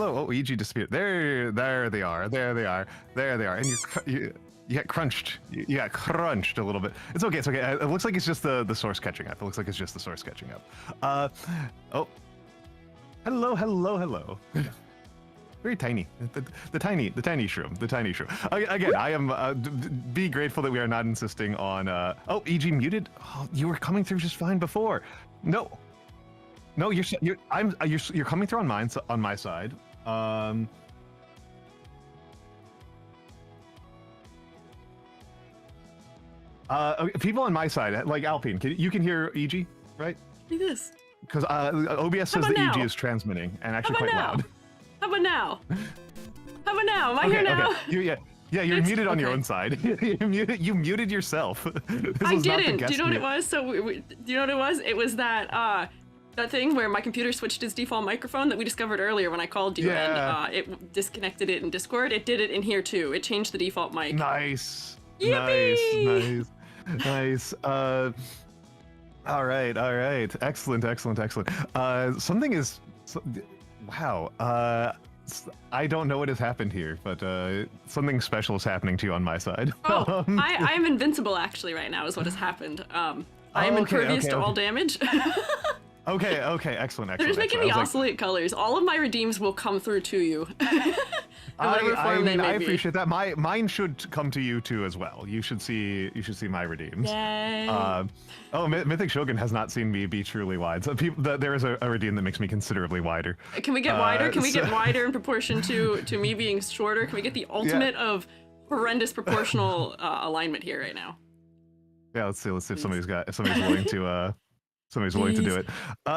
Oh, Ouija disappeared. There they are. There they are. And you got crunched. You got crunched a little bit. It's okay. It's okay. It looks like it's just the source catching up. It looks like it's just the source catching up. Oh. Hello. Very tiny. The tiny shroom. The tiny shroom. Again, I am. Be grateful that we are not insisting on. Oh, EG muted. Oh, you were coming through just fine before. No, you're coming through on my side. People on my side, like Alpine, you can hear EG, right? Like this. Because OBS says that now? EG is transmitting and actually quite loud. How about now? Am I here now? Okay. Yeah, you're muted on your own side. You muted yourself. I didn't. Do you know what it was? Do you know what it was? It was that thing where my computer switched its default microphone that we discovered earlier when I called you, and it disconnected it in Discord. It did it in here too. It changed the default mic. Nice. Yippee! Nice. All right. Excellent. Something is. Wow. I don't know what has happened here, but something special is happening to you on my side. Oh, I am invincible actually right now is what has happened. I am impervious to all damage. Okay, excellent. They're just making me oscillate colors. All of my redeems will come through to you. I appreciate that. Mine should come to you too as well. You should see my redeems. Yay. Mythic Shogun has not seen me be truly wide. So there is a redeem that makes me considerably wider. Can we get wider? Can we get wider in proportion to me being shorter? Can we get the ultimate of horrendous proportional alignment here right now? Yeah, let's see if somebody's willing to somebody's willing to do it.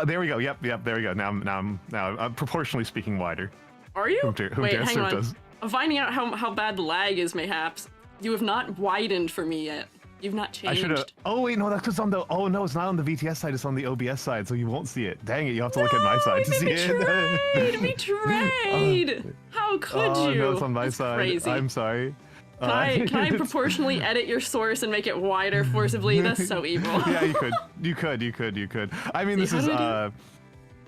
There we go. Yep. There we go. Now I'm proportionally speaking wider. Are you? Wait, hang on. Does. I'm finding out how bad the lag is. Mayhaps you have not widened for me yet. You've not changed. I should have. Oh wait, no, that's because on the. Oh no, it's not on the VTS side. It's on the OBS side, so you won't see it. Dang it, you have to look at my side to see it. Betrayed. How could you? Oh no, it's on my side. Crazy. I'm sorry. Can I proportionally edit your source and make it wider forcibly? That's so evil. Yeah, you could. I mean, this is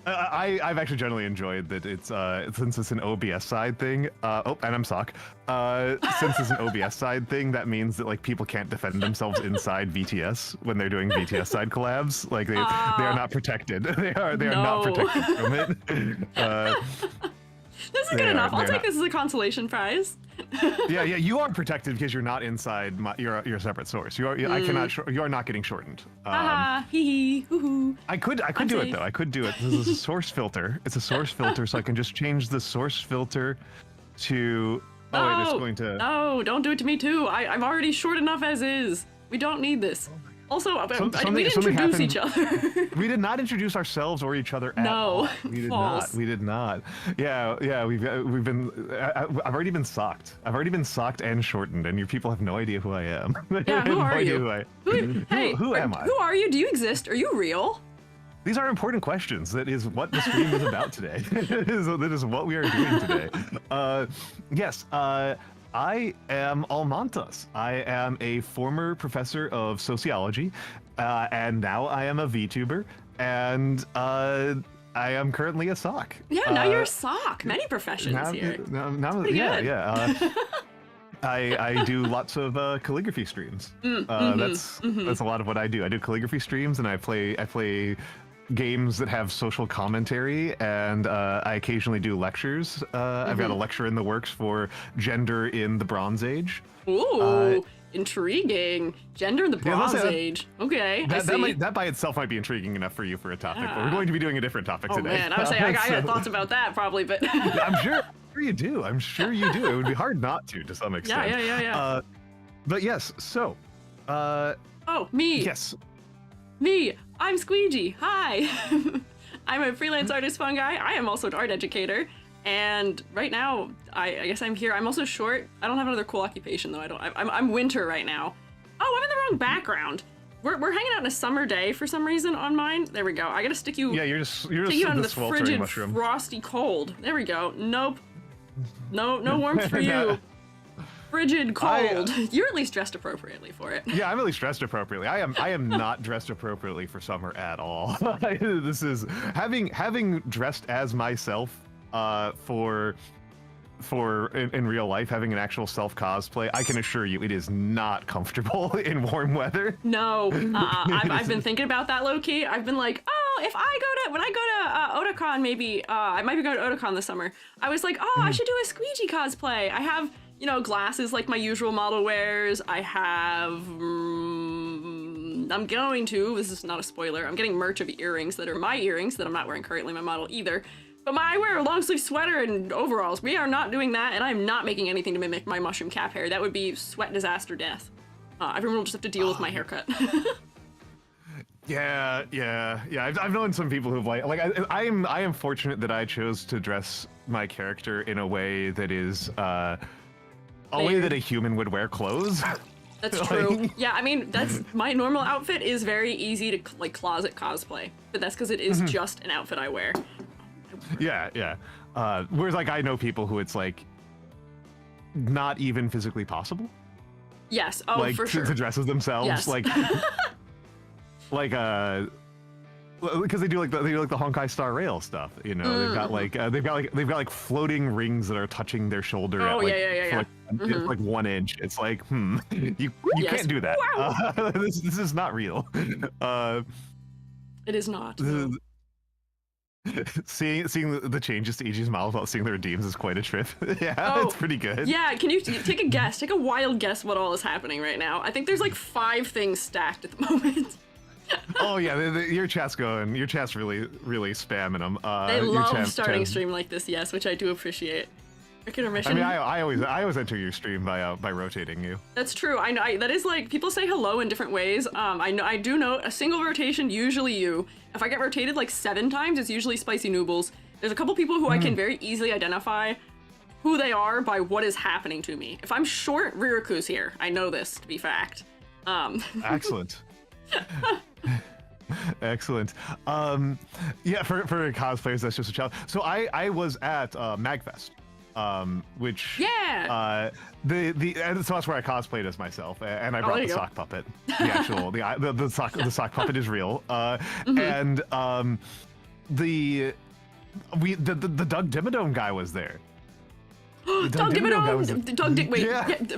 I've actually generally enjoyed that it's since it's an OBS side thing. And I'm sock. Since it's an OBS side thing, that means that like people can't defend themselves inside VTS when they're doing VTS side collabs. Like they are not protected. They are not protected from it. This is good enough. I'll take this as a consolation prize. yeah, you are protected because you're not inside your separate source. You are not getting shortened. Hee hee, hoo hoo. I could do it though. I could do it. This is a source filter. It's a source filter, so I can just change the source filter to. Oh wait, it's going to. No, don't do it to me too. I'm already short enough as is. We don't need this. Also, we didn't introduce each other. We did not introduce ourselves or each other at all. We did false. not. We did not. Yeah. We've been. I've already been socked. I've already been socked and shortened, and your people have no idea who I am. Yeah, who are you? Who am I? Who are you? Do you exist? Are you real? These are important questions. That is what the stream is about today. That is what we are doing today. Yes. I am Almantas. I am a former professor of sociology, and now I am a VTuber, and I am currently a sock. Yeah, now you're a sock. Many professions here. Yeah. I do lots of calligraphy streams. That's a lot of what I do. I do calligraphy streams, and I play games that have social commentary, and I occasionally do lectures. I've got a lecture in the works for gender in the Bronze Age. Ooh, intriguing. Gender in the Bronze Age. Okay, that by itself might be intriguing enough for you for a topic, but we're going to be doing a different topic today. Man, I was saying I got thoughts about that probably, but I'm sure you do. It would be hard not to some extent. Yeah. But yes, so. Me. Yes. Me. I'm Squiiji. Hi. I'm a freelance artist fungi. I am also an art educator. And right now, I guess I'm here. I'm also short. I don't have another cool occupation though. I'm winter right now. Oh, I'm in the wrong background. We're hanging out on a summer day for some reason on mine. There we go. I gotta stick you. Yeah, you're just on the frigid, mushroom. frosty cold. There we go. Nope. No warmth for you. Frigid cold. You're at least dressed appropriately for it. Yeah, I'm at least dressed appropriately. I am not dressed appropriately for summer at all. This is having dressed as myself for in real life, having an actual self cosplay. I can assure you, it is not comfortable in warm weather. No, I've been thinking about that low key. I've been like, when I go to Otakon, maybe I might be going to Otakon this summer. I was like, I should do a Squiiji cosplay. I have. Glasses like my usual model wears. I have, I'm going to, this is not a spoiler, I'm getting merch of earrings that are my earrings that I'm not wearing currently my model either. But I wear a long sleeve sweater and overalls. We are not doing that, and I'm not making anything to mimic my mushroom cap hair. That would be sweat disaster death. Everyone will just have to deal with my haircut. Yeah. I've known some people who've I am fortunate that I chose to dress my character in a way that is, a way that a human would wear clothes. That's true. Yeah, I mean, that's my normal outfit is very easy to closet cosplay, but that's because it is just an outfit I wear. Yeah. Whereas I know people who it's not even physically possible. Yes. For sure. To dress as themselves. Yes. because they do like the Honkai Star Rail stuff, you know. They've got like floating rings that are touching their shoulder at like, it's like 1 inch. It's like, you can't do that. Wow. This is not real. It is not. Seeing the changes to EG's model without seeing the redeems is quite a trip. It's pretty good. Yeah, can you take a guess? Take a wild guess what all is happening right now. I think there's like 5 things stacked at the moment. Oh yeah, your chat's really spamming them. They love starting a stream like this, yes, which I do appreciate. I mean, I always enter your stream by rotating you. That's true. I know that is like people say hello in different ways. I do note a single rotation, usually you. If I get rotated like 7 times, it's usually Spicy Noobles. There's a couple people who I can very easily identify who they are by what is happening to me. If I'm short, Riraku's here. I know this to be fact. Excellent. Excellent. Yeah, for cosplayers, that's just a challenge. So I was at MagFest, which so that's where I cosplayed as myself, and I brought the sock puppet. The actual the sock puppet is real. And the Doug Dimmadome guy was there. Doug Dimmadome.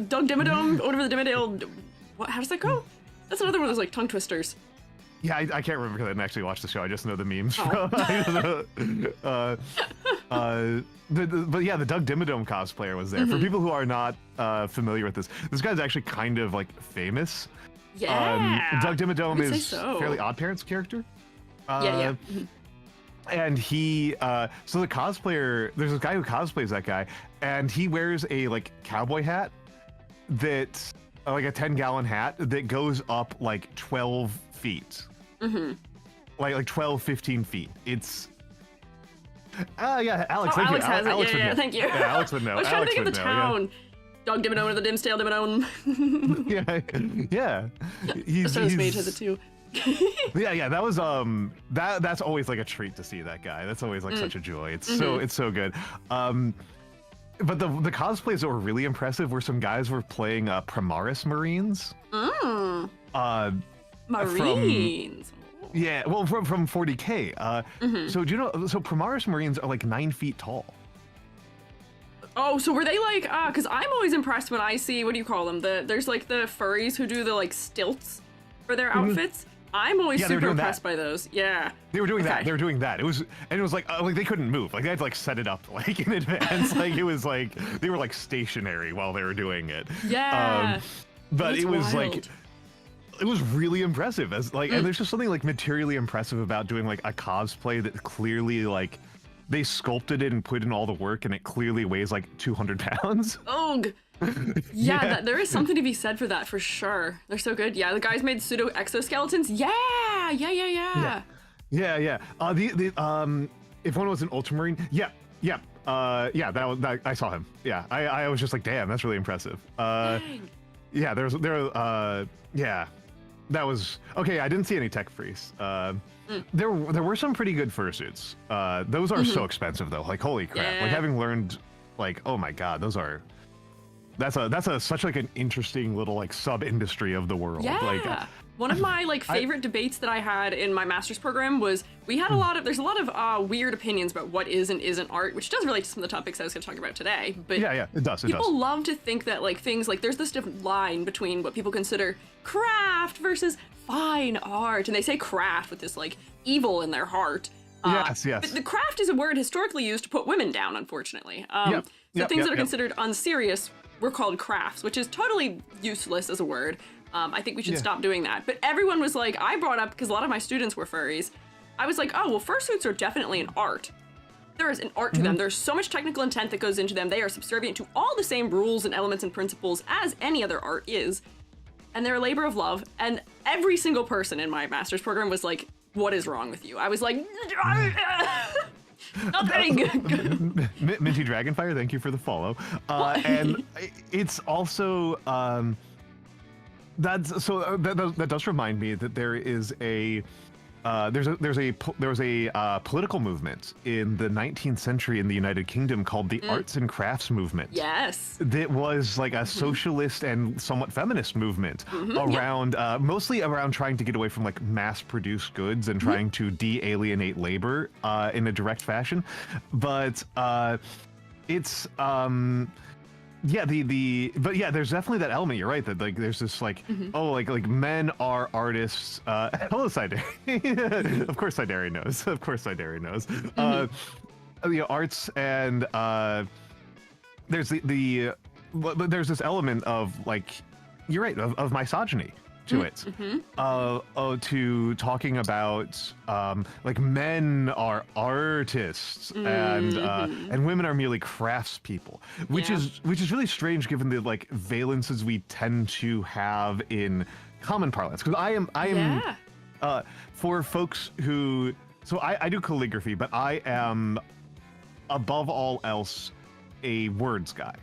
Doug Dimmadome. Over the Dimmadale. What? How does that go? That's another one of those like tongue twisters. Yeah, I can't remember because I didn't actually watch the show. I just know the memes from. But yeah, the Doug Dimmadome cosplayer was there. For people who are not familiar with this guy's actually kind of like famous. Yeah. Doug Dimmadome is Fairly Odd Parents character. And he, so the cosplayer, there's a guy who cosplays that guy, and he wears a like cowboy hat that, like a 10-gallon hat that goes up like 12 feet. Like 12, 15 feet. It's yeah, Alex, thank you. Has Alex it. Thank you. Yeah, Alex would know. I was trying to think of the town. Yeah. Doug Dimmadome or the Dimsdale Dimmadome. yeah. He's Mage has it too. yeah, that was that's always like a treat to see that guy. That's always like such a joy. It's so good. But the cosplays that were really impressive were some guys were playing Primaris Marines. Marines. Yeah, well, from 40K. So do you know? So Primaris Marines are like 9 feet tall. Oh, so were they like? Because I'm always impressed when I see, what do you call them? There's like the furries who do the like stilts for their outfits. I'm always super impressed by those. Yeah. They were doing that. They were doing that. It was like they couldn't move. Like they had to like set it up like in advance. Like it was like they were like stationary while they were doing it. Yeah. But That's it was wild. like. It was really impressive as like, and there's just something like materially impressive about doing like a cosplay that clearly like they sculpted it and put in all the work and it clearly weighs like 200 pounds. Ugh. Yeah, there is something to be said for that for sure. They're so good. Yeah, the guys made pseudo exoskeletons. Yeah. The if one was an Ultramarine, that I saw him. Yeah, I was just like, damn, that's really impressive. Yeah, that was okay. I didn't see any tech freeze. There were some pretty good fursuits. Those are so expensive though. Like holy crap! Yeah. Like having learned, like oh my god, that's such like an interesting little like sub industry of the world. Yeah. Like, one of my like favorite debates that I had in my master's program was there's a lot of weird opinions about what is and isn't art, which does relate to some of the topics I was going to talk about today. But yeah, it does. People love to think that like things like there's this different line between what people consider craft versus fine art, and they say craft with this like evil in their heart. Yes. But the craft is a word historically used to put women down, unfortunately. Things that are considered unserious were called crafts, which is totally useless as a word. I think we should stop doing that. But everyone was like, I brought up, because a lot of my students were furries, I was like, oh, well, fursuits are definitely an art. There is an art to them. There's so much technical intent that goes into them. They are subservient to all the same rules and elements and principles as any other art is. And they're a labor of love. And every single person in my master's program was like, what is wrong with you? I was like, nothing. Minty Dragonfire, thank you for the follow. And it's also that does remind me that there is a there was a political movement in the 19th century in the United Kingdom called the Arts and Crafts movement. Yes. That was like a socialist and somewhat feminist movement around mostly around trying to get away from like mass-produced goods and trying to de-alienate labor in a direct fashion. But it's yeah, but yeah, there's definitely that element. You're right that like there's this like oh like men are artists. Hello, Sideri. Of course, Sideri knows. Of course, Sideri knows. You know, arts and there's there's this element of like you're right of misogyny to it, to talking about like men are artists and women are merely craftspeople, which is really strange given the like valences we tend to have in common parlance. Because I am for folks who I do calligraphy, but I am above all else a words guy.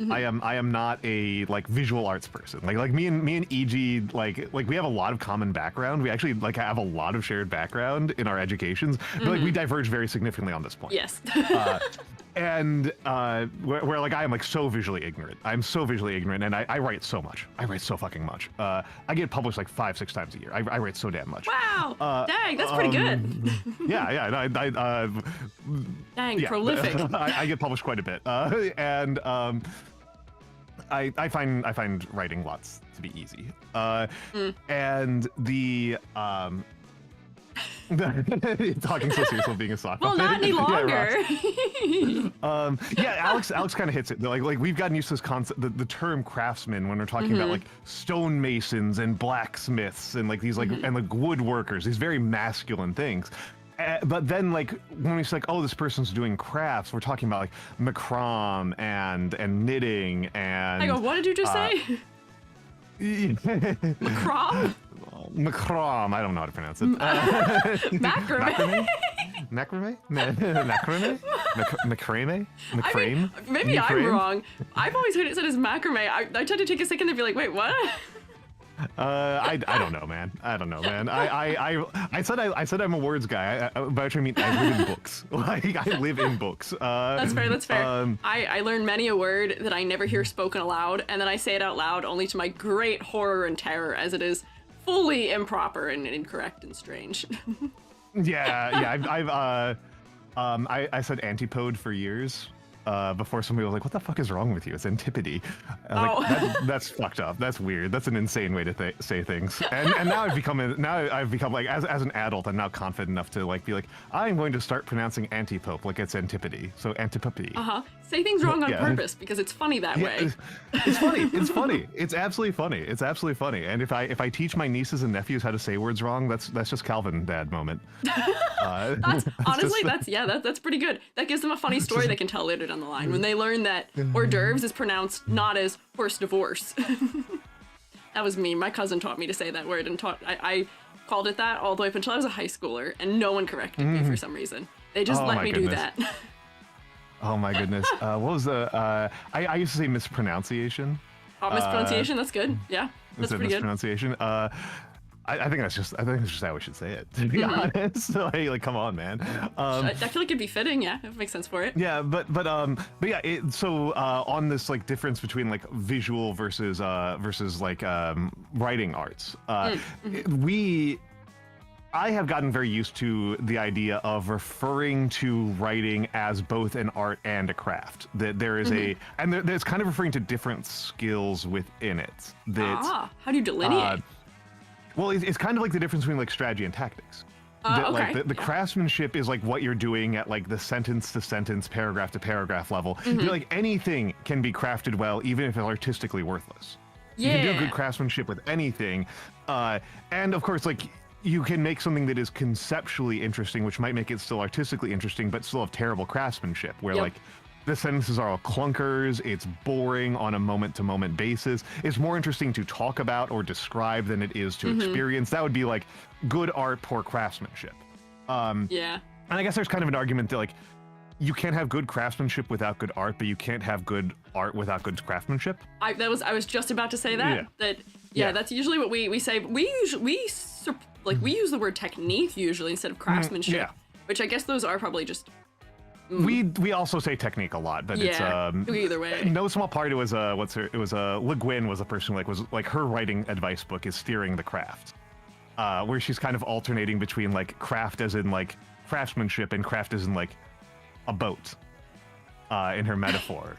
I am not a like visual arts person. Like me and EG like we have a lot of common background. We actually like have a lot of shared background in our educations, but like we diverge very significantly on this point. Yes. And where like I am like so visually ignorant. I'm so visually ignorant, and I write so much. I write so fucking much. I get published like 5-6 times a year. I write so damn much. Wow. Dang, that's pretty good. Yeah. Dang, prolific. I get published quite a bit, and I find writing lots to be easy. And the talking so seriously being a sock. Well, not any longer. Yeah, Alex kind of hits it. Like we've gotten used to this concept, the term craftsman, when we're talking about like stonemasons and blacksmiths and like these like and like woodworkers, these very masculine things. But then like when we say like, oh, this person's doing crafts, we're talking about like macrame and knitting and. I go, what did you just say? Macrame? Macrame. I don't know how to pronounce it. Macrame. Macrame? Macrame? Macrame? Macrame? Maybe I'm wrong. I've always heard it said as macrame. I tried to take a second and be like, wait, what? I don't know, man. I said I'm a words guy. By which I mean I live in books. Like I live in books. That's fair. That's fair. I learned many a word that I never hear spoken aloud, and then I say it out loud, only to my great horror and terror, as it is fully improper and incorrect and strange. Yeah. I said antipode for years. Before somebody was like, what the fuck is wrong with you? It's antipody. Like, that's fucked up. That's weird. That's an insane way to say things. And now I've become like, as an adult, I'm now confident enough to like be like, I'm going to start pronouncing antipope like it's antipody. So antipopy. Say things wrong on purpose because it's funny that way. It's funny. It's funny. It's absolutely funny. It's absolutely funny. And if I teach my nieces and nephews how to say words wrong, that's just Calvin dad moment. That's pretty good. That gives them a funny story they can tell later down the line when they learn that hors d'oeuvres is pronounced not as horse divorce. That was me. My cousin taught me to say that word, and I called it that all the way up until I was a high schooler, and no one corrected me for some reason. They just let me do that. Oh my goodness. What was the I used to say mispronunciation. Mispronunciation, that's good. Yeah. That's pretty good. Mispronunciation. I think it's just how we should say it, to be honest. Like, come on, man. I feel like it'd be fitting, yeah. It makes sense for it. Yeah, but yeah. So on this like difference between like visual versus like writing arts, I have gotten very used to the idea of referring to writing as both an art and a craft. That there is there's kind of referring to different skills within it. That how do you delineate? Well, it's kind of like the difference between like strategy and tactics. Okay. Like the craftsmanship is like what you're doing at like the sentence to sentence, paragraph to paragraph level. You're like anything can be crafted well, even if it's artistically worthless. Yeah. You can do good craftsmanship with anything, and of course, like you can make something that is conceptually interesting, which might make it still artistically interesting, but still have terrible craftsmanship. Where like the sentences are all clunkers, it's boring on a moment-to-moment basis. It's more interesting to talk about or describe than it is to experience. That would be like good art, poor craftsmanship. Yeah. And I guess there's kind of an argument that like you can't have good craftsmanship without good art, but you can't have good art without good craftsmanship. I was just about to say that. Yeah. That's usually what we say. We like we use the word technique usually instead of craftsmanship, yeah. which I guess those are probably just. We also say technique a lot, but it's either way. No small part. It was Le Guin was a person who was her writing advice book is steering the craft, where she's kind of alternating between like craft as in like craftsmanship and craft as in like a boat, in her metaphor.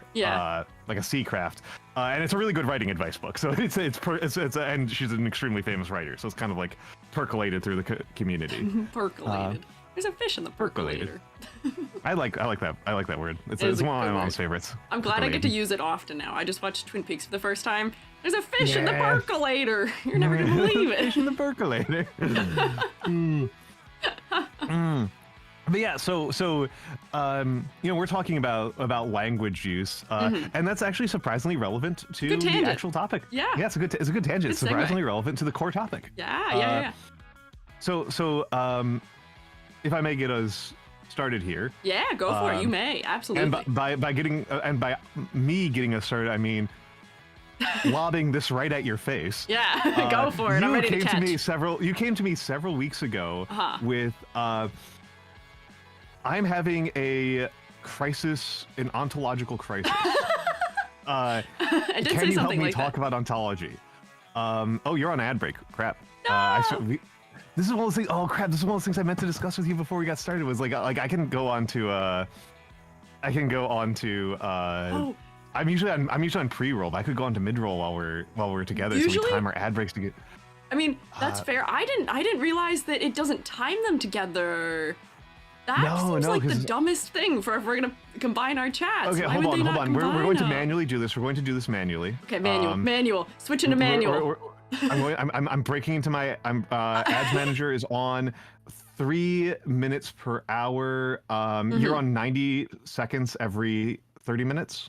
Like a sea craft, and it's a really good writing advice book. So it's and she's an extremely famous writer, so it's kind of like percolated through the community. Percolated. There's a fish in the percolator. I like that word. It's one of my mom's favorites. I'm glad I get to use it often now. I just watched Twin Peaks for the first time. There's a fish in the percolator. You're never gonna believe it. Fish in the percolator. But yeah, so we're talking about language use, and that's actually surprisingly relevant to the actual topic. Yeah, it's a good tangent. It's surprisingly relevant to the core topic. Yeah. So if I may get us started here. Yeah, go for it. You may, absolutely. And by me getting us started, I mean lobbing this right at your face. Yeah, go for it. I'm ready to catch. You came to me several weeks ago with I'm having a crisis, an ontological crisis. I did can say you help something me like talk that. about ontology? Oh, you're on ad break. Crap. No! This is one of those things. Oh crap! This is one of those things I meant to discuss with you before we got started. Was like I can go on to. I'm usually on pre-roll, but I could go on to mid-roll while we're together. So we time our ad breaks to get. I mean, that's fair. I didn't realize that it doesn't time them together. That seems like the dumbest thing for if we're gonna combine our chats. Okay, hold on. We're going to manually do this. We're going to do this manually. Okay, manual. Switch into manual. I'm breaking into my ads manager is on 3 minutes per hour. You're on 90 seconds every 30 minutes.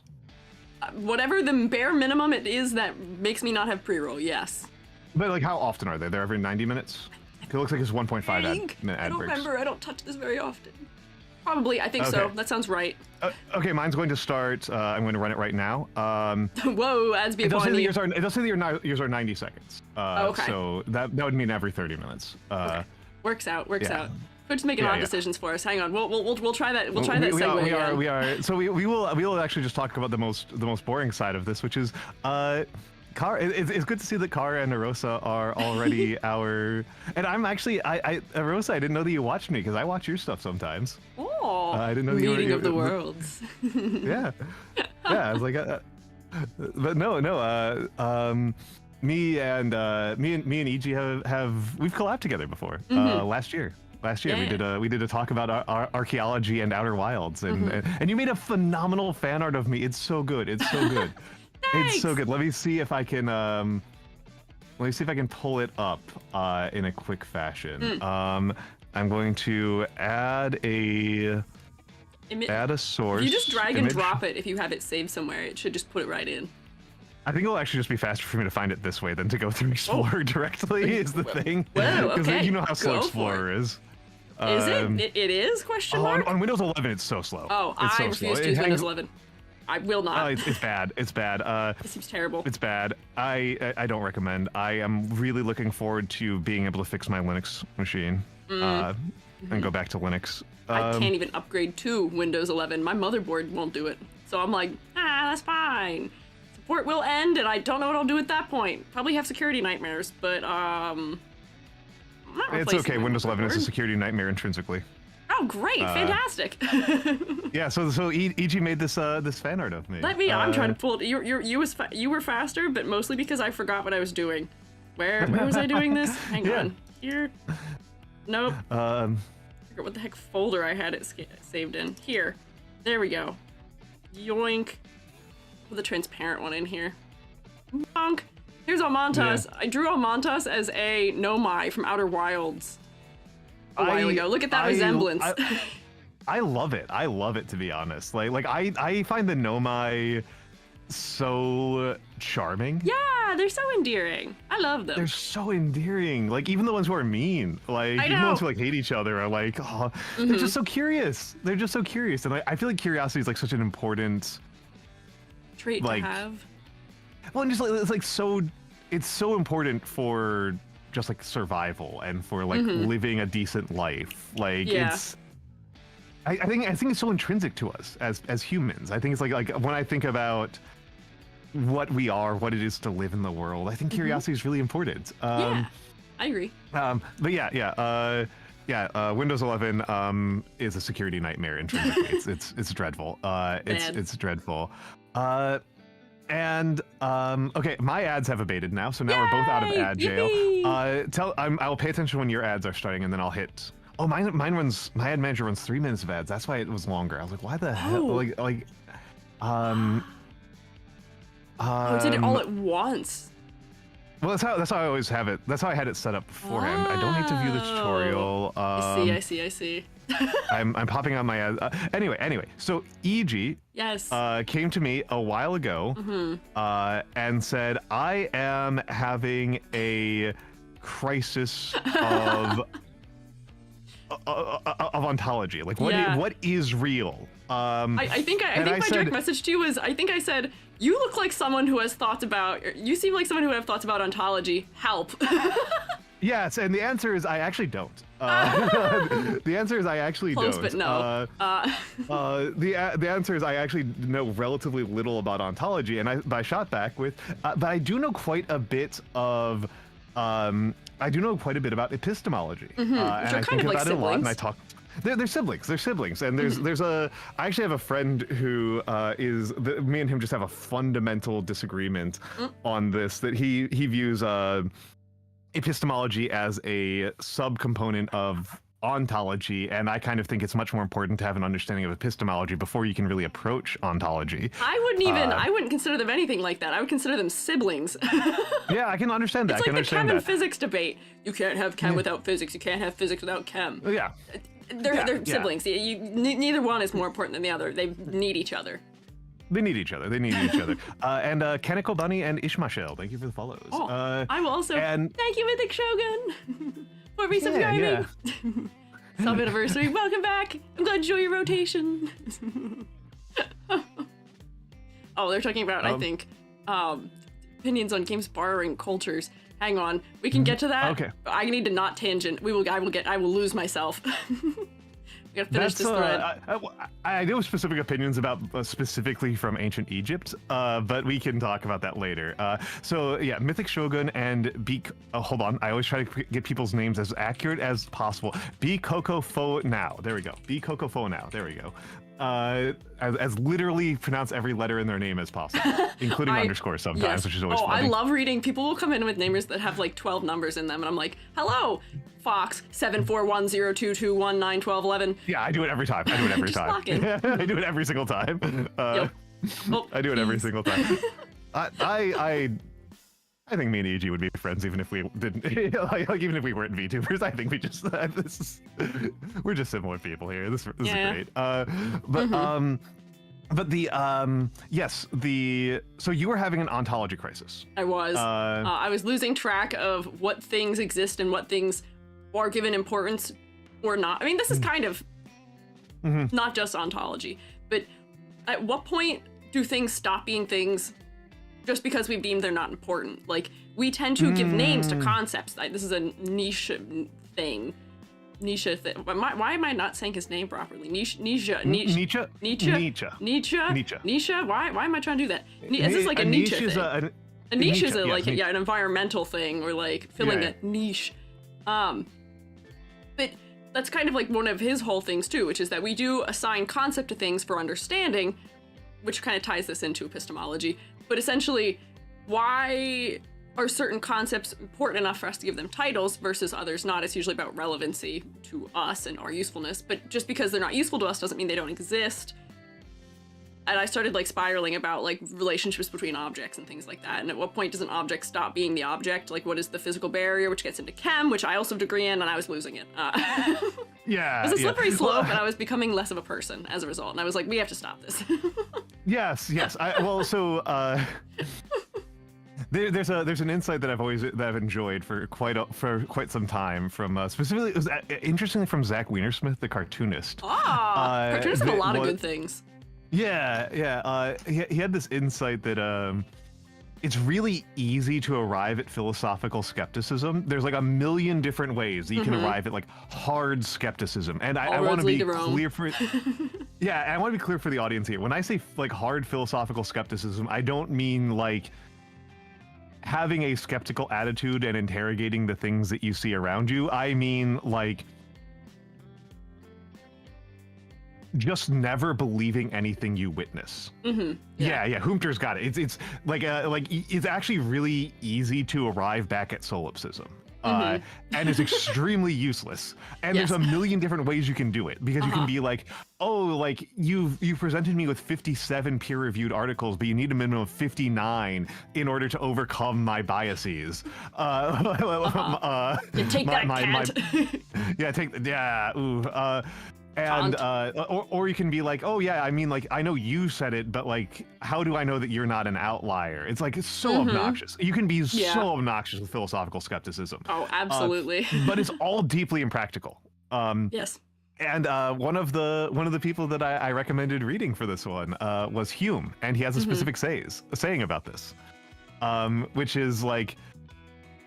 Whatever the bare minimum it is that makes me not have pre-roll. Yes. But like, how often are they? They're every 90 minutes. It looks like it's 1.5 ad breaks. I don't remember. I don't touch this very often. Probably. I think so. That sounds right. Okay, mine's going to start. I'm going to run it right now. Whoa, ads be upon me. It does say that yours are 90 seconds. Okay. So that would mean every 30 minutes. Okay. Works out. Twitch's making odd decisions for us. Hang on. We'll try that. We'll try that segue. We are. So we will actually just talk about the most boring side of this, which is it's good to see that Kara and Arosa are already our. And I'm actually Arosa. I didn't know that you watched me because I watch your stuff sometimes. Oh, I didn't know meeting of the worlds. Yeah. I was like, but no. Me and EG have we've collabed together before. Last year we did a talk about our archaeology and Outer Wilds, and you made a phenomenal fan art of me. It's so good. It's so good. Let me see if I can pull it up in a quick fashion. I'm going to add a source. If you just drag and drop it, if you have it saved somewhere, it should just put it right in. I think it'll actually just be faster for me to find it this way than to go through Explorer directly. Is the thing? Because you know how slow Explorer is. Is it? It is? Question mark? On Windows 11, it's so slow. Oh, I refuse to use Windows 11. I will not. It's bad. It's bad. It seems terrible. It's bad. I don't recommend. I am really looking forward to being able to fix my Linux machine and go back to Linux. I can't even upgrade to Windows 11. My motherboard won't do it. So I'm like, that's fine. Support will end, and I don't know what I'll do at that point. Probably have security nightmares, but I'm not it's okay. Windows 11 is a security nightmare intrinsically. Oh, great! Fantastic. Yeah. So EG made this fan art of me. I'm trying to pull it. You were faster, but mostly because I forgot what I was doing. Where was I doing this? Hang on. Here. Nope. I forget what the heck folder I had it saved in. Here. There we go. Yoink. Put the transparent one in here. Bonk. Here's Almantas. Yeah. I drew Almantas as a Nomai from Outer Wilds a while ago. Look at that resemblance. I love it. I love it, to be honest. Like I find the Nomai so charming. Yeah, they're so endearing. I love them. They're so endearing. Like, even the ones who are mean, like even the ones who like hate each other are like, oh, they're just so curious. They're just so curious. And I feel like curiosity is like such an important trait to have. Well, and just like it's so important for just like survival and for like living a decent life. Like it's, I think it's so intrinsic to us as humans. I think it's like when I think about what we are, what it is to live in the world, I think curiosity is really important. Yeah, I agree. But Windows 11 is a security nightmare intrinsically. it's dreadful. It's dreadful. Okay, my ads have abated now, so now we're both out of ad jail. I'll pay attention when your ads are starting, and then I'll hit. Oh, my ad manager runs 3 minutes of ads. That's why it was longer. I was like, why the hell? It did it all at once. Well, that's how I always have it. That's how I had it set up beforehand. I don't need to view the tutorial. I see. I'm popping out my ad. Anyway, so EG came to me a while ago and said, I am having a crisis of ontology. Like, what is real? I think my direct message to you was, I said, you look like someone who has thoughts about, you seem like someone who has thoughts about ontology. Help. Yes, and the answer is I actually don't. The answer is I actually Close, don't. But no. The answer is I actually know relatively little about ontology, and I shot back with, but I do know quite a bit of, about epistemology, and I think about it a lot, and I talk. They're siblings. They're siblings, and I actually have a friend who me and him just have a fundamental disagreement on this. That he views epistemology as a subcomponent of ontology, and I kind of think it's much more important to have an understanding of epistemology before you can really approach ontology. I wouldn't consider them anything like that. I would consider them siblings. Yeah, I can understand that. It's like the chem and physics debate. You can't have chem without physics. You can't have physics without chem. Yeah. They're siblings. Neither one is more important than the other. They need each other. They need each other. And Kaneko Bunny and Ishmael, thank you for the follows. I will also thank you, Mythic Shogun, for resubscribing. Sub anniversary. Welcome back. I'm glad you enjoy your rotation. They're talking about I think opinions on games borrowing cultures. Hang on, we can get to that. Okay. I need to not tangent. I will lose myself. We gotta finish this thread. I do have specific opinions about specifically from ancient Egypt, but we can talk about that later. Mythic Shogun and hold on. I always try to get people's names as accurate as possible. Be Coco Fo now. There we go. Be Coco Fo now. There we go. As literally pronounce every letter in their name as possible, including underscores sometimes, which is always funny. I love reading. People will come in with names that have like 12 numbers in them, and I'm like, hello, Fox 74102219111. Yeah, I do it every time. I do it every time. I do it every single time. I do it every single time. I think me and EG would be friends even if we didn't, even if we weren't VTubers. I think we just we're just similar people here. This is great. So you were having an ontology crisis. I was. I was losing track of what things exist and what things are given importance or not. I mean, this is kind of not just ontology, but at what point do things stop being things just because we've deemed they're not important? Like, we tend to give names to concepts. This is a niche thing. Nietzsche thing. Why am I not saying his name properly? Nietzsche. Why am I trying to do that? Is this like a Nietzsche thing? A niche is an environmental thing, or like filling a niche. But that's kind of like one of his whole things too, which is that we do assign concept to things for understanding, which kind of ties this into epistemology. But essentially, why are certain concepts important enough for us to give them titles versus others not? It's usually about relevancy to us and our usefulness, but just because they're not useful to us doesn't mean they don't exist. And I started like spiraling about like relationships between objects and things like that. And at what point does an object stop being the object? Like, what is the physical barrier, which gets into chem, which I also have a degree in, and I was losing it. It was a slippery slope, and I was becoming less of a person as a result. And I was like, we have to stop this. Yes. There's an insight that I've enjoyed for quite some time from specifically, it was interestingly from Zach Wienersmith, the cartoonist. Cartoonists have a lot of good things. Yeah. He had this insight that it's really easy to arrive at philosophical skepticism. There's like a million different ways that you can arrive at like hard skepticism. And I want to be clear for I want to be clear for the audience here. When I say like hard philosophical skepticism, I don't mean like having a skeptical attitude and interrogating the things that you see around you. I mean like just never believing anything you witness. Yeah, Humter's got it. It's like it's actually really easy to arrive back at solipsism. And it's extremely useless. And there's a million different ways you can do it, because you can be like, oh, like you presented me with 57 peer-reviewed articles, but you need a minimum of 59 in order to overcome my biases. Take that, cat. And or you can be like, oh yeah, I mean, like, I know you said it, but like, how do I know that you're not an outlier? It's like, it's so obnoxious. You can be so obnoxious with philosophical skepticism. Oh, absolutely. But it's all deeply impractical. Yes. And one of the people that I recommended reading for this one was Hume, and he has a specific saying about this, which is like,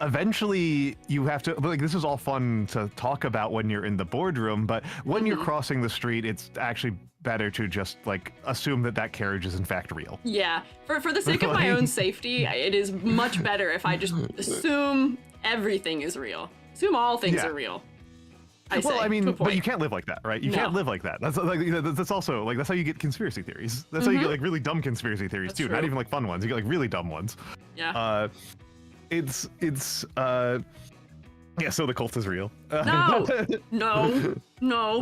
eventually you have to, like, this is all fun to talk about when you're in the boardroom, but when you're crossing the street, it's actually better to just like assume that carriage is in fact real. Yeah, for the sake of my own safety, it is much better if I just assume everything is real. Assume all things are real. I mean, but you can't live like that, right? You can't live like that. That's like, that's also like, that's how you get conspiracy theories. That's how you get like really dumb conspiracy theories too. Not even like fun ones. You get like really dumb ones. Yeah. So the cult is real. No.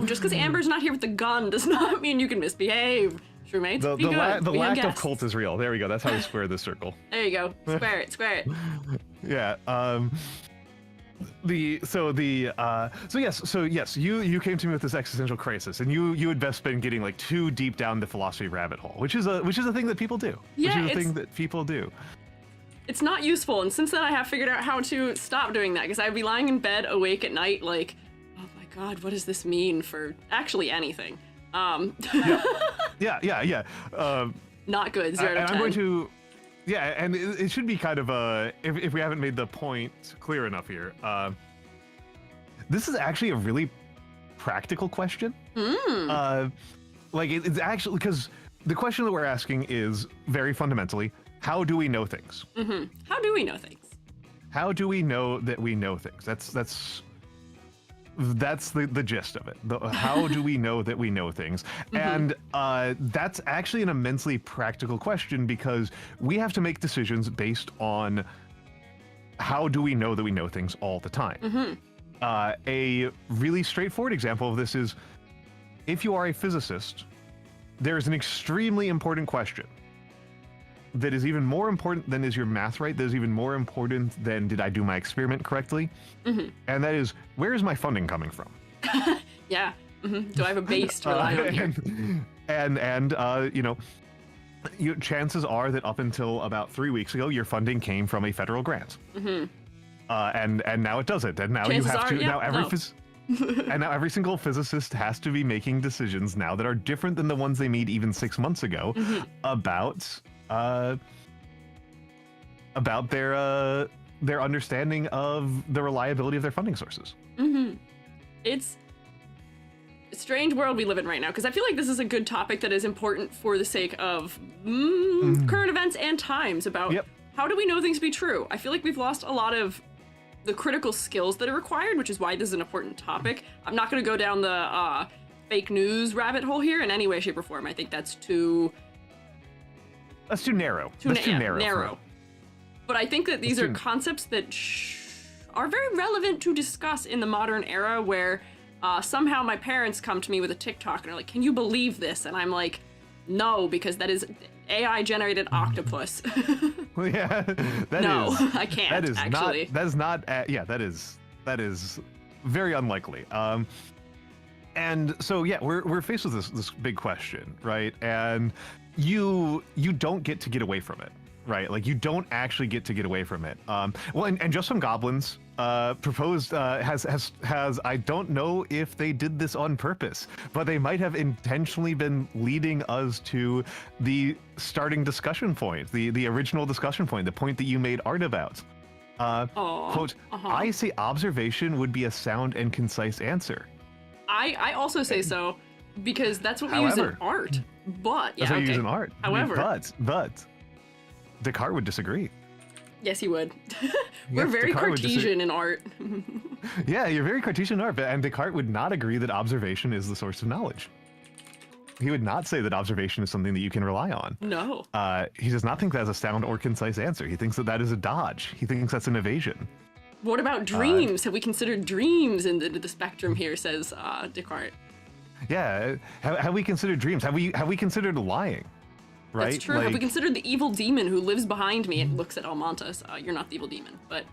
Just because Amber's not here with the gun does not mean you can misbehave. Shroommates, the lack of cult is real. There we go. That's how we square this circle. There you go. Square it. Yeah. Yes, you came to me with this existential crisis, and you had best been getting like too deep down the philosophy rabbit hole, which is a thing that people do. It's not useful, and since then I have figured out how to stop doing that, because I'd be lying in bed awake at night like, oh my god, what does this mean for actually anything? Yeah. Not good. 0 to 10. I'm going to, and it should be kind of if we haven't made the point clear enough here, this is actually a really practical question. Like it's actually, because the question that we're asking is very fundamentally, how do we know things? How do we know things? How do we know that we know things? That's the gist of it. How do we know that we know things? And that's actually an immensely practical question, because we have to make decisions based on how do we know that we know things all the time. A really straightforward example of this is, if you are a physicist, there's an extremely important question that is even more important than is your math right, that is even more important than did I do my experiment correctly, and that is, where is my funding coming from? Do I have a base to rely on here? And chances are that up until about 3 weeks ago, your funding came from a federal grant. And now it doesn't, and now chances now every single physicist has to be making decisions now that are different than the ones they made even 6 months ago about their understanding of the reliability of their funding sources. It's a strange world we live in right now, because I feel like this is a good topic that is important for the sake of current events and times about how do we know things to be true. I feel like we've lost a lot of the critical skills that are required, which is why this is an important topic. I'm not going to go down the fake news rabbit hole here in any way, shape, or form. I think that's too narrow. Too narrow. But I think that these are concepts that are very relevant to discuss in the modern era, where somehow my parents come to me with a TikTok and are like, can you believe this? And I'm like, no, because that is AI generated octopus. Well, yeah, I can't. That is actually. That is very unlikely. And so we're faced with this big question, right? And you don't get away from it, right? Like, you don't actually get away from it. Well, and just some goblins proposed has I don't know if they did this on purpose, but they might have intentionally been leading us to the starting discussion point, the original discussion point, the point that you made art about. Quote, I say observation would be a sound and concise answer. I also say so, because that's what we use in art. But yeah, that's what we use in art. However, but Descartes would disagree. Yes, he would. We're very Cartesian in art. Yeah, you're very Cartesian in art, and Descartes would not agree that observation is the source of knowledge. He would not say that observation is something that you can rely on. No. He does not think that is a sound or concise answer. He thinks that that is a dodge. He thinks that's an evasion. What about dreams? Have we considered dreams in the spectrum here, says Descartes. Yeah, have we considered dreams? Have we considered lying? Right? That's true. Have we considered the evil demon who lives behind me and looks at Almantas? You're not the evil demon, but...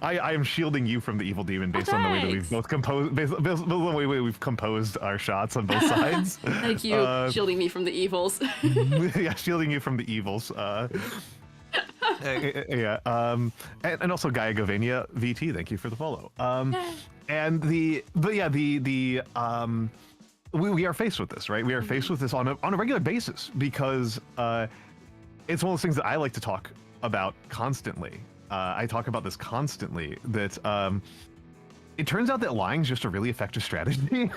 I am shielding you from the evil demon based on the way that we've both composed, based on the way we've composed our shots on both sides. Thank you, shielding me from the evils. Yeah, shielding you from the evils. Yeah, and also Gaia Govenia VT, thank you for the follow. We are faced with this, right? We are faced with this on a regular basis because it's one of those things that I like to talk about constantly. I talk about this constantly, that it turns out that lying is just a really effective strategy.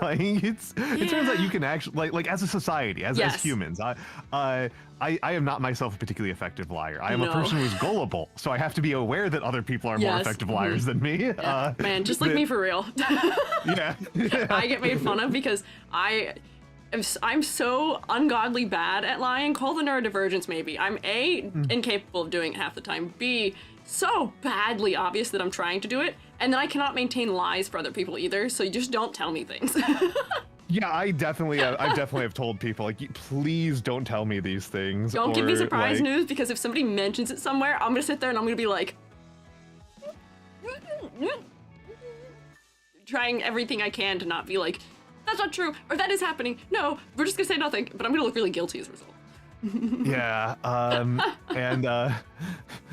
Like it turns out you can actually like as a society, as humans, I am not myself a particularly effective liar. I am a person who's gullible, so I have to be aware that other people are more effective liars than me. Yeah. Man, just like me for real. Yeah. I get made fun of because I'm so ungodly bad at lying. Call the neurodivergence maybe. I'm A, incapable of doing it half the time. B, so badly obvious that I'm trying to do it. And then I cannot maintain lies for other people either, so you just don't tell me things. Yeah, I definitely have told people, like, please don't tell me these things. Don't give me surprise news, because if somebody mentions it somewhere, I'm gonna sit there and I'm gonna be like, trying everything I can to not be like, that's not true, or that is happening. No, we're just gonna say nothing, but I'm gonna look really guilty as a result. Yeah,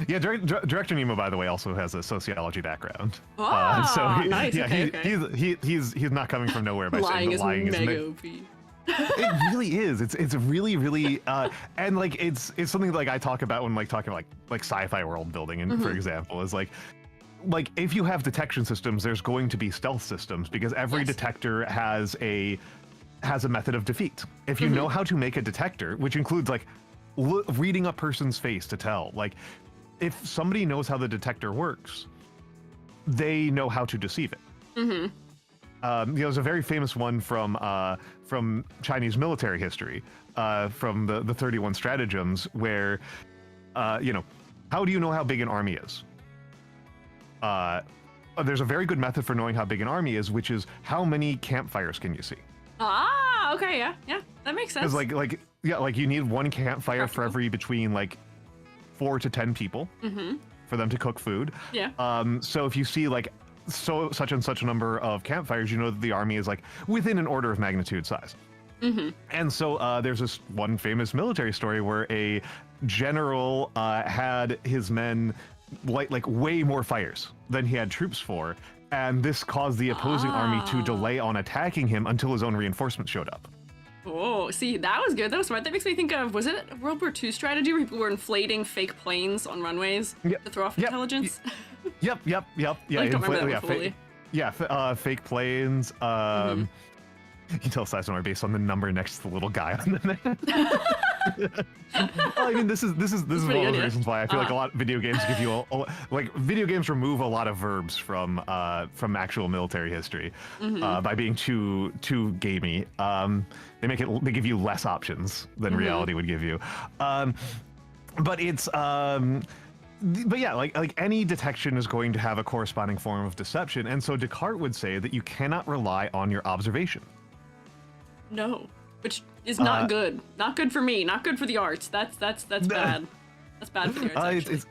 yeah. Director Nemo, by the way, also has a sociology background. Oh, so nice. Yeah, okay. he's not coming from nowhere by saying that lying is mega OP. It really is. It's really and like it's something like I talk about when like talking like sci-fi world building, and for example, is like if you have detection systems, there's going to be stealth systems, because every detector has a method of defeat. If you know how to make a detector, which includes like reading a person's face to tell, like if somebody knows how the detector works, they know how to deceive it. There's a very famous one from Chinese military history, from the 31 stratagems, where how do you know how big an army is? There's a very good method for knowing how big an army is, which is how many campfires can you see? Ah, okay, yeah, that makes sense. Because like you need one campfire for every between like 4 to 10 people for them to cook food. Yeah. So if you see like such and such a number of campfires, you know that the army is like within an order of magnitude size. And so there's this one famous military story where a general had his men light like way more fires than he had troops for. And this caused the opposing army to delay on attacking him until his own reinforcements showed up. Oh, see, that was good. That was smart. That makes me think of, was it a World War II strategy where people were inflating fake planes on runways to throw off intelligence? Yep. Yeah, I don't remember that fully. Fake planes. You tell size are based on the number next to the little guy on the map. I mean, this is one of the reasons why I feel like a lot of video games give you like video games remove a lot of verbs from actual military history by being too gamey. They give you less options than reality would give you. But it's but yeah, like any detection is going to have a corresponding form of deception, and so Descartes would say that you cannot rely on your observation. No, which is not good. Not good for me. Not good for the arts. That's bad. That's bad for the arts.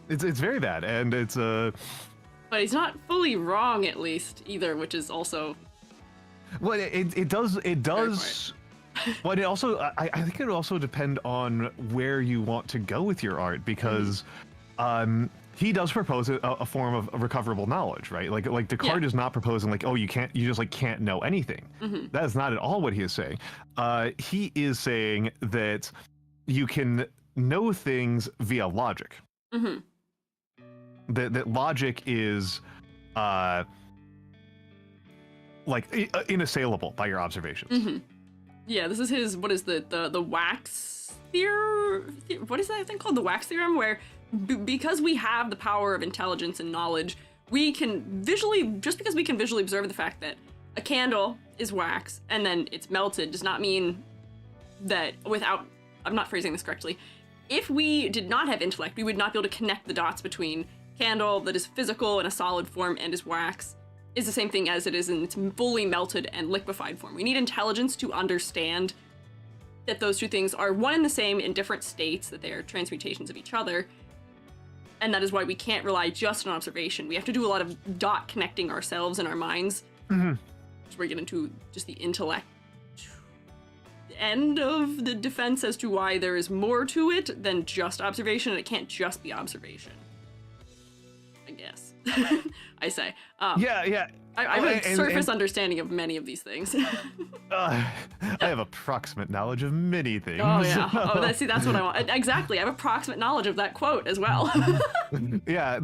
It's very bad, and it's But he's not fully wrong, at least, either, which is also. Well, it does. Well, it also I think it would also depend on where you want to go with your art, because he does propose a form of recoverable knowledge, right? Like Descartes is not proposing like, oh, you just like can't know anything. That is not at all what he is saying. He is saying that you can know things via logic. That logic is like inassailable by your observations. Yeah, this is his, what is the wax theorem? What is that thing called? The wax theorem, where because we have the power of intelligence and knowledge, we can visually, just because we can visually observe the fact that a candle is wax and then it's melted does not mean that without, I'm not phrasing this correctly, if we did not have intellect, we would not be able to connect the dots between candle that is physical in a solid form and is wax is the same thing as it is in its fully melted and liquefied form. We need intelligence to understand that those two things are one and the same in different states, that they are transmutations of each other. And that is why we can't rely just on observation. We have to do a lot of dot connecting ourselves in our minds. So we get into just the intellect end of the defense as to why there is more to it than just observation, and it can't just be observation, I guess. I say. Yeah. I have a surface understanding of many of these things. I have approximate knowledge of many things. Oh, yeah. Oh, that's what I want. Exactly. I have approximate knowledge of that quote as well. Yeah,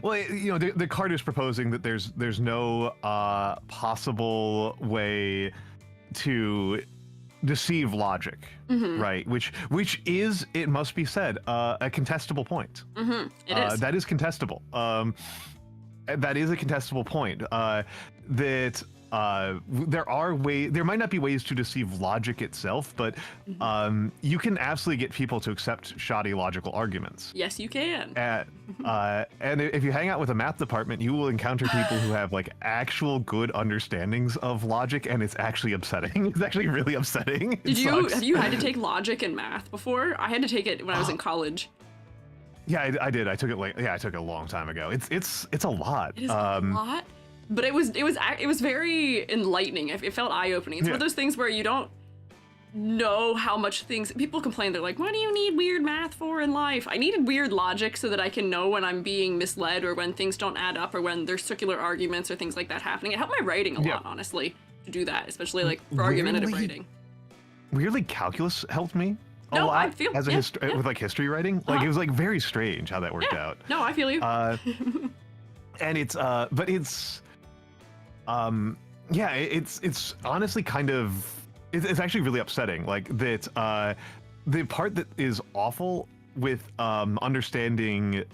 well, you know, Descartes is proposing that there's no possible way to deceive logic, right? Which is, it must be said, a contestable point. It is. That is contestable. That is a contestable point. That there might not be ways to deceive logic itself, but you can absolutely get people to accept shoddy logical arguments. Yes, you can. And if you hang out with a math department, you will encounter people who have like actual good understandings of logic, and it's actually upsetting. It's actually really upsetting. Have you had to take logic and math before? I had to take it when I was in college. Yeah, I did. I took it a long time ago. It's a lot. It is a lot, but it was very enlightening. It felt eye-opening. It's one of those things where you don't know how much things. People complain. They're like, "What do you need weird math for in life?" I needed weird logic so that I can know when I'm being misled or when things don't add up or when there's circular arguments or things like that happening. It helped my writing a lot, honestly, to do that, especially like for argumentative writing. Weirdly, calculus helped me. A lot as with like history writing. Like it was like very strange how that worked out. No, I feel you. And it's but it's it's honestly kind of it's actually really upsetting. Like that the part that is awful with understanding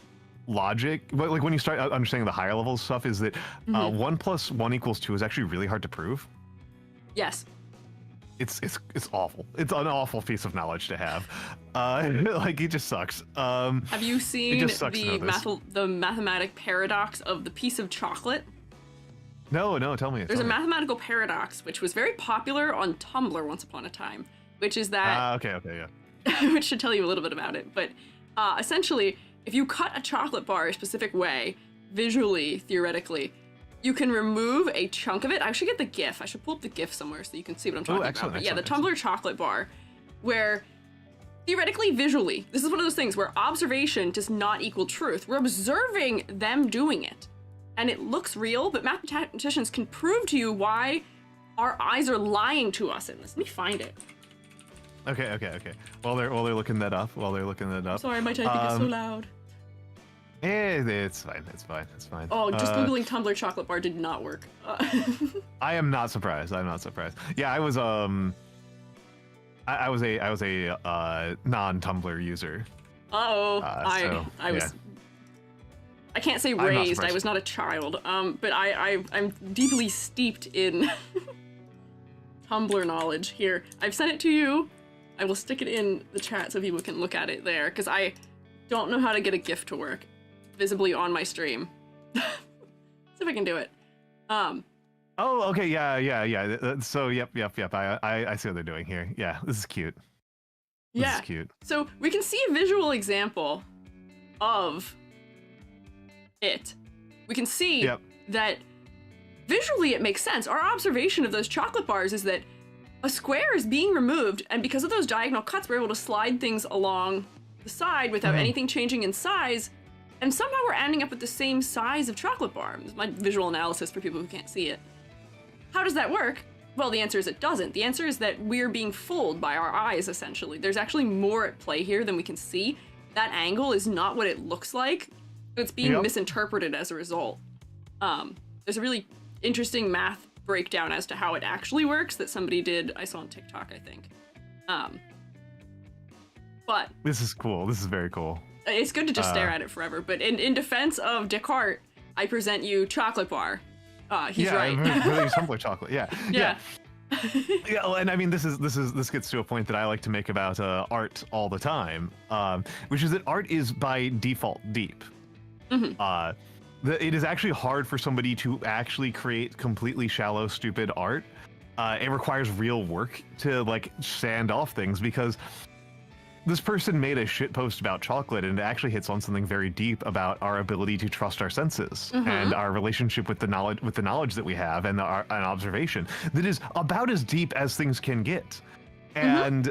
logic, like when you start understanding the higher level stuff, is that 1 + 1 = 2 is actually really hard to prove. Yes. It's awful. It's an awful piece of knowledge to have. Like it just sucks. Have you seen the mathematic paradox of the piece of chocolate? No, tell me. There's a mathematical paradox which was very popular on Tumblr once upon a time, which is that. Okay, yeah. Which should tell you a little bit about it, but essentially, if you cut a chocolate bar a specific way, visually, theoretically, you can remove a chunk of it. I should get the GIF. I should pull up the GIF somewhere so you can see what I'm talking about. But yeah, the Tumblr chocolate bar, where theoretically, visually, this is one of those things where observation does not equal truth. We're observing them doing it, and it looks real, but mathematicians can prove to you why our eyes are lying to us in this. Let me find it. Okay. While they're looking that up. Sorry, my typing is so loud. It's fine. Oh, just Googling Tumblr chocolate bar did not work. I am not surprised. Yeah, I was a non-Tumblr user. I was. I can't say raised. I was not a child. But I'm deeply steeped in Tumblr knowledge here. I've sent it to you. I will stick it in the chat so people can look at it there, because I don't know how to get a GIF to work visibly on my stream. See if I can do it. Oh, okay, yeah. So, yep. I see what they're doing here. Yeah, this is cute. This is cute. So we can see a visual example of it. We can see that visually it makes sense. Our observation of those chocolate bars is that a square is being removed, and because of those diagonal cuts, we're able to slide things along the side without anything changing in size, and somehow we're ending up with the same size of chocolate bar. This is my visual analysis for people who can't see it. How does that work? Well, the answer is it doesn't. The answer is that we're being fooled by our eyes, essentially. There's actually more at play here than we can see. That angle is not what it looks like. It's being misinterpreted as a result. There's a really interesting math breakdown as to how it actually works that somebody did, I saw on TikTok, I think. But this is cool. This is very cool. It's good to just stare at it forever. But in defense of Descartes, I present you chocolate bar. He's right. Really simpler chocolate. Yeah. Yeah. Yeah, well, and I mean, this gets to a point that I like to make about art all the time, which is that art is by default deep. It is actually hard for somebody to actually create completely shallow, stupid art. It requires real work to like sand off things, because this person made a shit post about chocolate, and it actually hits on something very deep about our ability to trust our senses and our relationship with the knowledge that we have, and an observation that is about as deep as things can get. And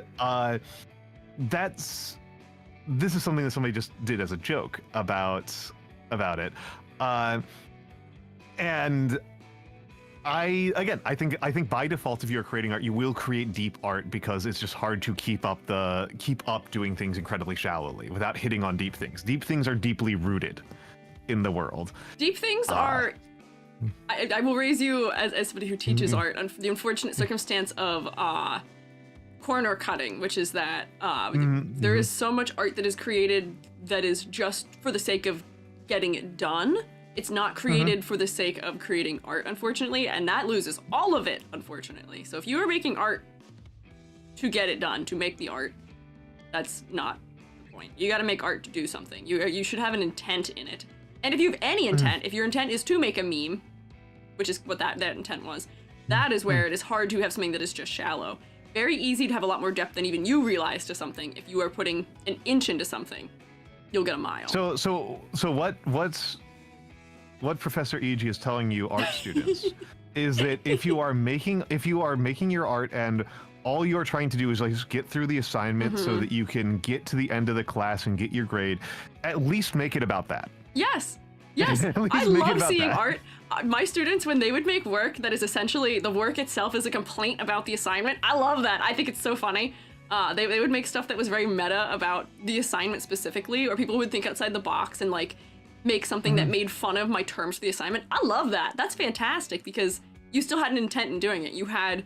this is something that somebody just did as a joke about it. And I think by default, if you're creating art, you will create deep art, because it's just hard to keep up doing things incredibly shallowly without hitting on deep things. Deep things are deeply rooted in the world. Deep things are. I will raise you as somebody who teaches art on the unfortunate circumstance of corner cutting, which is that there is so much art that is created that is just for the sake of getting it done. It's not created for the sake of creating art, unfortunately, and that loses all of it, unfortunately. So if you are making art to get it done, to make the art, that's not the point. You gotta make art to do something. You should have an intent in it. And if you have any intent, if your intent is to make a meme, which is what that intent was, that is where it is hard to have something that is just shallow. Very easy to have a lot more depth than even you realize to something. If you are putting an inch into something, you'll get a mile. So what Professor E.G. is telling you, art students, is that if you are making your art and all you're trying to do is like just get through the assignment so that you can get to the end of the class and get your grade, at least make it about that. Yes. I love seeing art. My students, when they would make work that is essentially the work itself is a complaint about the assignment, I love that. I think it's so funny. They would make stuff that was very meta about the assignment specifically, or people would think outside the box and like make something that made fun of my terms for the assignment. I love that. That's fantastic, because you still had an intent in doing it. You had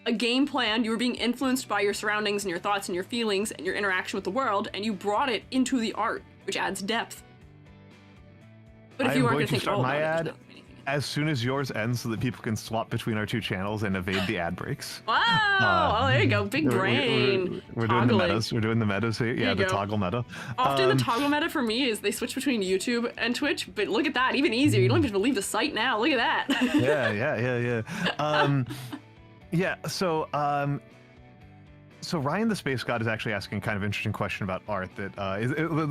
a game plan. You were being influenced by your surroundings and your thoughts and your feelings and your interaction with the world, and you brought it into the art, which adds depth. But if you aren't going to think all about it, there's not anything. As soon as yours ends, so that people can swap between our two channels and evade the ad breaks. Wow! There you go. Big brain. We're doing the metas. We're doing the metas here. Yeah, the toggle meta. Often the toggle meta for me is they switch between YouTube and Twitch, but look at that. Even easier. You don't even have to leave the site now. Look at that. Yeah. So Ryan the Space God is actually asking a kind of interesting question about art that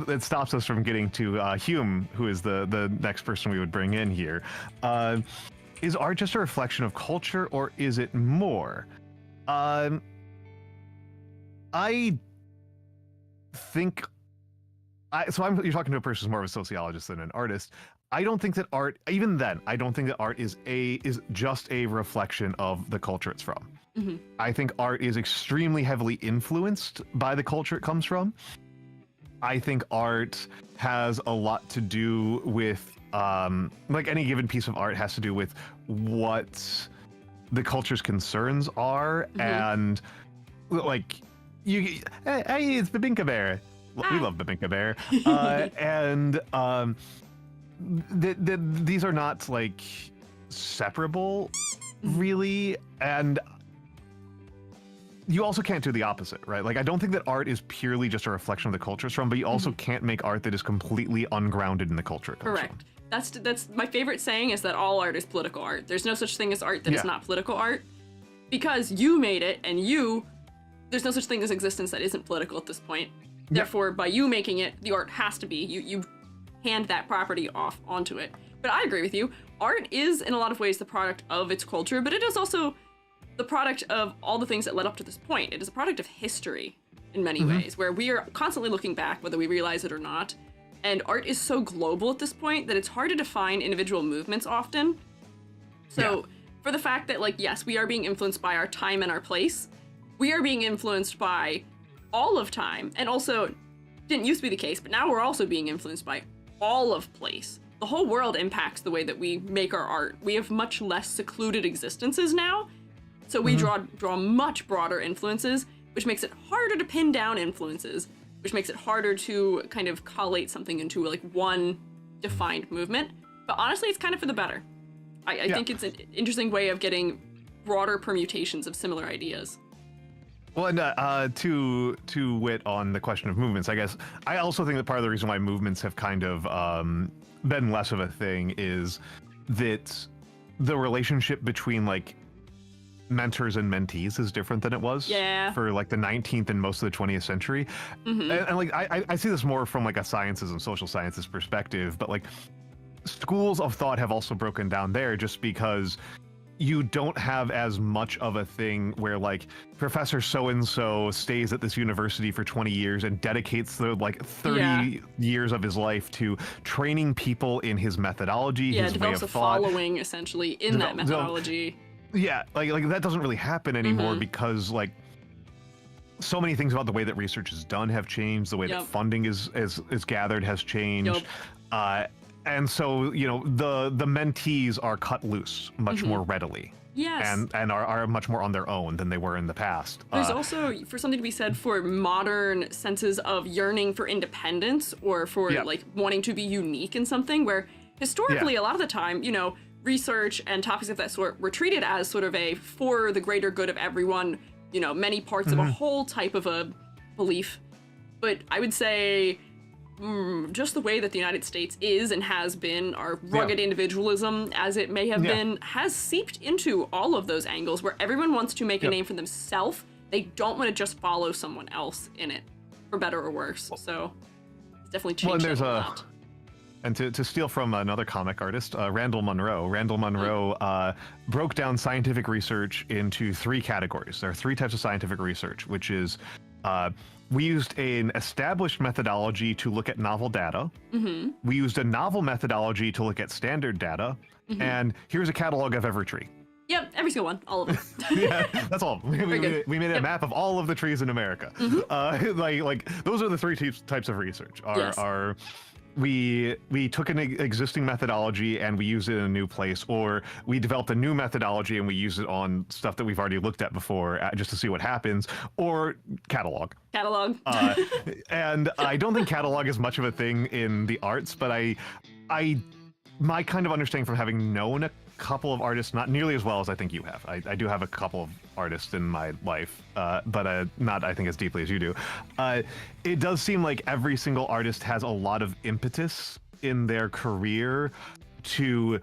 it stops us from getting to Hume, who is the next person we would bring in here. Is art just a reflection of culture, or is it more? I think... you're talking to a person who's more of a sociologist than an artist. I don't think that art, even then, I don't think that art is just a reflection of the culture it's from. I think art is extremely heavily influenced by the culture it comes from. I think art has a lot to do with, like any given piece of art has to do with what the culture's concerns are, and like, hey, it's Babinka Bear. We love Babinka Bear. And these are not like separable, really, and you also can't do the opposite, right? Like, I don't think that art is purely just a reflection of the culture it's from, but you also can't make art that is completely ungrounded in the culture it comes from. Correct. That's my favorite saying, is that all art is political art. There's no such thing as art that is not political art, because you made it, and there's no such thing as existence that isn't political at this point. Therefore, by you making it, the art has to be. You hand that property off onto it. But I agree with you. Art is, in a lot of ways, the product of its culture, but it is also the product of all the things that led up to this point. It is a product of history. in many ways, where we are constantly looking back, whether we realize it or not. And art is so global at this point that it's hard to define individual movements often. So for the fact that, like, yes, we are being influenced by our time and our place, we are being influenced by all of time. And also, didn't used to be the case, but now we're also being influenced by all of place. The whole world impacts the way that we make our art. We have much less secluded existences now, so we draw much broader influences, which makes it harder to pin down influences, which makes it harder to kind of collate something into like one defined movement. But honestly, it's kind of for the better. I think it's an interesting way of getting broader permutations of similar ideas. Well, and to wit on the question of movements, I guess I also think that part of the reason why movements have kind of been less of a thing is that the relationship between like mentors and mentees is different than it was for like the 19th and most of the 20th century. And like I see this more from like a sciences and social sciences perspective, but like schools of thought have also broken down there just because you don't have as much of a thing where like Professor so-and-so stays at this university for 20 years and dedicates the like 30 years of his life to training people in his methodology, his way of thought. Following essentially in that methodology. Like that doesn't really happen anymore because like so many things about the way that research is done have changed, the way that funding is gathered has changed. And so, you know, the mentees are cut loose much more readily. Yes. And are much more on their own than they were in the past. There's also for something to be said for modern senses of yearning for independence or for like wanting to be unique in something where historically a lot of the time, you know, research and topics of that sort were treated as sort of a for the greater good of everyone, you know, many parts of a whole type of a belief. But I would say just the way that the United States is and has been, our rugged individualism, as it may have been, has seeped into all of those angles where everyone wants to make a name for themselves. They don't want to just follow someone else in it, for better or worse. So it's definitely changed a lot. And to steal from another comic artist, Randall Munroe broke down scientific research into three categories. There are three types of scientific research, which is we used an established methodology to look at novel data. We used a novel methodology to look at standard data. And here's a catalog of every tree. Yep, every single one, all of them. That's all. We made a map of all of the trees in America. Like those are the three types of research. We took an existing methodology and we used it in a new place, or we developed a new methodology and we used it on stuff that we've already looked at before just to see what happens, or catalog. And I don't think catalog is much of a thing in the arts, but my kind of understanding from having known a couple of artists, not nearly as well as I think you have. I do have a couple of artists in my life, but not, I think, as deeply as you do. It does seem like every single artist has a lot of impetus in their career to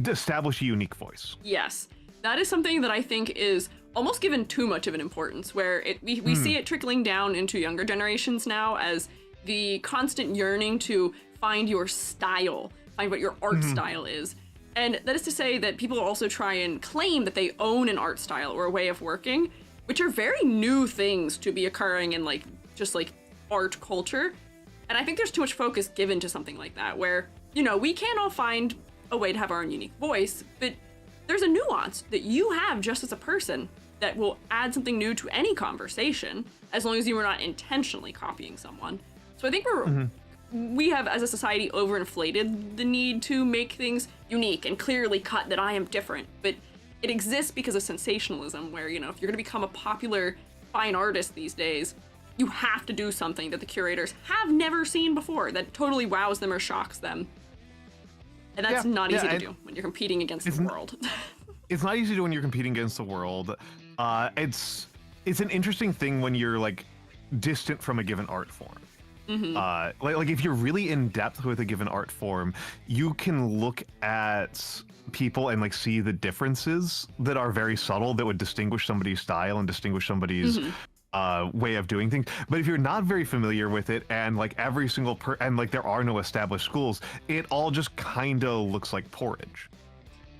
establish a unique voice. Yes, that is something that I think is almost given too much of an importance, where we see it trickling down into younger generations now as the constant yearning to find your style, find what your art style is. And that is to say that people also try and claim that they own an art style or a way of working, which are very new things to be occurring in like just like art culture. And I think there's too much focus given to something like that, where, you know, we can all find a way to have our own unique voice, but there's a nuance that you have just as a person that will add something new to any conversation, as long as you are not intentionally copying someone. So I think we have, as a society, overinflated the need to make things unique and clearly cut that I am different. But it exists because of sensationalism, where, you know, if you're going to become a popular fine artist these days, you have to do something that the curators have never seen before, that totally wows them or shocks them. And that's not easy to do when you're competing against the world. It's not easy to do when you're competing against the world. It's an interesting thing when you're like distant from a given art form. Like if you're really in depth with a given art form, you can look at people and like see the differences that are very subtle that would distinguish somebody's style and distinguish somebody's way of doing things. But if you're not very familiar with it, and like every single and like there are no established schools, it all just kind of looks like porridge.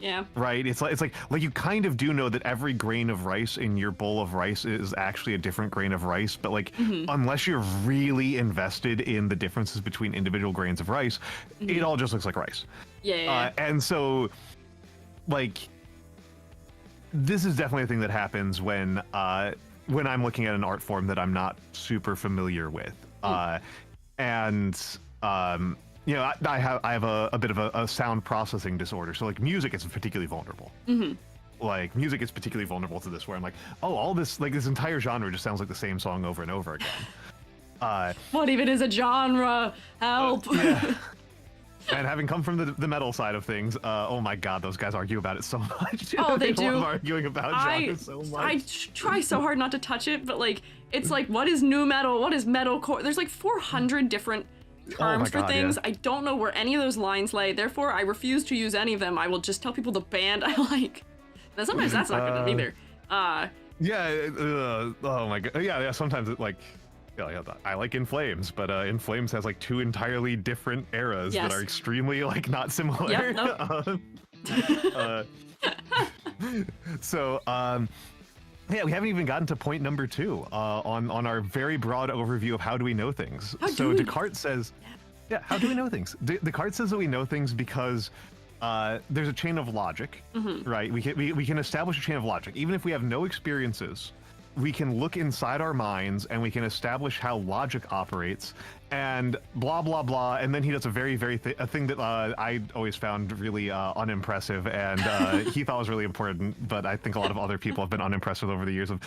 Yeah. Right? It's like you kind of do know that every grain of rice in your bowl of rice is actually a different grain of rice, but like unless you're really invested in the differences between individual grains of rice, it all just looks like rice. Yeah. And so like this is definitely a thing that happens when I'm looking at an art form that I'm not super familiar with. You know, I have a bit of a sound processing disorder, so like music is particularly vulnerable. Like music is particularly vulnerable to this, where I'm like, oh, all this like this entire genre just sounds like the same song over and over again. What even is a genre? Help! Yeah. And having come from the metal side of things, oh my god, those guys argue about it so much. Oh, they do. Love arguing about genre so much. I try so hard not to touch it, but like, it's like, what is nu metal? What is metalcore? There's like 400 different terms for things. I don't know where any of those lines lay. Therefore, I refuse to use any of them. I will just tell people the band I like. And sometimes that's not good either. Oh my god. Yeah. Sometimes it like. Yeah, I like In Flames, but In Flames has like two entirely different eras that are extremely like not similar. Yep, nope. Yeah, we haven't even gotten to point number 2 on our very broad overview of how do we know things. So Descartes says, how do we know things? Descartes says that we know things because there's a chain of logic, right? We can establish a chain of logic, even if we have no experiences. We can look inside our minds and we can establish how logic operates and blah, blah, blah. And then he does a a thing that I always found really unimpressive and he thought was really important, but I think a lot of other people have been unimpressed with over the years of,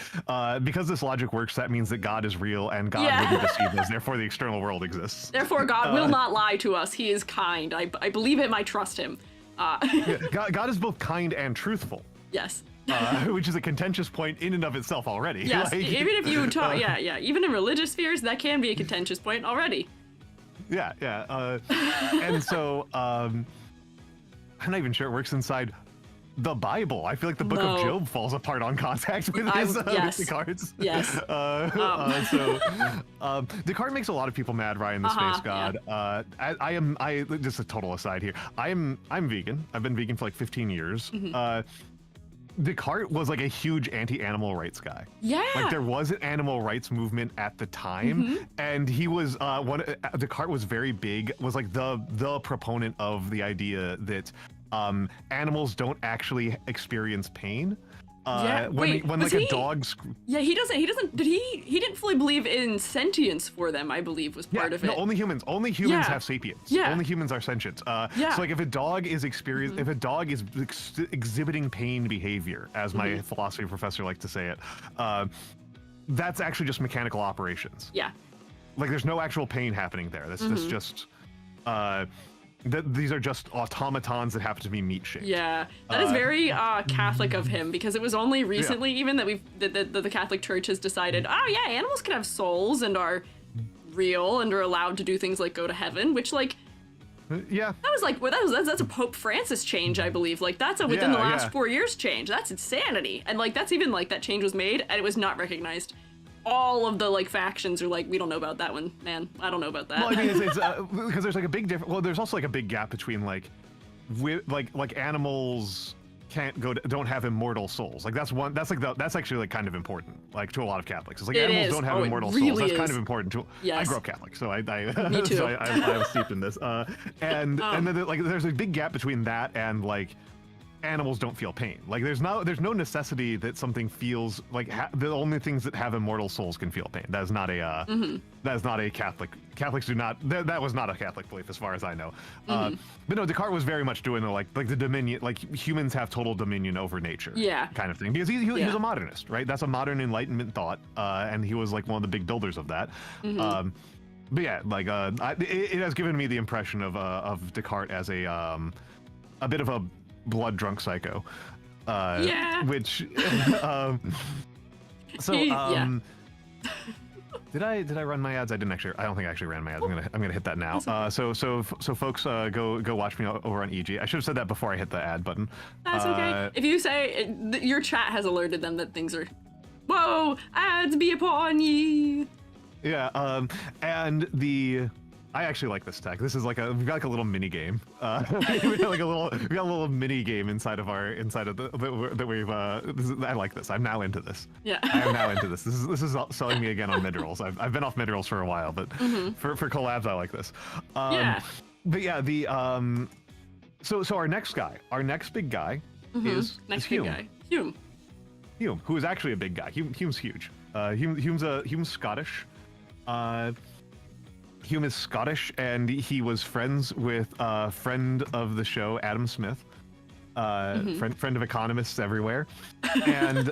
because this logic works, that means that God is real and God wouldn't deceive us, therefore the external world exists. Therefore God will not lie to us. He is kind. I believe him, I trust him. God is both kind and truthful. Yes. Which is a contentious point in and of itself already. Yes, like, even if you talk, even in religious spheres, that can be a contentious point already. Yeah. And so, I'm not even sure it works inside the Bible. I feel like the Book of Job falls apart on contact with Descartes. Yes. Descartes makes a lot of people mad, Ryan the Space God. I just a total aside here. I'm vegan. I've been vegan for like 15 years. Descartes was like a huge anti-animal rights guy. Yeah. Like there was an animal rights movement at the time, and he was Descartes was very big, was like the proponent of the idea that animals don't actually experience pain. When like a dog. Yeah, he doesn't. He didn't fully believe in sentience for them. I believe was part of it. No, only humans. Only humans have sapience. Yeah. Only humans are sentient. So like if a dog is if a dog is exhibiting pain behavior, as my philosophy professor liked to say it, that's actually just mechanical operations. Yeah. Like there's no actual pain happening there. That's just. These are just automatons that happen to be meat-shaped. Yeah, that is very Catholic of him, because it was only recently even that the Catholic Church has decided, animals can have souls and are real and are allowed to do things like go to heaven, which like, that was like, that's a Pope Francis change, I believe. Like that's a within the last 4 years change. That's insanity, and like that's even like that change was made and it was not recognized. All of the like factions are like, we don't know about that one, man. I don't know about that. Well, I mean, it's because there's like a big difference. Well, there's also like a big gap between like animals don't have immortal souls. Like that's actually like kind of important, like to a lot of Catholics. It's like animals don't have immortal souls. That's kind of important to. Yes. I grew up Catholic, so Me too. So I was steeped in this. And then like there's a big gap between that and like. Animals don't feel pain. Like there's no necessity that something feels like the only things that have immortal souls can feel pain. That is not a Catholic. Catholics do not. That was not a Catholic belief, as far as I know. But no, Descartes was very much doing the dominion. Like humans have total dominion over nature. Yeah. Kind of thing. Because he was a modernist, right? That's a modern Enlightenment thought, and he was like one of the big builders of that. But yeah, like it has given me the impression of Descartes as a bit of a blood drunk psycho, which did I run my ads? I didn't actually. I don't think I actually ran my ads. I'm gonna hit that now. So folks, go watch me over on EG. I should have said that before I hit the ad button. That's okay. If you say your chat has alerted them that things are, whoa, ads be upon ye. Yeah. And I actually like this tech. This is like we've got like a little mini game. We got a little mini game inside of that we've. I like this. I'm now into this. Yeah. I am now into this. This is selling me again on mid-rolls. I've been off mid-rolls for a while, but for collabs, I like this. Yeah. But yeah, so our next big guy is Hume. Hume, who is actually a big guy. Hume's huge. Hume's Scottish. Hume is Scottish, and he was friends with a friend of the show, Adam Smith, friend of economists everywhere, and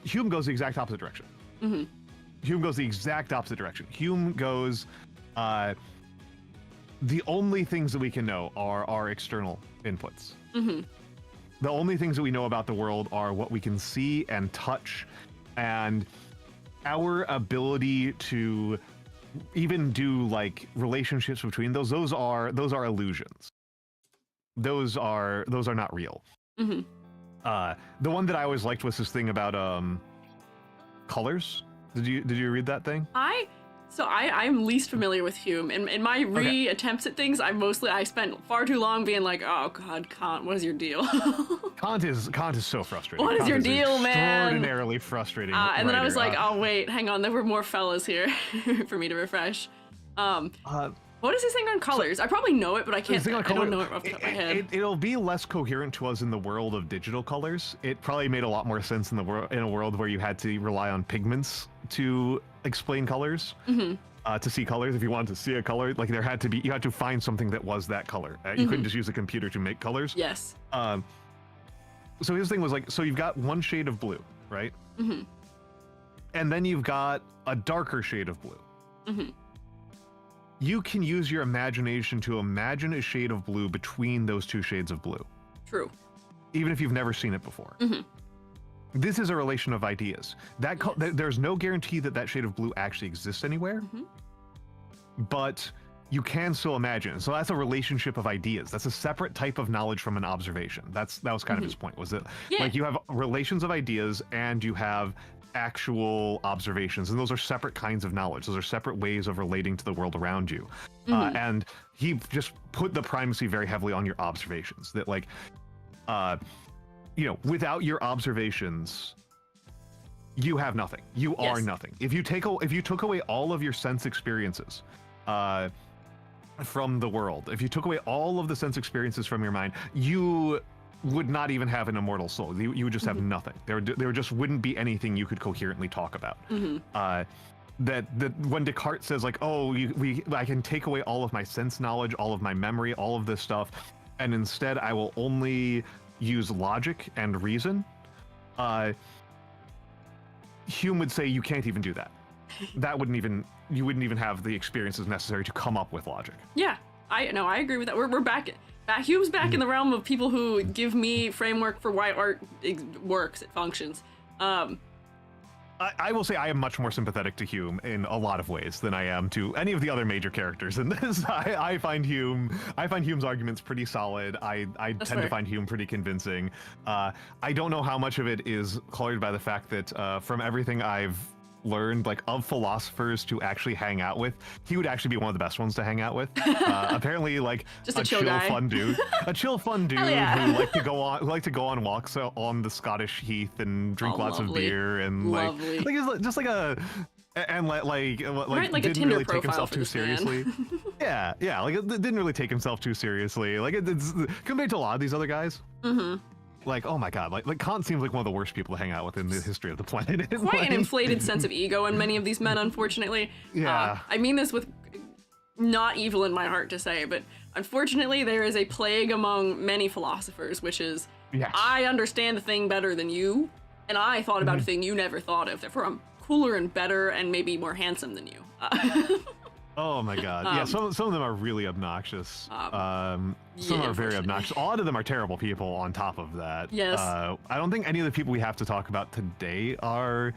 Hume goes the exact opposite direction. Hume goes the exact opposite direction. Hume goes, the only things that we can know are our external inputs. The only things that we know about the world are what we can see and touch, and our ability to even do like relationships between those are illusions. Those are not real. The one that I always liked was this thing about colors. Did you read that thing? I'm least familiar with Hume. In my attempts at things, I spent far too long being like, oh God, Kant, what is your deal? Kant is so frustrating. What is your deal, man? Extraordinarily frustrating. And then I was like, oh wait, hang on, there were more fellas here for me to refresh. What is this thing on colors? I probably know it, but I can't. I don't know it off the top of my head. It'll be less coherent to us in the world of digital colors. It probably made a lot more sense in a world where you had to rely on pigments to explain colors. To see colors. If you wanted to see a color, like you had to find something that was that color. You couldn't just use a computer to make colors. Yes. So his thing was like, so you've got one shade of blue, right? And then you've got a darker shade of blue. You can use your imagination to imagine a shade of blue between those two shades of blue. True. Even if you've never seen it before. This is a relation of ideas. There's no guarantee that shade of blue actually exists anywhere, but you can still imagine. So that's a relationship of ideas. That's a separate type of knowledge from an observation. That was kind of his point, was that like you have relations of ideas and you have actual observations, and those are separate kinds of knowledge. Those are separate ways of relating to the world around you. And he just put the primacy very heavily on your observations, that like, without your observations, you have nothing. You are nothing. If you took away all of your sense experiences from the world, if you took away all of the sense experiences from your mind, you would not even have an immortal soul. You would just have nothing. There just wouldn't be anything you could coherently talk about. That when Descartes says like, oh, I can take away all of my sense knowledge, all of my memory, all of this stuff, and instead I will only use logic and reason, Hume would say you can't even do that. You wouldn't even have the experiences necessary to come up with logic. Yeah, I agree with that. We're back. Hume's back in the realm of people who give me framework for why art works, it functions. I will say I am much more sympathetic to Hume in a lot of ways than I am to any of the other major characters in this. I find Hume's arguments pretty solid. I tend to find Hume pretty convincing. I don't know how much of it is colored by the fact that from everything I've learned, like, of philosophers to actually hang out with, he would actually be one of the best ones to hang out with. Apparently, like, just a chill guy. fun dude, a chill fun dude yeah. who liked to go on walks on the Scottish heath and drink lots of beer and like he's just like a and like didn't Tinder really take himself too seriously. yeah, like it didn't really take himself too seriously. Like it's compared to a lot of these other guys. Like, oh my god, like Kant seems like one of the worst people to hang out with in the history of the planet. Quite an inflated sense of ego in many of these men, unfortunately. Yeah. I mean this with not evil in my heart to say, but unfortunately there is a plague among many philosophers, which is, I understand the thing better than you, and I thought about a thing you never thought of, therefore I'm cooler and better and maybe more handsome than you. Oh my god. Yeah, some of them are really obnoxious. Some are very obnoxious. A lot of them are terrible people on top of that. Yes. I don't think any of the people we have to talk about today are...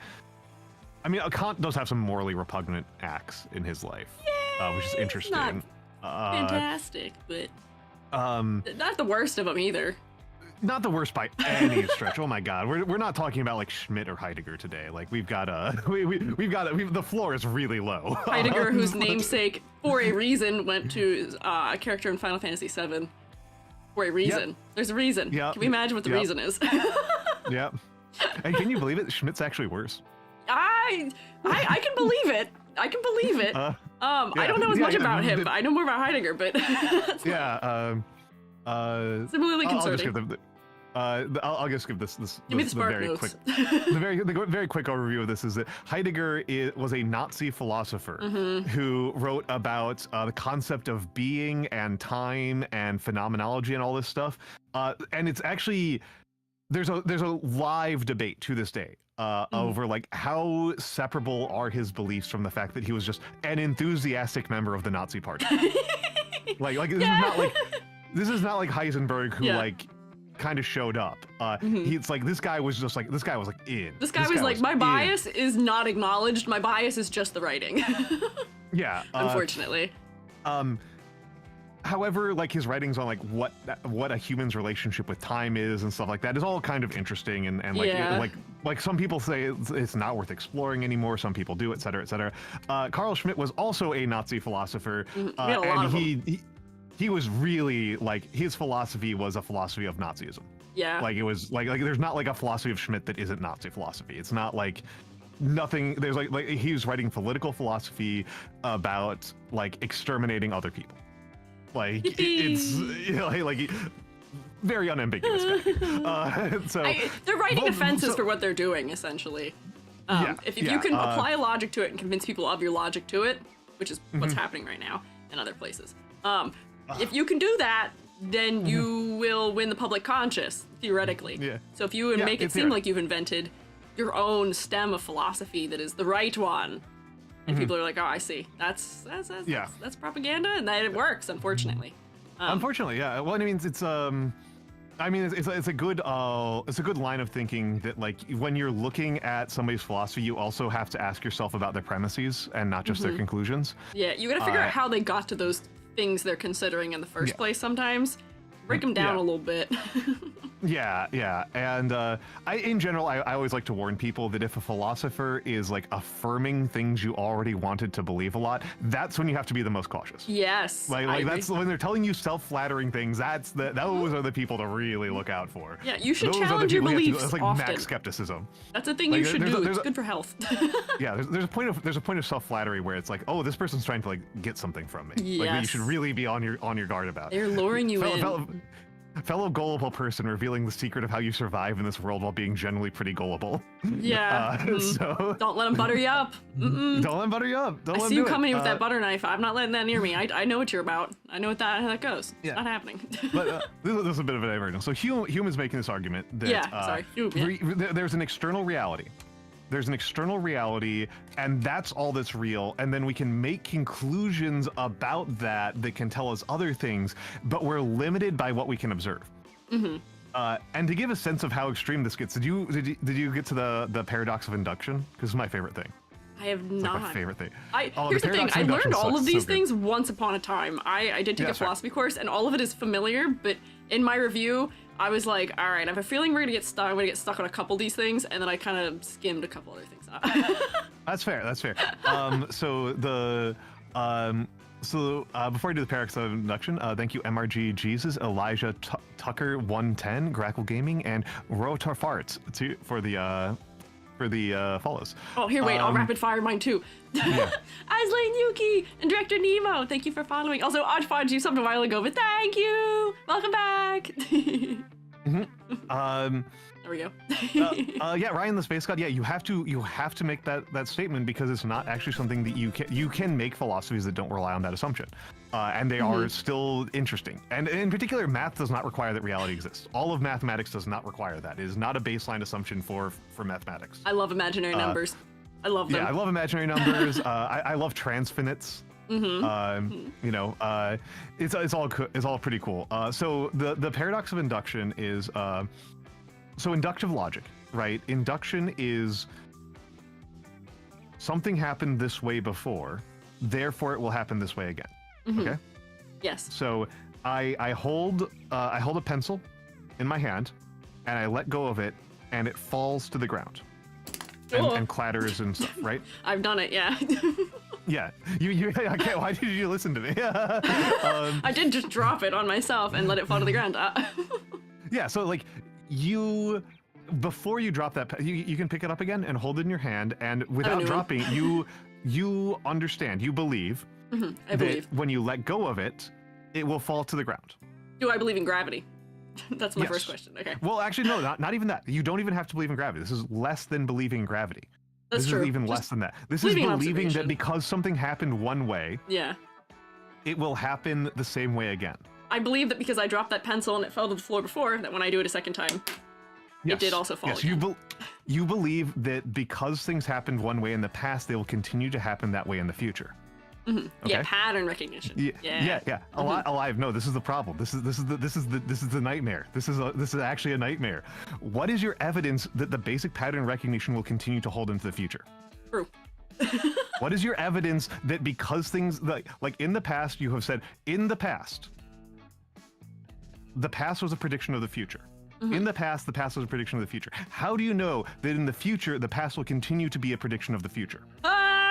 I mean, Kant does have some morally repugnant acts in his life, which is interesting. Not fantastic, but not the worst of them either. Not the worst by any stretch. Oh my God, we're not talking about like Schmidt or Heidegger today. Like we've got the floor is really low. Heidegger, whose namesake for a reason went to a character in Final Fantasy VII. For a reason. Yep. There's a reason. Yep. Can we imagine what the reason is? Yep. And can you believe it? Schmidt's actually worse. I can believe it. I can believe it. I don't know as much about him. I know more about Heidegger, but similarly concerning. I'll just give this Give me the spark very notes. quick, the very quick overview of this is that Heidegger was a Nazi philosopher who wrote about the concept of being and time and phenomenology and all this stuff. And it's actually there's a live debate to this day over like how separable are his beliefs from the fact that he was just an enthusiastic member of the Nazi Party. like this is not like Heisenberg who like kind of showed up. It's like this guy was like in. This guy was like, my bias is not acknowledged. My bias is just the writing. Yeah. Unfortunately. However, like his writings on like what a human's relationship with time is and stuff like that is all kind of interesting and like some people say it's not worth exploring anymore. Some people do, et cetera, et cetera. Carl Schmitt was also a Nazi philosopher, and he was really like his philosophy was a philosophy of Nazism. Yeah. Like it was like there's not like a philosophy of Schmitt that isn't Nazi philosophy. It's not like nothing. There's like he was writing political philosophy about like exterminating other people. Like it's like very unambiguous. They're writing offenses for what they're doing essentially. If you can apply logic to it and convince people of your logic to it, which is what's happening right now in other places. If you can do that, then you will win the public conscious, theoretically. Yeah. So if you make it seem like you've invented your own stem of philosophy that is the right one, and people are like, oh, I see. That's propaganda, and that it works, unfortunately. Unfortunately, yeah. Well, I mean, it's a good line of thinking that like when you're looking at somebody's philosophy, you also have to ask yourself about their premises and not just their conclusions. Yeah, you got to figure out how they got to those things they're considering in the first place sometimes. Break them down a little bit. And in general, I always like to warn people that if a philosopher is like affirming things you already wanted to believe a lot, that's when you have to be the most cautious. Yes. Like that's when they're telling you self-flattering things. Those are the people to really look out for. Yeah, you should challenge your beliefs often. It's like max skepticism. That's a thing you should do. It's good for health. Yeah, there's a point of self-flattery where it's like, oh, this person's trying to like get something from me. Yes. Like you should really be on your guard about. They're luring you in. Fellow gullible person revealing the secret of how you survive in this world while being generally pretty gullible. Yeah. So don't let them butter you up. Don't let them butter you up. Don't I see you coming with that butter knife. I'm not letting that near me. I know what you're about. I know how that goes. Yeah. It's not happening. But this is a bit of a divergence. So Hume is making this argument that there's an external reality. There's an external reality, and that's all that's real. And then we can make conclusions about that can tell us other things, but we're limited by what we can observe. And to give a sense of how extreme this gets, did you get to the paradox of induction? Because it's my favorite thing. I have not. Like my favorite thing. Here's the thing. I learned all of these things once upon a time. I did take a philosophy course, and all of it is familiar, but in my review, I was like, all right, I have a feeling we're gonna get stuck. I'm gonna get stuck on a couple of these things, and then I kind of skimmed a couple other things out. That's fair. That's fair. Before I do the paradox of induction, thank you MRG Jesus, Elijah Tucker 110, Grackle Gaming, and Rotar Farts for the follows. Oh, here, wait, I'll rapid fire mine too. Yeah. Aislinn Yuki and Director Nemo, thank you for following. Also, Oddfodge, you subbed a while ago, but thank you. Welcome back. There we go. Yeah, Ryan the Space God. Yeah, you have to make that statement because it's not actually something that you can make philosophies that don't rely on that assumption, and they are still interesting. And in particular, math does not require that reality exists. All of mathematics does not require that. It is not a baseline assumption for mathematics. I love imaginary numbers. I love them. Yeah, I love imaginary numbers. I love transfinites. You know, it's all pretty cool. So the paradox of induction is so inductive logic, right? Induction is something happened this way before, therefore it will happen this way again. Okay. Yes. So I hold a pencil in my hand, and I let go of it, and it falls to the ground and clatters and stuff, right? I've done it, yeah. Yeah, you okay, why did you listen to me? I did just drop it on myself and let it fall to the ground. Yeah, so like before you drop that, you can pick it up again and hold it in your hand, and without dropping, you understand, you believe that when you let go of it, it will fall to the ground. Do I believe in gravity? That's my first question. Okay. Well, actually, no, not even that. You don't even have to believe in gravity. This is less than believing in gravity. That's this true. is even less than that. This is believing that because something happened one way, it will happen the same way again. I believe that because I dropped that pencil and it fell to the floor before, that when I do it a second time, it did also fall again. You believe that because things happened one way in the past, they will continue to happen that way in the future. Okay? Yeah, pattern recognition. Yeah. Alive. No, this is the problem. This is the nightmare. This is actually a nightmare. What is your evidence that the basic pattern recognition will continue to hold into the future? True. What is your evidence that because things like in the past, you have said in the past was a prediction of the future. In the past was a prediction of the future. How do you know that in the future the past will continue to be a prediction of the future?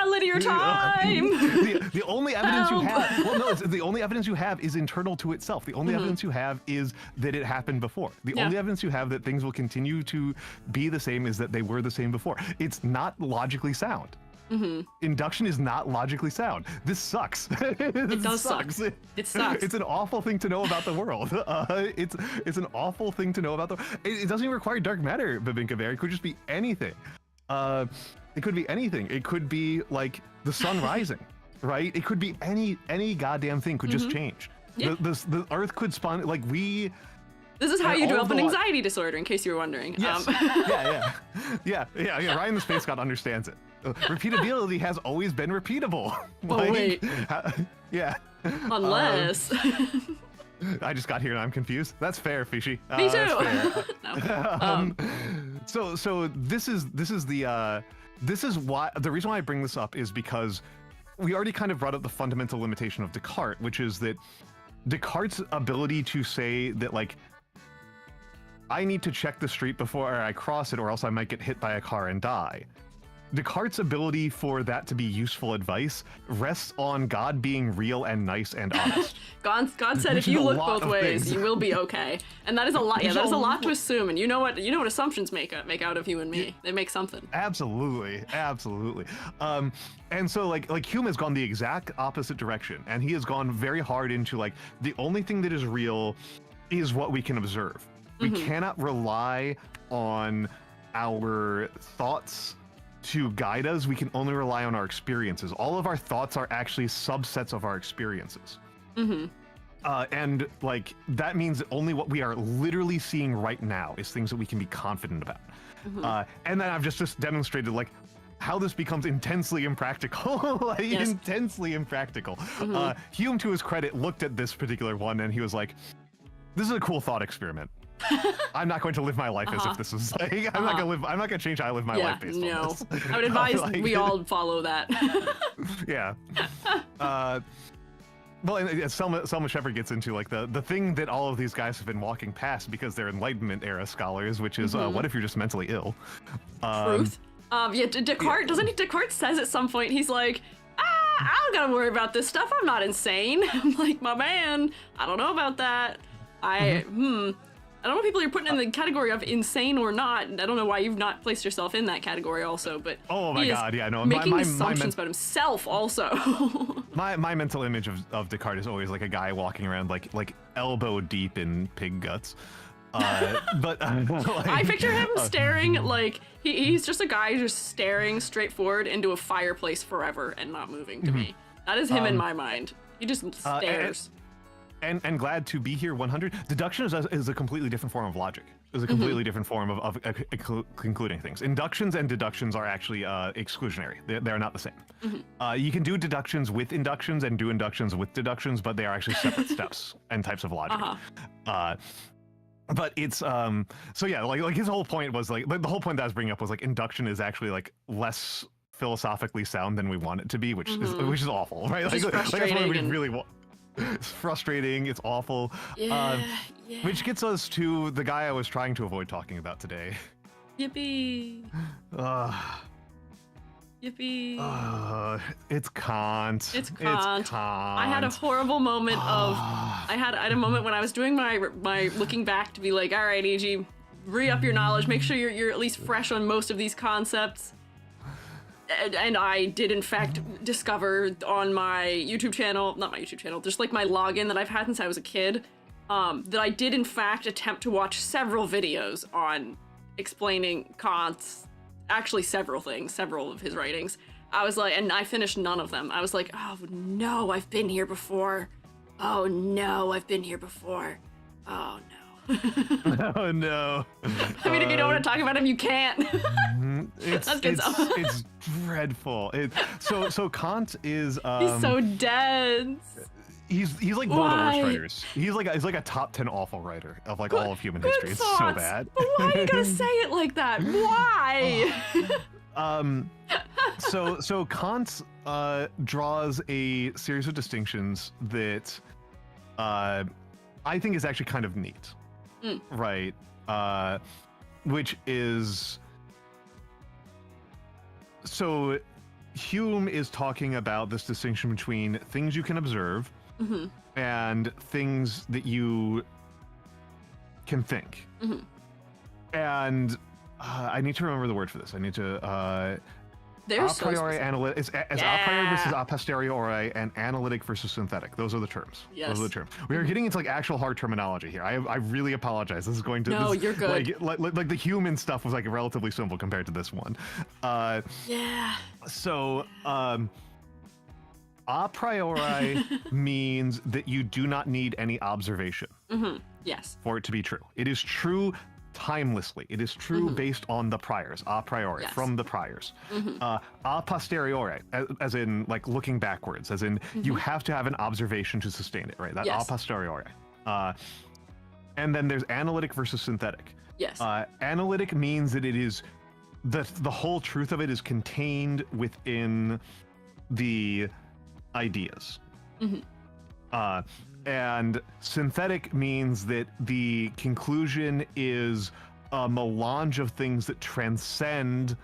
Linear time. The only evidence you have, well, no, the only evidence you have is internal to itself. The only evidence you have is that it happened before. The only evidence you have that things will continue to be the same is that they were the same before. It's not logically sound. Induction is not logically sound. This sucks. It does suck. It sucks. It's an awful thing to know about the world. It's an awful thing to know about the. It doesn't even require dark matter, Babinka Bear. It could just be anything. It could be anything. It could be like the sun rising, right? It could be any goddamn thing. Could just change. Yeah. The Earth could spawn like we. This is how you develop an anxiety disorder, in case you were wondering. Yes. Yeah. Ryan the Space God understands it. Repeatability has always been repeatable. Wait. Yeah. Unless. I just got here and I'm confused. That's fair, Fishy. Me too. No. So this is why the reason why I bring this up is because we already kind of brought up the fundamental limitation of Descartes, which is that Descartes' ability to say that like I need to check the street before I cross it or else I might get hit by a car and die. Descartes' ability for that to be useful advice rests on God being real and nice and honest. God said if you look both ways, you will be okay. And that is a lot. Yeah, that is a lot to assume. And you know what assumptions make out of you and me. They make something. Absolutely. And so like Hume has gone the exact opposite direction, and he has gone very hard into like the only thing that is real is what we can observe. We cannot rely on our thoughts to guide us. We can only rely on our experiences. All of our thoughts are actually subsets of our experiences. And like that means that only what we are literally seeing right now is things that we can be confident about. And then I've just demonstrated like how this becomes intensely impractical. Intensely impractical. Hume, to his credit, looked at this particular one and he was like, this is a cool thought experiment. I'm not going to live my life as if this was like I'm not gonna change how I live my life based on this. I would advise we all follow that. Yeah. Well, and Selma Shepherd gets into like the thing that all of these guys have been walking past because they're Enlightenment era scholars, which is what if you're just mentally ill? Truth. Descartes Descartes says at some point, he's like, I don't gotta worry about this stuff. I'm not insane. I'm like, my man, I don't know about that. I don't know people you're putting in the category of insane or not. I don't know why you've not placed yourself in that category also, but oh my god, yeah, no, making assumptions about himself also. my mental image of Descartes is always like a guy walking around like elbow deep in pig guts. But like, I picture him staring like he's just a guy just staring straight forward into a fireplace forever and not moving to me. That is him in my mind. He just stares. And glad to be here 100. Deduction is a completely different form of logic. It's a completely different form of concluding things. Inductions and deductions are actually exclusionary. They're not the same. You can do deductions with inductions and do inductions with deductions, but they are actually separate steps and types of logic. But it's so yeah, like his whole point was like the whole point that I was bringing up was like induction is actually like less philosophically sound than we want it to be, which is awful, right? Like that's what we really want. It's frustrating. It's awful. Yeah, Which gets us to the guy I was trying to avoid talking about today. Yippee. Yippee. It's Kant. It's Kant. I had a horrible moment of... I had a moment when I was doing my looking back to be like, all right, EG, re-up your knowledge. Make sure you're at least fresh on most of these concepts. And I did, in fact, discover on my YouTube channel, not my YouTube channel, just like my login that I've had since I was a kid, that I did, in fact, attempt to watch several videos on explaining Kant's, actually several things, several of his writings. I was like, and I finished none of them. I was like, oh no, I've been here before. Oh no, I've been here before. Oh no. Oh no. I mean, if you don't want to talk about him, you can't. It's dreadful. So Kant is he's so dense. He's like one of the worst writers. He's like a top 10 awful writer of like all of human history. It's so bad. But why you gotta say it like that? Why? So Kant draws a series of distinctions that I think is actually kind of neat. Right, which is, so Hume is talking about this distinction between things you can observe and things that you can think. And I need to remember the word for this. I need to a priori analytic is a priori versus a posteriori, and analytic versus synthetic. Those are the terms. Yes. Those are the terms. We are getting into like actual hard terminology here. I really apologize. This is going to you're good. Like the human stuff was like relatively simple compared to this one. So a priori means that you do not need any observation. Yes. For it to be true. It is true timelessly. It is true based on the priors, a priori, from the priors. A posteriori, as in like looking backwards, as in you have to have an observation to sustain it, right? That a posteriori. And then there's analytic versus synthetic. Yes. Analytic means that it is the whole truth of it is contained within the ideas. And synthetic means that the conclusion is a melange of things that transcend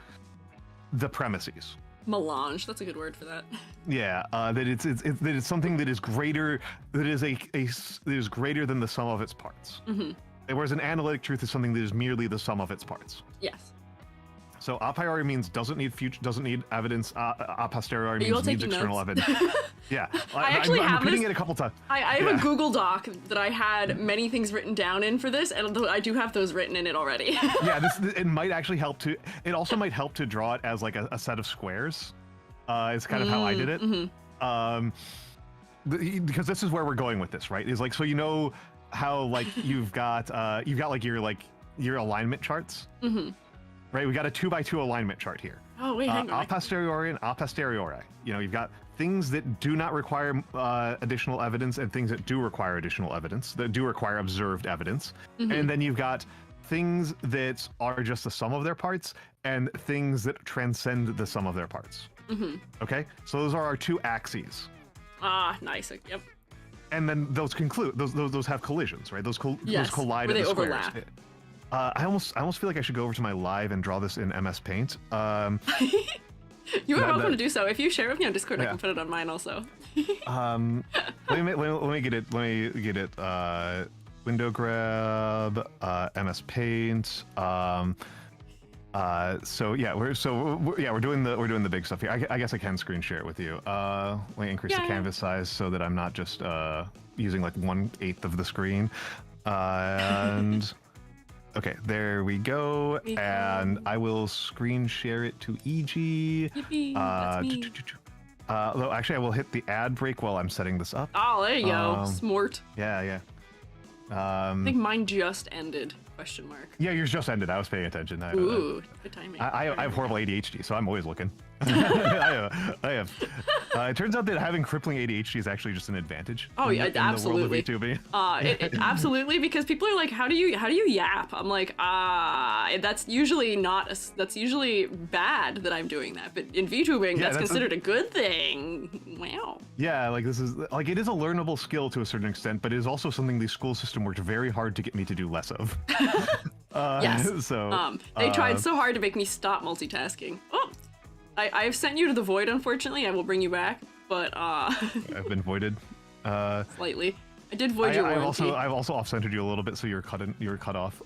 the premises. Melange, that's a good word for that. Yeah, that it's something that is greater, that is greater than the sum of its parts. Whereas an analytic truth is something that is merely the sum of its parts. Yes. So a priori means doesn't need evidence. A posteriori means needs external evidence. Yeah, I'm repeating it a couple times. I have a Google Doc that I had many things written down in for this, and I do have those written in it already. Yeah, it might actually help to. It also might help to draw it as like a set of squares. It's kind of how I did it. Because this is where we're going with this, right? Is like, so you know how like you've got like your alignment charts. Right, we got a 2x2 alignment chart here. Oh wait, hang on. A posteriori and a posteriori. You know, you've got things that do not require additional evidence and things that do require additional evidence, that do require observed evidence. And then you've got things that are just the sum of their parts and things that transcend the sum of their parts. Okay, so those are our two axes. Ah, nice. Yep. And then those conclude. Those have collisions, right? Those collide at the overlap. squares. I almost feel like I should go over to my live and draw this in MS Paint. You are welcome to do so. If you share with me on Discord, I can put it on mine also. let me get it. Window grab, MS Paint. So we're doing the big stuff here. I guess I can screen share it with you. Let me increase the canvas size so that I'm not just using like 1/8 of the screen. And okay, there we go. And I will screen share it to EG. Yippee, that's me. Although actually I will hit the ad break while I'm setting this up. Oh, there you go. Smart. Yeah. I think mine just ended. Question mark. Yeah, yours just ended. I was paying attention. Ooh, good timing. I have horrible ADHD, so I'm always looking. I have It turns out that having crippling ADHD is actually just an advantage. Oh yeah, absolutely. The world of it absolutely, because people are like, how do you yap? I'm like, that's usually that's usually bad that I'm doing that, but in VTubing, that's considered a good thing. Wow. Yeah, like this is like it is a learnable skill to a certain extent, but it is also something the school system worked very hard to get me to do less of. Yes. So they tried so hard to make me stop multitasking. Oh, I've sent you to the void. Unfortunately, I will bring you back, but I've been voided. Slightly. I did void your warranty. I've also off-centered you a little bit, so you're cut off.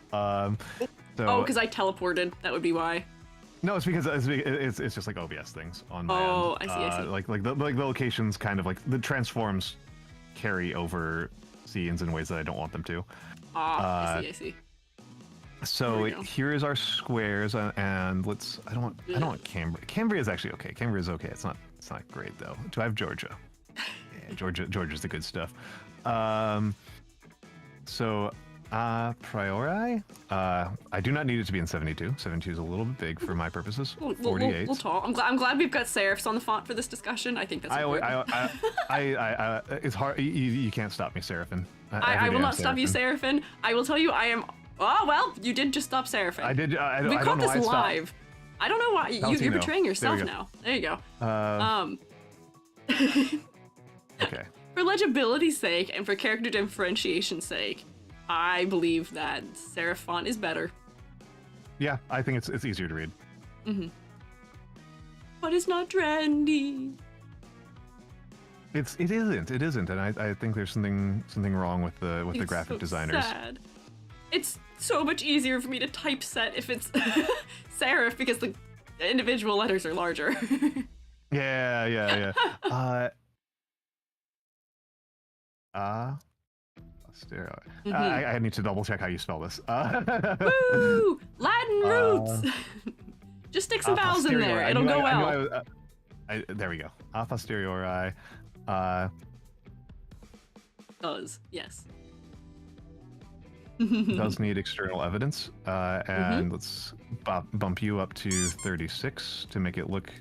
Because I teleported. That would be why. No, it's because it's just like OBS things on my end. Oh, I see. Like the locations kind of like the transforms carry over scenes in ways that I don't want them to. I see. So here is our squares, and let's. I don't want Cambria. Cambria is actually okay. Cambria is okay. It's not great though. Do I have Georgia? Yeah, Georgia's the good stuff. So priori, I do not need it to be in 72. 72 is a little bit big for my purposes. 48. We'll talk. I'm glad we've got serifs on the font for this discussion. I think that's important. It's hard. You can't stop me, Seraphin. I will not stop you, Seraphin. I will tell you, I am. Oh well, you did just stop Seraphin. I did. We caught this live. I don't know why you're know. betraying yourself now. There you go. Okay. For legibility's sake and for character differentiation's sake, I believe that serif font is better. Yeah, I think it's easier to read. Mm-hmm. But it's not trendy. It isn't, and I think there's something wrong with the graphic designers. Sad. It's so much easier for me to typeset if it's serif because the individual letters are larger. Yeah. I need to double check how you spell this. Woo! Latin roots. Just stick some vowels in there. It'll go well. There we go. A posteriori. Does, yes. Does need external evidence, and let's bump you up to 36 to make it look,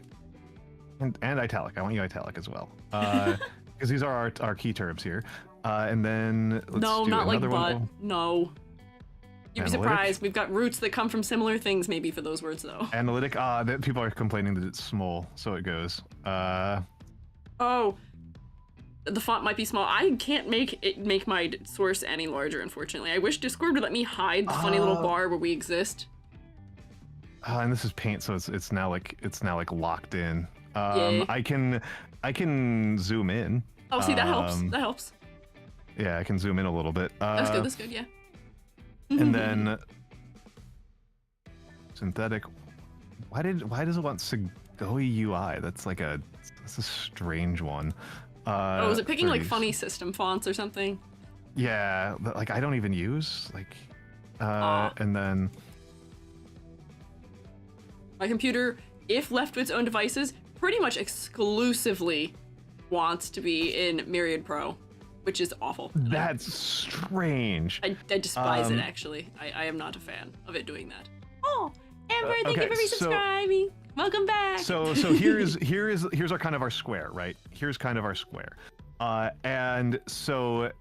and italic. I want you italic as well, because these are our key terms here. And then let's no, do not like another but. one. No. You'd be Analytic. surprised. We've got roots that come from similar things, maybe for those words though. Analytic. That people are complaining that it's small, so it goes. Oh. The font might be small. I can't make my source any larger, unfortunately. I wish Discord would let me hide the funny little bar where we exist. And this is paint, so it's now like locked in. Yay. I can zoom in. Oh, see, that helps. That helps. Yeah, I can zoom in a little bit. That's good, yeah. And then synthetic. Why does it want Squiiji UI? That's a strange one. Was it picking like funny system fonts or something? Yeah, but like I don't even use and then my computer, if left to its own devices, pretty much exclusively wants to be in Myriad Pro, which is awful. That's strange. I despise it, actually. I am not a fan of it doing that. Oh, Amber, thank you for resubscribing. Welcome back. So here's our kind of our square, right? Here's kind of our square. And so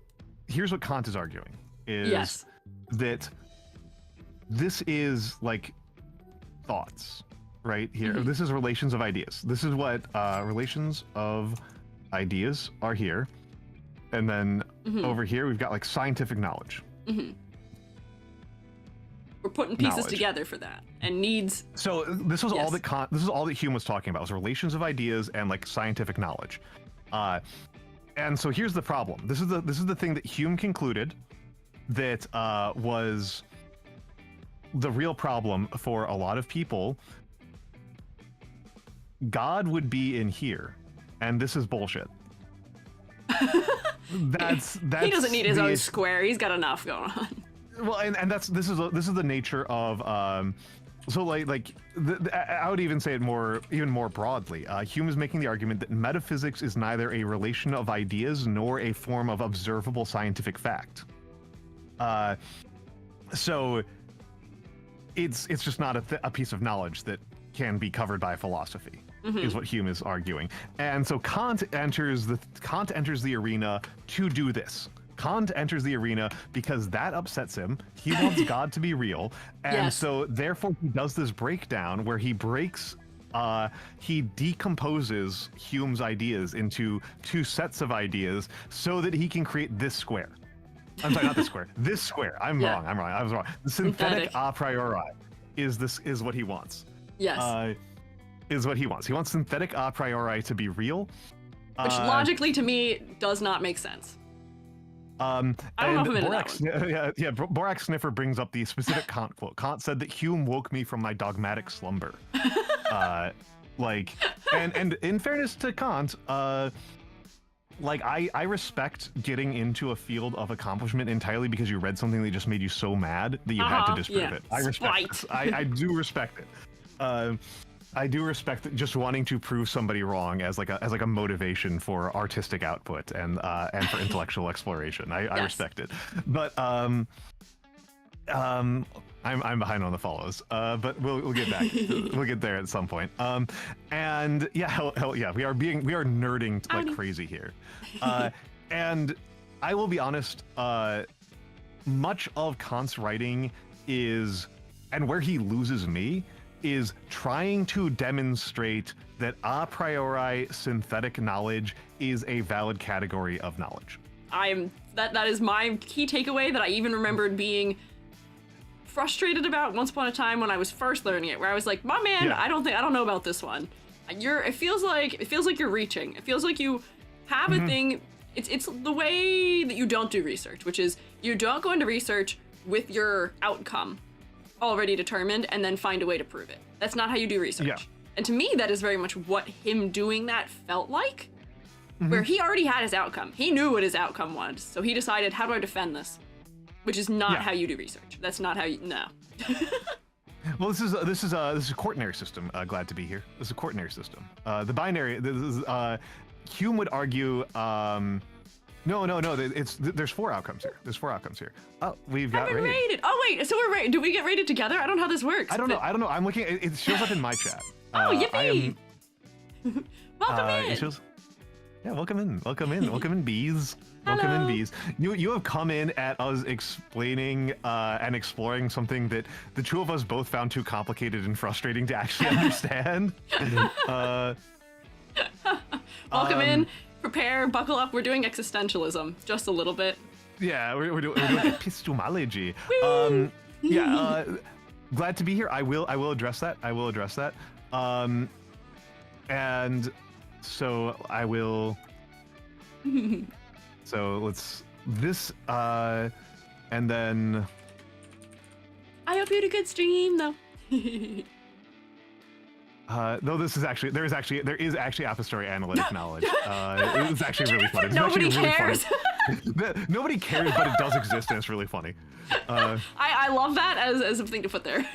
here's what Kant is arguing is that this is like thoughts, right? Here. This is relations of ideas. This is what relations of ideas are here. And then over here we've got like scientific knowledge. We're putting pieces together for that, and needs. So this was all that this is all that Hume was talking about, was relations of ideas and like scientific knowledge. And so here's the problem. This is the thing that Hume concluded that was the real problem for a lot of people. God would be in here, and this is bullshit. That's he doesn't need his own square. He's got enough going on. Well, and this is the nature of so I would even say it even more broadly. Hume is making the argument that metaphysics is neither a relation of ideas nor a form of observable scientific fact. So it's just not a piece of knowledge that can be covered by philosophy. is what Hume is arguing. And so Kant enters the arena to do this. Kant enters the arena because that upsets him. He wants God to be real. And so therefore he does this breakdown where he decomposes Hume's ideas into two sets of ideas so that he can create this square. I'm sorry, not this square. This square. I was wrong. The synthetic a priori is what he wants. Yes. Is what he wants. He wants synthetic a priori to be real. Which logically to me does not make sense. I don't know if I'm into that one. Borak Sniffer brings up the specific Kant quote. Kant said that Hume woke me from my dogmatic slumber. And in fairness to Kant, I respect getting into a field of accomplishment entirely because you read something that just made you so mad that you had to disprove it. I respect it. I do respect it. I do respect just wanting to prove somebody wrong as like a motivation for artistic output and for intellectual exploration. I respect it, but I'm behind on the follows. But we'll get back. We'll get there at some point. And yeah, hell yeah, we are nerding like crazy here. And I will be honest. Much of Kant's writing is, and where he loses me, is trying to demonstrate that a priori synthetic knowledge is a valid category of knowledge. That is my key takeaway that I even remembered being frustrated about once upon a time when I was first learning it, where I was like, "My man, I don't know about this one. It feels like you're reaching. It feels like you have a thing. It's the way that you don't do research, which is you don't go into research with your outcome already determined and then find a way to prove it. That's not how you do research. Yeah. And to me, that is very much what him doing that felt like, where he already had his outcome. He knew what his outcome was, so he decided, how do I defend this? Which is not how you do research. That's not how you, no. Well, this is a quaternary system. Glad to be here. This is a quaternary system. The binary. Hume would argue. No. There's four outcomes here. Oh, we've got rated. Oh wait, so we're rated. Do we get rated together? I don't know how this works. I don't know. I'm looking. It shows up in my chat. Oh, yippee! Welcome in. It shows. Yeah, welcome in, bees. Hello. Welcome in, bees. You have come in at us explaining and exploring something that the two of us both found too complicated and frustrating to actually understand. Welcome in. Prepare, buckle up. We're doing existentialism, just a little bit. Yeah, we're doing epistemology. Glad to be here. I will address that. And so I will. So let's and then. I hope you had a good stream, though. Though there is actually a posteriori analytic knowledge. It's actually really funny. Nobody cares. Nobody cares, but it does exist and it's really funny. I love that as a thing to put there.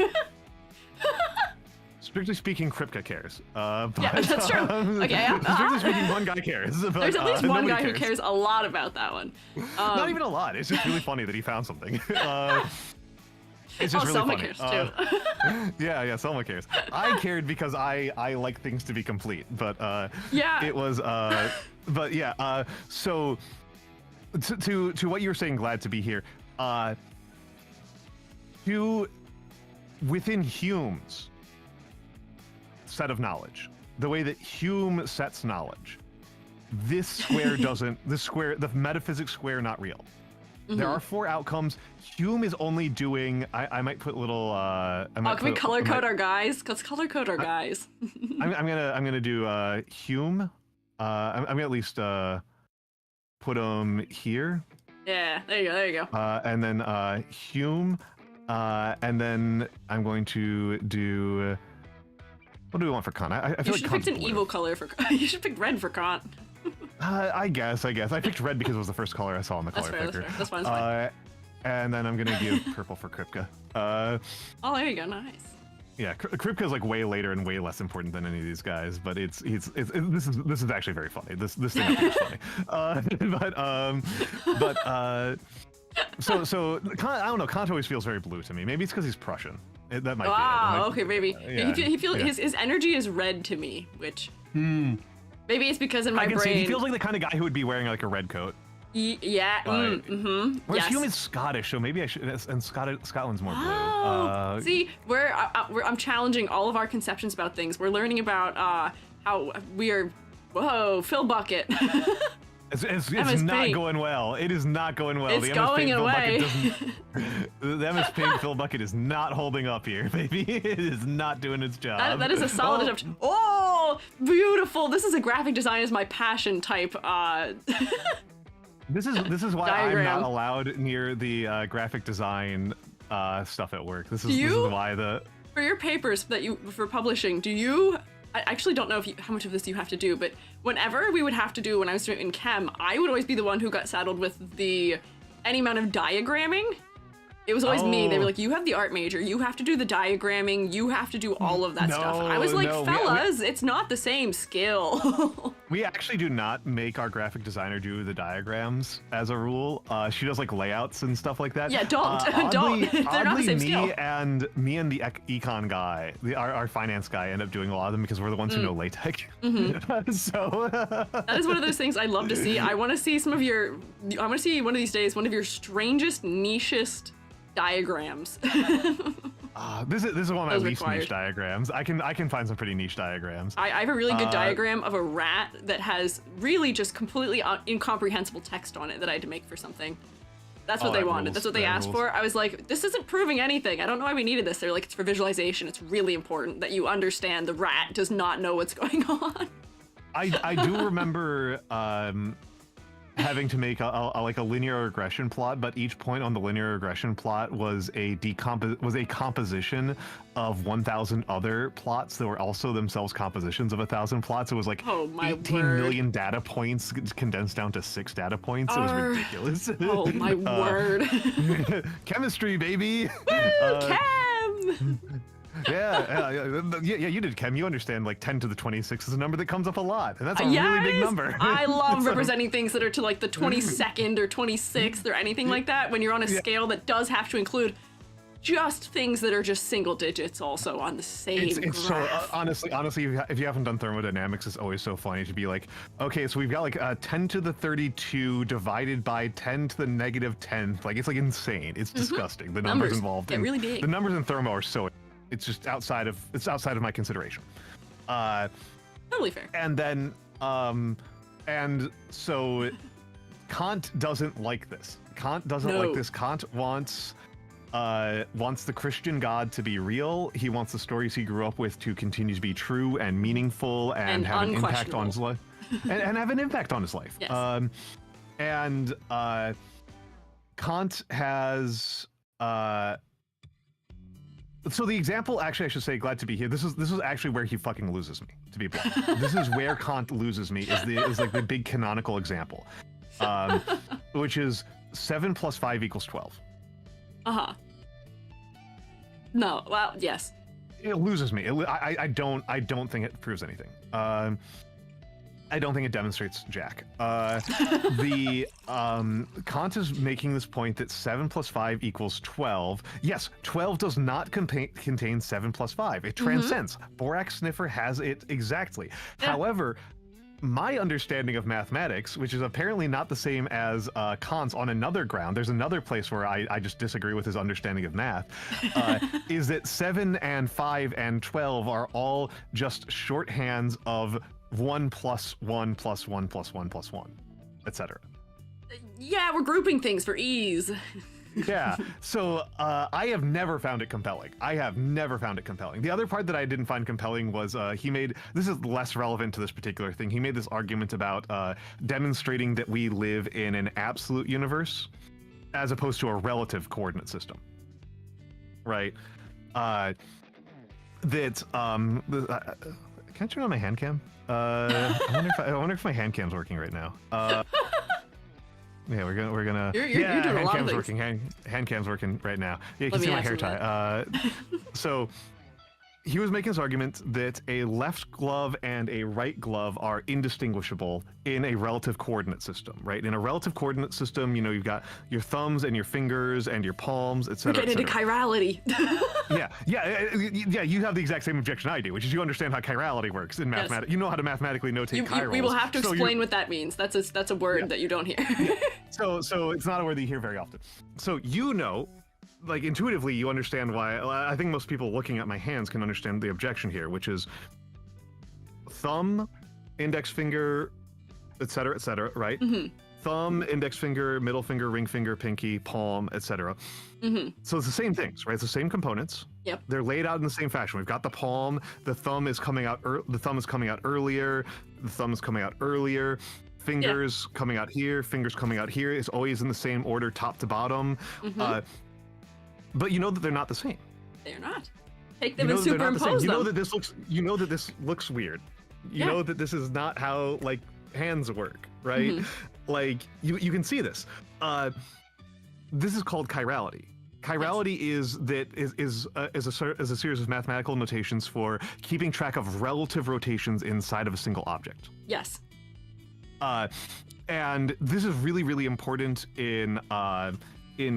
Strictly speaking, Kripke cares. But, yeah, that's true. Okay. Strictly speaking, one guy cares. But, there's at least one guy who cares a lot about that one. Not even a lot. It's just really funny that he found something. It's just really Selma funny. Cares too. Yeah, Selma cares. I cared because I like things to be complete, but it was but yeah. So to what you were saying, glad to be here. Within Hume's set of knowledge, the way that Hume sets knowledge, this square the metaphysics square, not real. There are four outcomes. Hume is only doing. I might put little. Can we color code our guys? Let's color code our guys. I'm gonna do Hume. I'm gonna at least put them here. Yeah, there you go. And then Hume, and then I'm going to do. What do we want for Kant? I feel you should like pick an evil color for. You should pick red for Kant. I guess. I picked red because it was the first color I saw in the color picker. That's fine. And then I'm gonna give purple for Kripke. Oh, there you go. Nice. Yeah, Kripke is like way later and way less important than any of these guys, but this is actually very funny. This thing I think is funny. So Kant, I don't know. Kant always feels very blue to me. Maybe it's because he's Prussian. That might be it. Ah, okay, maybe. Yeah, His energy is red to me, which maybe it's because in my brain he feels like the kind of guy who would be wearing like a red coat. Yeah. Whereas Hume is Scottish, so maybe I should. And Scotland's more blue. Oh, see, I'm challenging all of our conceptions about things. We're learning about how we are. Whoa, Phil Bucket. It's not going well. It is not going well. It's going away. The MS Paint Phil Bucket is not holding up here, baby. It is not doing its job. That is a solid attempt. Oh, beautiful. This is a graphic design is my passion type. This is why diagram. I'm not allowed near the graphic design stuff at work. This is why for your papers that for publishing, do you? I actually don't know how much of this you have to do, but whenever we would have to do when I was doing in chem, I would always be the one who got saddled with any amount of diagramming. It was always me. They were like, you have the art major, you have to do the diagramming, you have to do all of that stuff. And I was like, fellas, it's not the same skill. We actually do not make our graphic designer do the diagrams as a rule. She does like layouts and stuff like that. Yeah, don't. They're not the same skill. Me and the econ guy, our finance guy, end up doing a lot of them because we're the ones who know LaTeX. So that is one of those things I love to see. I want to see one of these days one of your strangest, nichest diagrams. This is one of my least niche diagrams. I can find some pretty niche diagrams. I have a really good diagram of a rat that has really just completely incomprehensible text on it that I had to make for something. That's what they wanted. That's what they asked for. I was like, this isn't proving anything. I don't know why we needed this. They're like, it's for visualization. It's really important that you understand the rat does not know what's going on. I do remember having to make a linear regression plot, but each point on the linear regression plot was a composition of 1,000 other plots that were also themselves compositions of 1,000 plots. It was like 18 million data points condensed down to 6 data points. It was ridiculous. Oh my word. Chemistry, baby. Woo, chem. Yeah, you did chem. You understand like 10 to the 26 is a number that comes up a lot, and that's a really big number. I love representing things that are to like the 22nd or 26th or anything like that when you're on a scale that does have to include just things that are just single digits also on the same graph. So honestly, if you haven't done thermodynamics, it's always so funny to be like, okay, so we've got like 10 to the 32 divided by 10 to the negative 10th. Like it's like insane. It's disgusting. The numbers involved. Get really big. The numbers in thermo are so. It's just outside of my consideration. Totally fair. And then and so Kant doesn't like this. Kant doesn't like this. Kant wants the Christian God to be real. He wants the stories he grew up with to continue to be true and meaningful and have an impact on his life. and have an impact on his life. Yes. Kant has so the example, actually, I should say, glad to be here. This is actually where he fucking loses me, to be blunt. This is where Kant loses me. Is like the big canonical example, which is 7 plus 5 equals 12. No. Well, yes. It loses me. I don't think it proves anything. I don't think it demonstrates jack. Kant is making this point that 7 plus 5 equals 12. Yes, 12 does not contain 7 plus 5. It transcends. Borax Sniffer has it exactly. However, my understanding of mathematics, which is apparently not the same as Kant's on another ground, there's another place where I just disagree with his understanding of math, is that 7 and 5 and 12 are all just shorthands of 1 plus 1 plus 1 plus 1 plus 1, etc. Yeah, we're grouping things for ease. Yeah, so I have never found it compelling. The other part that I didn't find compelling was this is less relevant to this particular thing. He made this argument about demonstrating that we live in an absolute universe as opposed to a relative coordinate system. Right? Can I turn on my hand cam? I wonder if my hand cam's working right now. Yeah, we're gonna. You're doing a lot of things. Working. Hand cam's working right now. Yeah, you can see my hair tie. So he was making his argument that a left glove and a right glove are indistinguishable in a relative coordinate system, right? In a relative coordinate system, you know, you've got your thumbs and your fingers and your palms, etc. We're getting into chirality. yeah, you have the exact same objection I do, which is you understand how chirality works in mathematics. You know how to mathematically notate chirals. We will have to explain what that means. That's a word that you don't hear. So it's not a word that you hear very often. So you know, like intuitively, you understand why. I think most people looking at my hands can understand the objection here, which is thumb, index finger, etc., right? Thumb, index finger, middle finger, ring finger, pinky, palm, etc. So it's the same things, right? It's the same components. Yep. They're laid out in the same fashion. We've got the palm. The thumb is coming out. The thumb is coming out earlier. The thumb is coming out earlier. Fingers coming out here. Fingers coming out here. It's always in the same order, top to bottom. But you know that they're not the same. They're not. Take them and superimpose them. You know that this looks. You know that this looks weird. You know that this is not how like hands work, right? Like you can see this. This is called chirality. Chirality is a series of mathematical notations for keeping track of relative rotations inside of a single object. Yes. And this is really, really important in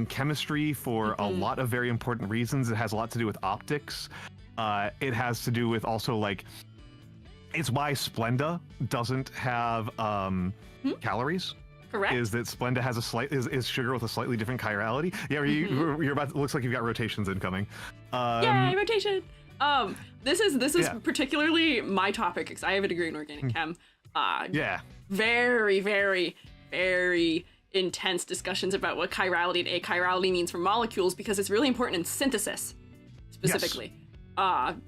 chemistry for a lot of very important reasons. It has a lot to do with optics. It has to do with also like, it's why Splenda doesn't have calories. Correct. Is that Splenda has is sugar with a slightly different chirality? Yeah, you're about. Looks like you've got rotations incoming. Yay, rotation. This is particularly my topic because I have a degree in organic chem. Very, very, very intense discussions about what chirality and achirality means for molecules because it's really important in synthesis, specifically.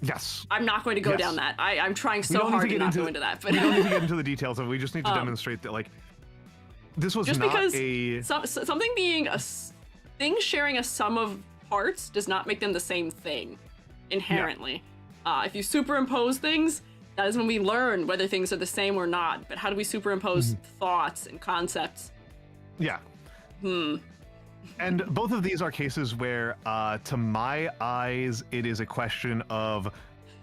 Yes. I'm not going to go down that. I'm trying so hard to not go into that. But we don't need to get into the details of it. We just need to demonstrate that, like, this was just not because something being a thing sharing a sum of parts does not make them the same thing inherently. If you superimpose things, that is when we learn whether things are the same or not. But how do we superimpose thoughts and concepts? Yeah. And both of these are cases where, to my eyes, it is a question of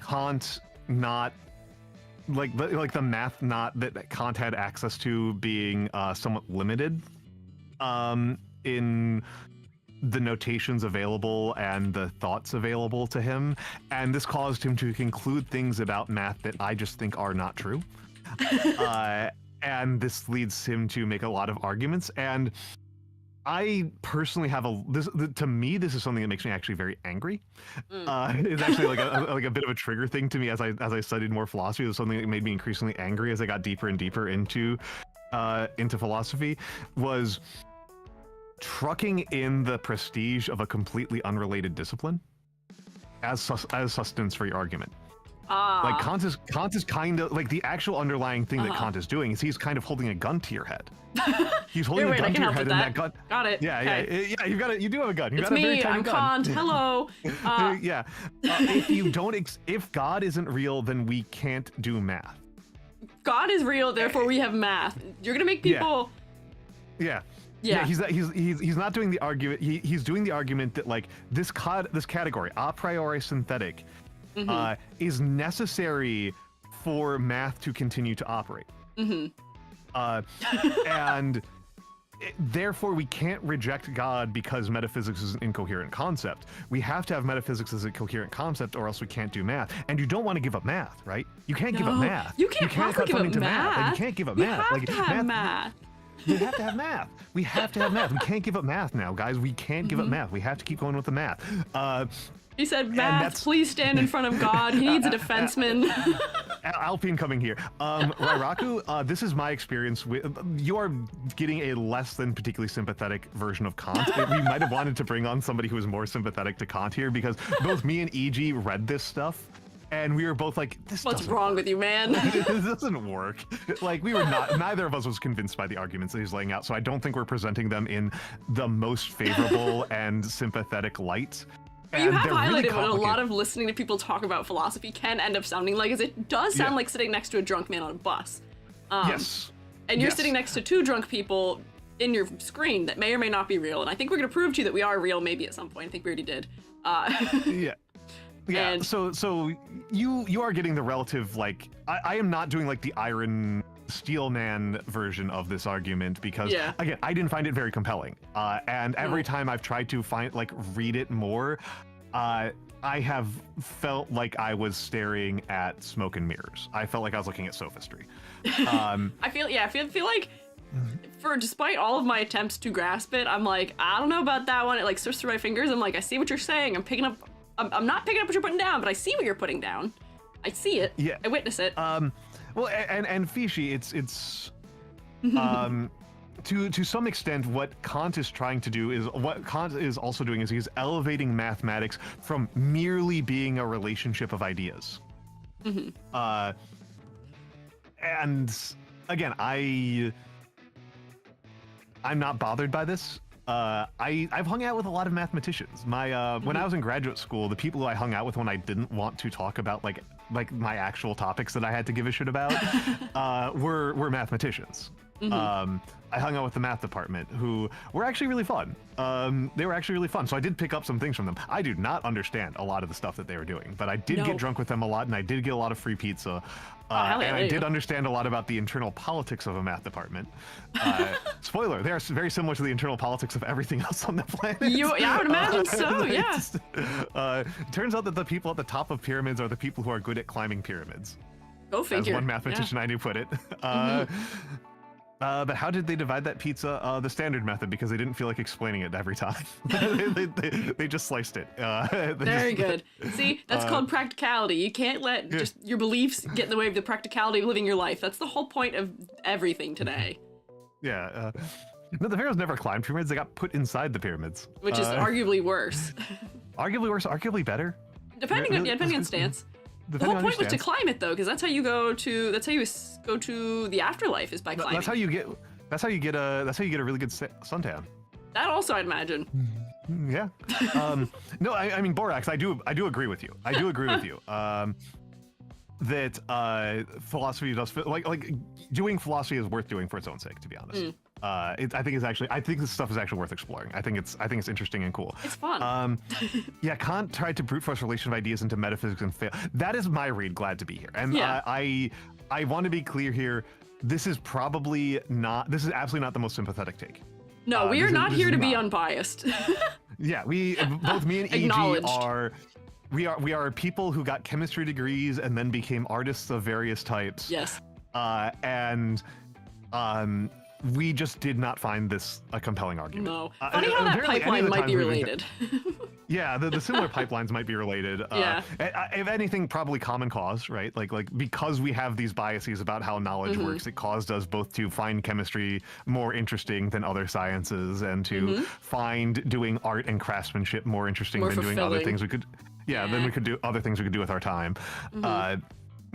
Kant not like the math not that Kant had access to being somewhat limited in the notations available and the thoughts available to him, and this caused him to conclude things about math that I just think are not true. And this leads him to make a lot of arguments, and I personally have to me, this is something that makes me actually very angry. It's actually like a bit of a trigger thing to me as I studied more philosophy. It was something that made me increasingly angry as I got deeper and deeper into philosophy, was trucking in the prestige of a completely unrelated discipline as sustenance for your argument. Like Kant is kind of like the actual underlying thing that Kant is doing is he's kind of holding a gun to your head. He's holding a gun to your head, and that gun. Got it. Yeah, okay. You got it. You do have a gun. It's me. I'm Kant. Hello. If God isn't real, then we can't do math. God is real, therefore we have math. You're gonna make people. Yeah. He's not doing the argument. He's doing the argument that like this category a priori synthetic is necessary for math to continue to operate. And therefore we can't reject God because metaphysics is an incoherent concept. We have to have metaphysics as a coherent concept or else we can't do math. And you don't want to give up math, right? You can't give up math. You can't cut funding to math. Like, you can't give up math. You have to have math. We have to have math. We have to have math. We can't give up math now, guys. We can't give up math. We have to keep going with the math. He said, math, please stand in front of God. He needs a defenseman. Alpine coming here. Rairaku, this is my experience with, you are getting a less than particularly sympathetic version of Kant. We might have wanted to bring on somebody who was more sympathetic to Kant here because both me and EG read this stuff and we were both like, what's wrong with you, man? This doesn't work. Like neither of us was convinced by the arguments that he's laying out. So I don't think we're presenting them in the most favorable and sympathetic light. But you have highlighted what a lot of listening to people talk about philosophy can end up sounding like, is it does sound like sitting next to a drunk man on a bus. Yes. And you're sitting next to two drunk people in your screen that may or may not be real. And I think we're going to prove to you that we are real maybe at some point. I think we already did. Yeah. And So you are getting the relative, like, I am not doing like the Iron Steelman version of this argument because again, I didn't find it very compelling. And every time I've tried to read it more, I have felt like I was staring at smoke and mirrors. I felt like I was looking at sophistry. I feel like despite all of my attempts to grasp it, I'm like, I don't know about that one. It like slips through my fingers. I'm like, I see what you're saying. I'm not picking up what you're putting down, but I see what you're putting down. I see it. Yeah. I witness it. Well, and Fischi, it's to some extent what Kant is trying to do is what Kant is also doing is he's elevating mathematics from merely being a relationship of ideas. And again, I'm not bothered by this. I've hung out with a lot of mathematicians. When I was in graduate school, the people who I hung out with when I didn't want to talk about like my actual topics that I had to give a shit about were mathematicians. I hung out with the math department, who were actually really fun. They were actually really fun, so I did pick up some things from them. I do not understand a lot of the stuff that they were doing, but I did get drunk with them a lot, and I did get a lot of free pizza. And I did understand a lot about the internal politics of a math department. Spoiler, they are very similar to the internal politics of everything else on the planet. I would imagine so, yeah. Turns out that the people at the top of pyramids are the people who are good at climbing pyramids. Go figure. As one mathematician I knew put it. But how did they divide that pizza? The standard method, because they didn't feel like explaining it every time. they just sliced it. Very good. See, that's called practicality. You can't let just your beliefs get in the way of the practicality of living your life. That's the whole point of everything today. Yeah. No, the pharaohs never climbed pyramids. They got put inside the pyramids. Which is arguably worse. Arguably worse, arguably better? Depending on stance. The whole point was to climb it, though, because that's how you go to the afterlife is by climbing. That's how you get a really good suntan. That also, I'd imagine. Yeah. No, I mean, Borax, I do agree with you. I do agree with you. That philosophy does like doing philosophy is worth doing for its own sake, to be honest. I think this stuff is actually worth exploring. I think it's interesting and cool. It's fun. Yeah, Kant tried to brute force relation of ideas into metaphysics and failed. That is my read. Glad to be here. And I want to be clear here. This is absolutely not the most sympathetic take. No, we are not here to be unbiased. Yeah, both me and EG are. We are people who got chemistry degrees and then became artists of various types. Yes. We just did not find this a compelling argument. No. Funny how that pipeline might be related. Yeah, the similar pipelines might be related. Yeah. If anything, probably common cause, right? Like because we have these biases about how knowledge works, it caused us both to find chemistry more interesting than other sciences, and to find doing art and craftsmanship more interesting than doing other things we could. Yeah, then we could do other things we could do with our time. I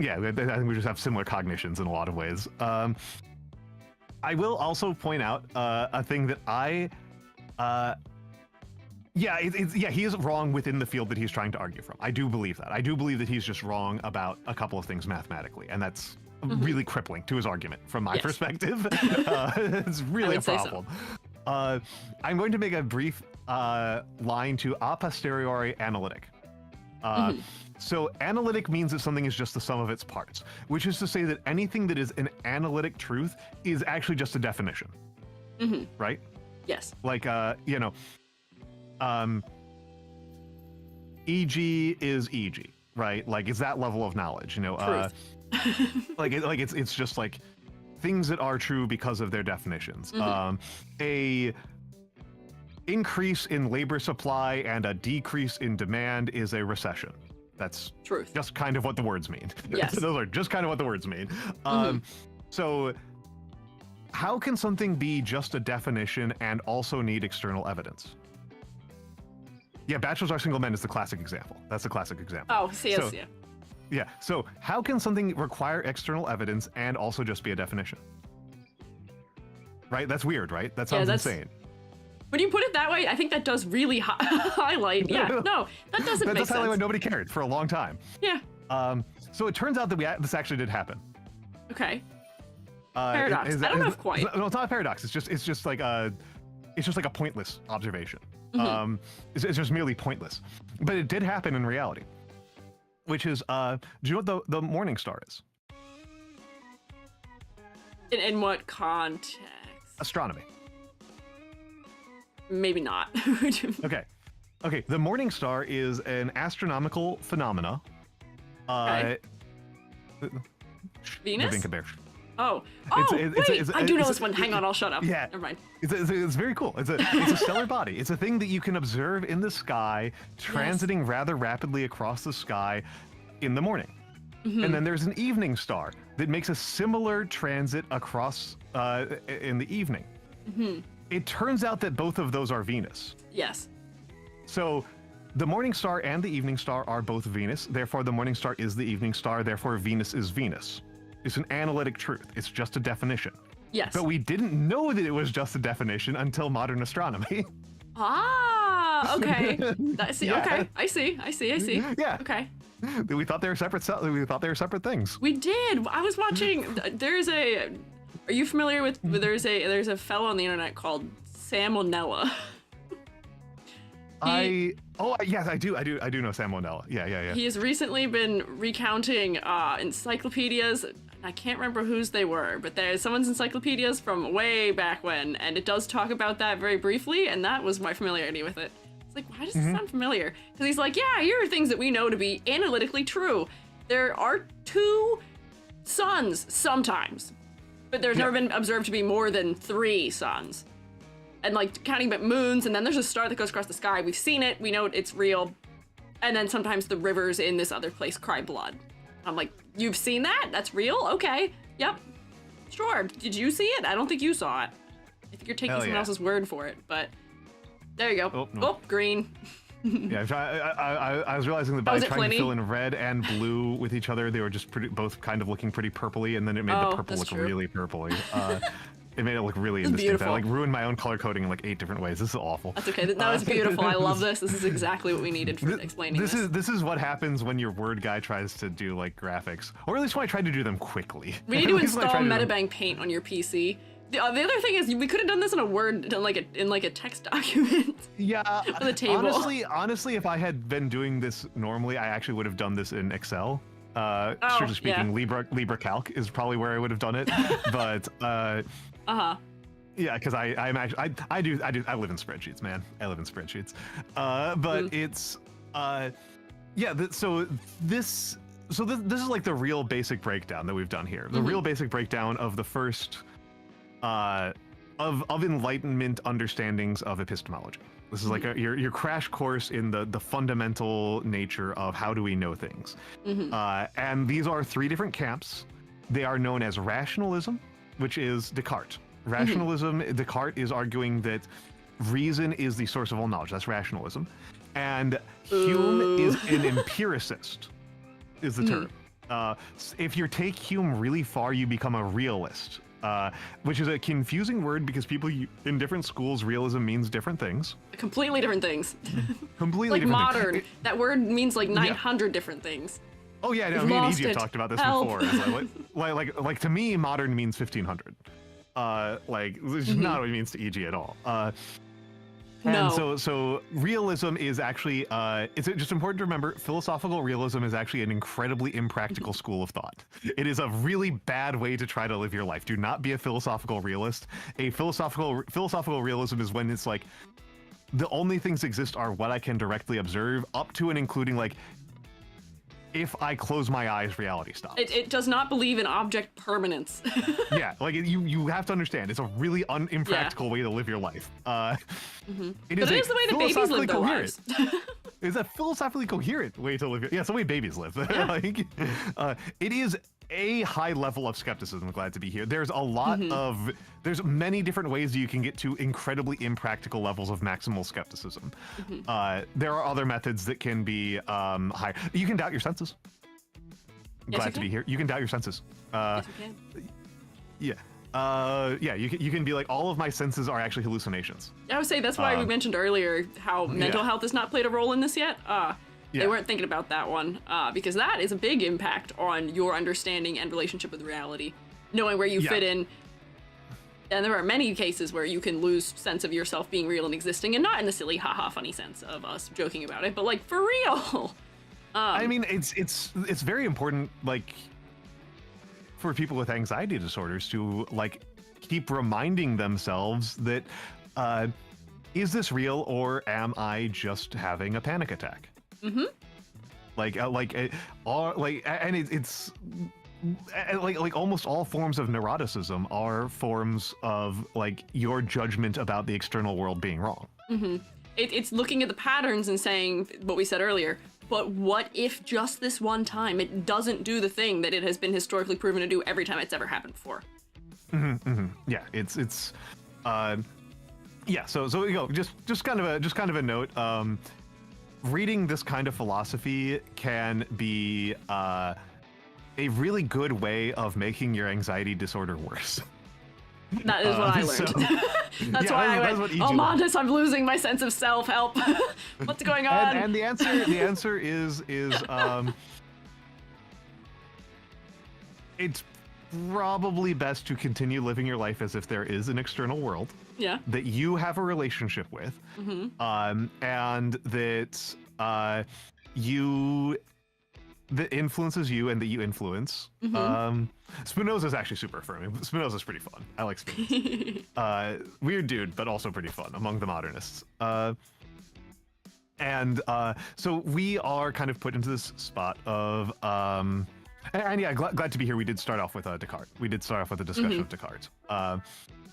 think we just have similar cognitions in a lot of ways. I will also point out a thing that he is wrong within the field that he's trying to argue from. I do believe that. I do believe that he's just wrong about a couple of things mathematically, and that's really crippling to his argument from my perspective. It's really a problem. I'm going to make a brief line to a posteriori analytic. So analytic means that something is just the sum of its parts, which is to say that anything that is an analytic truth is actually just a definition, right? Yes. Like, EG is EG, right? Like, it's that level of knowledge, it's just like things that are true because of their definitions. A increase in labor supply and a decrease in demand is a recession. That's truth. Just kind of what the words mean. Yes. Those are just kind of what the words mean. So how can something be just a definition and also need external evidence? Yeah, bachelors are single men is the classic example. That's the classic example. Oh, yes, yeah. Yeah, so how can something require external evidence and also just be a definition? Right? That's weird, right? That sounds insane. When you put it that way, I think that does really highlight. Yeah, no, that doesn't make sense. That's why nobody cared for a long time. Yeah. So it turns out that this actually did happen. Okay. Paradox. I don't know if quite. No, it's not a paradox. It's just like a pointless observation. It's just merely pointless. But it did happen in reality. which is, do you know what the morning star is? In what context? Astronomy. Maybe not. Okay. The morning star is an astronomical phenomena. Okay. Venus? Oh, wait! I do know this one. Hang on, I'll shut up. Yeah. Never mind. It's very cool. It's a stellar body. It's a thing that you can observe in the sky, transiting rather rapidly across the sky in the morning. And then there's an evening star that makes a similar transit across in the evening. It turns out that both of those are Venus. Yes. So the morning star and the evening star are both Venus. Therefore, the morning star is the evening star. Therefore, Venus is Venus. It's an analytic truth. It's just a definition. Yes. But we didn't know that it was just a definition until modern astronomy. Ah, okay. Okay, I see. Yeah. Okay. We thought they were separate. We thought they were separate things. We did. I was watching. Are you familiar with? There's a fellow on the internet called Salmonella. Yes, I do know Salmonella. Yeah. He has recently been recounting encyclopedias. I can't remember whose they were, but there's someone's encyclopedias from way back when, and it does talk about that very briefly, and that was my familiarity with it. It's like, why does this sound familiar? Because he's like, yeah, here are things that we know to be analytically true. There are 2 suns sometimes, but there's never been observed to be more than 3 suns. And like counting but moons, and then there's a star that goes across the sky. We've seen it, we know it's real. And then sometimes the rivers in this other place cry blood. I'm like, you've seen that? That's real? Okay. Yep. Sure. Did you see it? I don't think you saw it. I think you're taking someone else's word for it, but there you go. Oh, no. Green. Yeah, I was realizing that by trying to fill in red and blue with each other, they were just both kind of looking pretty purpley, and then it made the purple look really purpley. It made it look really indistinct. I like ruined my own color coding in like 8 different ways. This is awful. That's okay. That was beautiful. I love this. This is exactly what we needed for explaining this. This is what happens when your word guy tries to do like graphics, or at least when I tried to do them quickly. We need to install Metabank Paint on your PC. The other thing is, we could have done this in a Word, in like a text document. Yeah. With a table. Honestly, if I had been doing this normally, I actually would have done this in Excel. Strictly speaking, Libra Calc is probably where I would have done it. But yeah, because I live in spreadsheets, man. I live in spreadsheets. But it's so this is like the real basic breakdown that we've done here. The real basic breakdown of the first of Enlightenment understandings of epistemology. This is like your crash course in the fundamental nature of how do we know things. And these are 3 different camps. They are known as rationalism, which is Descartes. Rationalism, Descartes is arguing that reason is the source of all knowledge. That's rationalism. And Hume is an empiricist, is the term. If you take Hume really far, you become a realist, which is a confusing word because people in different schools, realism means different things. Completely different things. Completely like different modern. things. That word means like 900 different things. Oh yeah, no, me and EG have talked about this before. Like to me, modern means 1500. It's not what it means to EG at all. And so realism is actually, it's just important to remember, philosophical realism is actually an incredibly impractical school of thought. It is a really bad way to try to live your life. Do not be a philosophical realist. A philosophical realism is when it's like, the only things that exist are what I can directly observe, up to and including like, if I close my eyes, reality stops. It does not believe in object permanence. Yeah, like you have to understand, it's a really impractical way to live your life. It is the way that babies live their lives. It's a philosophically coherent way to live. It's the way babies live. Yeah. It is a high level of skepticism. I'm glad to be here. There's a lot of, there's many different ways you can get to incredibly impractical levels of maximal skepticism. There are other methods that can be higher. You can doubt your senses. Glad to be here. You can doubt your senses. Yes, you can. Yeah. You can be like, all of my senses are actually hallucinations. I would say that's why we mentioned earlier how mental health has not played a role in this yet. They weren't thinking about that one, because that is a big impact on your understanding and relationship with reality, knowing where you fit in. And there are many cases where you can lose sense of yourself being real and existing, and not in the silly haha funny sense of us joking about it, but like for real. I mean, it's very important, like, for people with anxiety disorders to like keep reminding themselves that is this real or am I just having a panic attack? Mm-hmm. It's like almost all forms of neuroticism are forms of like your judgment about the external world being wrong. Mm-hmm. It's looking at the patterns and saying what we said earlier. But what if just this one time it doesn't do the thing that it has been historically proven to do every time it's ever happened before? Mm-hmm, mm-hmm. Yeah, So you know, just kind of a note. Reading this kind of philosophy can be a really good way of making your anxiety disorder worse. That is what I learned. That's why I went, Almantas, I'm losing my sense of self. Help. What's going on? And the answer is it's probably best to continue living your life as if there is an external world. Yeah. That you have a relationship with. Mm-hmm. And that that influences you and that you influence. Mm-hmm. Spinoza's actually super affirming. Spinoza's pretty fun. I like Spinoza. Weird dude, but also pretty fun among the modernists. So we are kind of put into this spot of, and yeah, glad to be here. We did start off with Descartes. We did start off with a discussion of Descartes.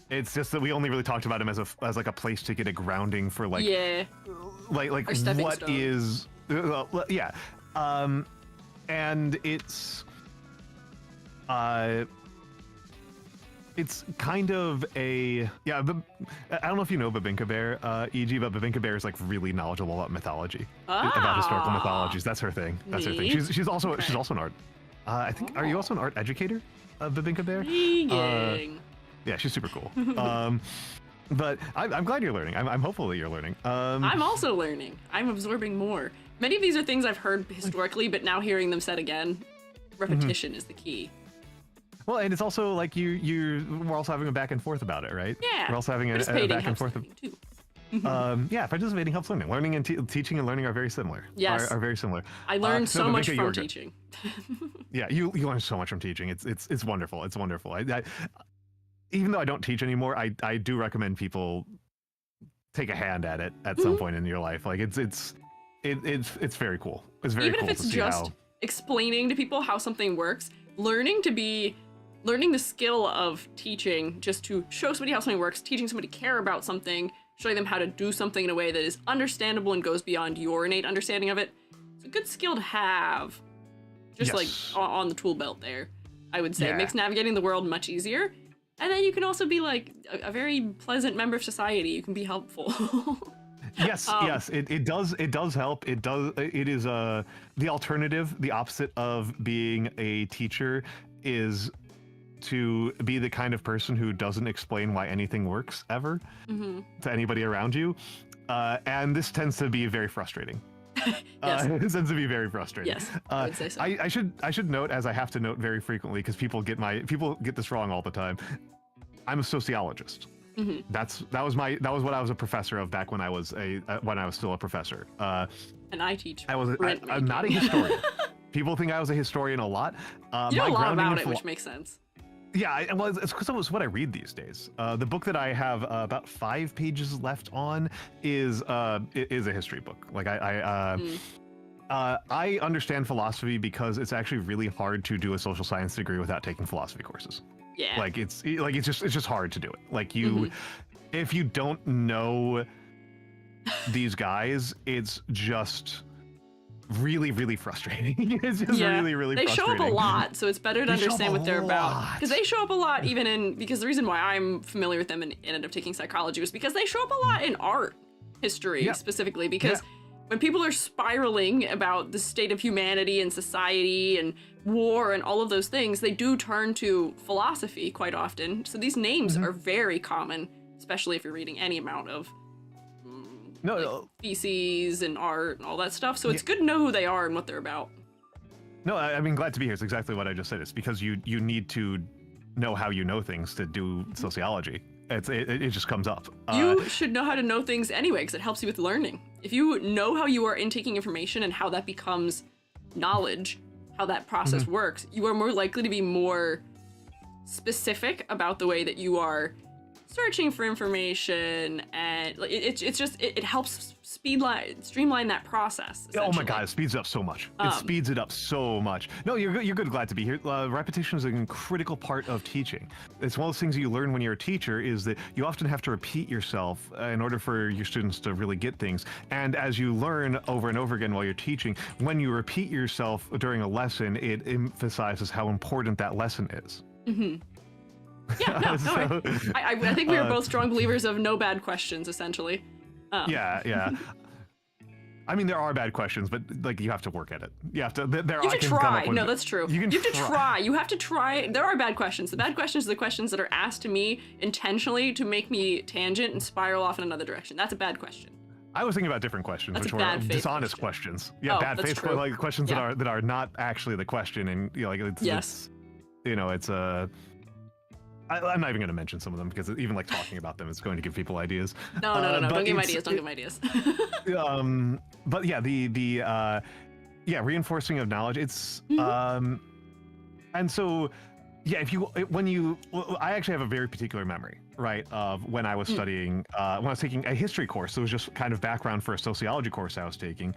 It's just that we only really talked about him as like a place to get a grounding for like, like what stone. is, yeah. And it's kind of a, I don't know if you know Babinka Bear, e.g., but Babinka Bear is like really knowledgeable about mythology, about historical mythologies. That's her thing. That's her thing. She's also an art. I think, are you also an art educator, Babinka Bear? Yeah, she's super cool. But I'm glad you're learning. I'm hopeful that you're learning. I'm also learning. I'm absorbing more. Many of these are things I've heard historically, but now hearing them said again, repetition is the key. Well, and it's also like we're also having a back and forth about it, right? Yeah. We're also having a back and forth. Too. Yeah, participating helps learning. Learning and teaching and learning are very similar. Yes. Are very similar. I learned so much from teaching. Yeah, you learn so much from teaching. It's wonderful. It's wonderful. Even though I don't teach anymore, I do recommend people take a hand at it at some point in your life. Like it's very cool. It's very cool. Even if it's just explaining to people how something works, learning the skill of teaching just to show somebody how something works, teaching somebody to care about something, showing them how to do something in a way that is understandable and goes beyond your innate understanding of it. It's a good skill to have. Just like on the tool belt there, I would say. It makes navigating the world much easier. And then you can also be like a very pleasant member of society. You can be helpful. Yes, it does help. It is the alternative, the opposite of being a teacher is to be the kind of person who doesn't explain why anything works ever to anybody around you. And this tends to be very frustrating. Yes. It tends to be very frustrating. Yes, I would say so. I should note, as I have to note very frequently, because people get this wrong all the time. I'm a sociologist. That was what I was a professor of back when I was still a professor. And I teach. I'm not a historian. People think I was a historian a lot. You know a lot about it, which makes sense. Yeah, it's because it was what I read these days. The book that I have about 5 pages left on is a history book. Like I understand philosophy because it's actually really hard to do a social science degree without taking philosophy courses. Yeah. Like it's just hard to do it. Like if you don't know these guys, it's just really, really frustrating. It's just really, really frustrating. They show up a lot, so it's better to understand what they're about. Because they show up a lot because the reason why I'm familiar with them and ended up taking psychology was because they show up a lot in art history specifically. Because when people are spiraling about the state of humanity and society and war and all of those things, they do turn to philosophy quite often. So these names are very common, especially if you're reading any amount of theses and art and all that stuff. So it's good to know who they are and what they're about. No, I mean, glad to be here. It's exactly what I just said. It's because you need to know how you know things to do sociology. It just comes up. You should know how to know things anyway, because it helps you with learning. If you know how you are intaking information and how that becomes knowledge, how that process works, you are more likely to be more specific about the way that you are searching for information, and it helps streamline that process. Oh my god, it speeds it up so much. It speeds it up so much. No, you're good. Glad to be here. Repetition is a critical part of teaching. It's one of those things that you learn when you're a teacher, is that you often have to repeat yourself in order for your students to really get things. And as you learn over and over again while you're teaching, when you repeat yourself during a lesson, it emphasizes how important that lesson is. Yeah, no. I think we are both strong believers of no bad questions, essentially. Yeah. I mean, there are bad questions, but like you have to work at it. You have to. You have to try. No, that's true. You have to try. You have to try. There are bad questions. The bad questions are the questions that are asked to me intentionally to make me tangent and spiral off in another direction. That's a bad question. I was thinking about different questions, which were dishonest questions. Yeah, bad faith, like questions that are not actually the question, and like it's I'm not even going to mention some of them because even like talking about them is going to give people ideas. No. Don't give them ideas. Don't give them ideas. But yeah, the reinforcing of knowledge. It's and so yeah, I actually have a very particular memory, right, of when I was studying when I was taking a history course. So it was just kind of background for a sociology course I was taking.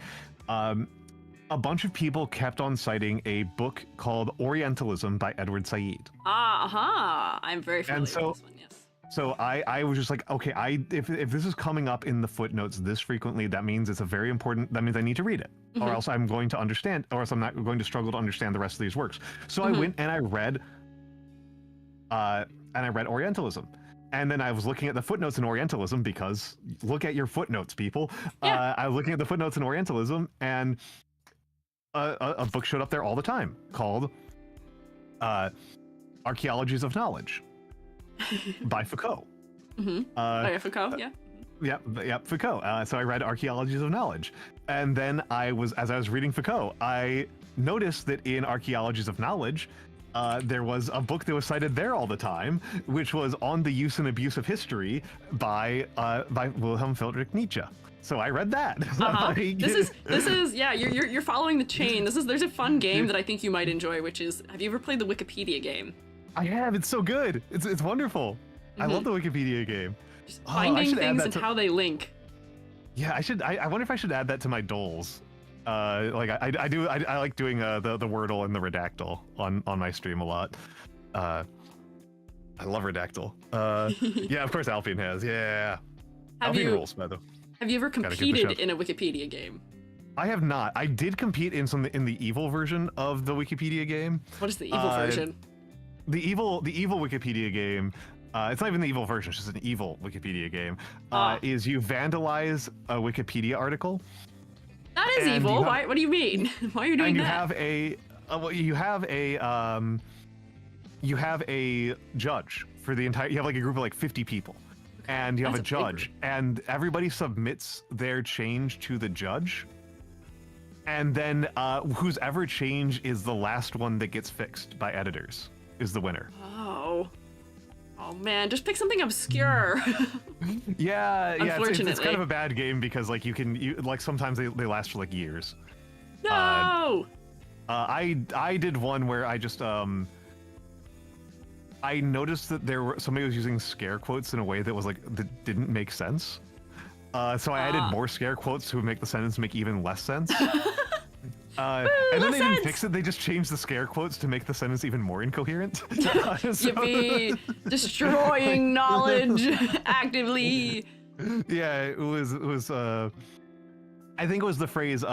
A bunch of people kept on citing a book called Orientalism by Edward Said. I'm very familiar with this one, yes. So I was just like, okay, if this is coming up in the footnotes this frequently, that means it's that means I need to read it, or else I'm going to understand, or else I'm not going to struggle to understand the rest of these works. So I went and I read Orientalism. And then I was looking at the footnotes in Orientalism, because look at your footnotes, people. Yeah. I was looking at the footnotes in Orientalism, and a book showed up there all the time called Archaeologies of Knowledge by Foucault. Foucault, yeah. Yeah, Foucault. So I read Archaeologies of Knowledge. And then as I was reading Foucault, I noticed that in Archaeologies of Knowledge, there was a book that was cited there all the time, which was On the Use and Abuse of History by Wilhelm Friedrich Nietzsche. So I read that. This is you're following the chain. There's a fun game that I think you might enjoy, which is, have you ever played the Wikipedia game? I have. It's so good. It's wonderful. I love the Wikipedia game. Just finding things and how they link. Yeah, I should. I wonder if I should add that to my doles. Like I do. I like doing the Wordle and the Redactyl on my stream a lot. I love Redactyl. Yeah, of course Alpian has. Yeah. Alpian rules, by the way. Have you ever competed in a Wikipedia game? I have not. I did compete in the evil version of the Wikipedia game. What is the evil version? The evil Wikipedia game. It's not even the evil version. It's just an evil Wikipedia game. Is you vandalize a Wikipedia article. That is evil. Why? What do you mean? Why are you doing that? You have a judge for the entire. You have like a group of like 50 people. And you have a judge, and everybody submits their change to the judge, and then whose ever change is the last one that gets fixed by editors is the winner. Oh man, just pick something obscure. Yeah, it's kind of a bad game because like you like sometimes they last for like years. No. I did one where I just I noticed that somebody was using scare quotes in a way that was like that didn't make sense. So I added more scare quotes to make the sentence make even less sense. And then they didn't fix it. They just changed the scare quotes to make the sentence even more incoherent. Yippee! Destroying knowledge actively. Yeah, it was. I think it was the phrase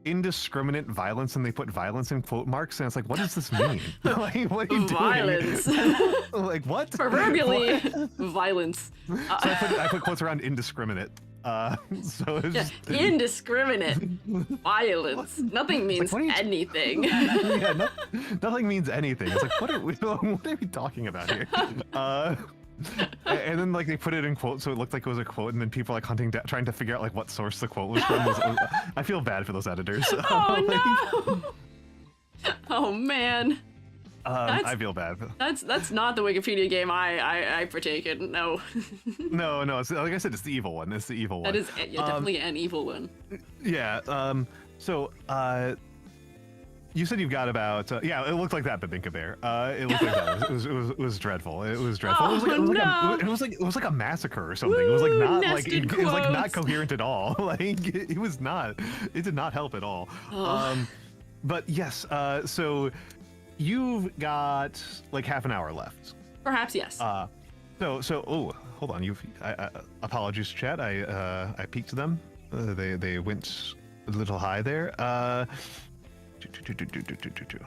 indiscriminate violence, and they put violence in quote marks, and it's like, what does this mean? Like, what are you doing? Violence. Like what? Proverbially, violence. So I put quotes around indiscriminate. So it's just indiscriminate violence. Nothing means anything. Yeah, nothing means anything. It's like, what are we talking about here? And then like they put it in quotes, so it looked like it was a quote, and then people like trying to figure out like what source the quote was from. I feel bad for those editors. Oh no! Oh man. I feel bad. That's not the Wikipedia game I partake in. No. No. It's, like I said, it's the evil one. It's the evil one. That is definitely an evil one. Yeah. So You said you've got about yeah. It looked like that, Babinka Bear. It looked like that. It was dreadful. It was dreadful. Oh, it was like a massacre or something. It was like not like nested it was like not quotes. coherent at all. Like it was not. It did not help at all. Oh. But yes. So you've got like half an hour left. Perhaps yes. So oh, hold on. Apologies, chat. I peeked them. They went a little high there.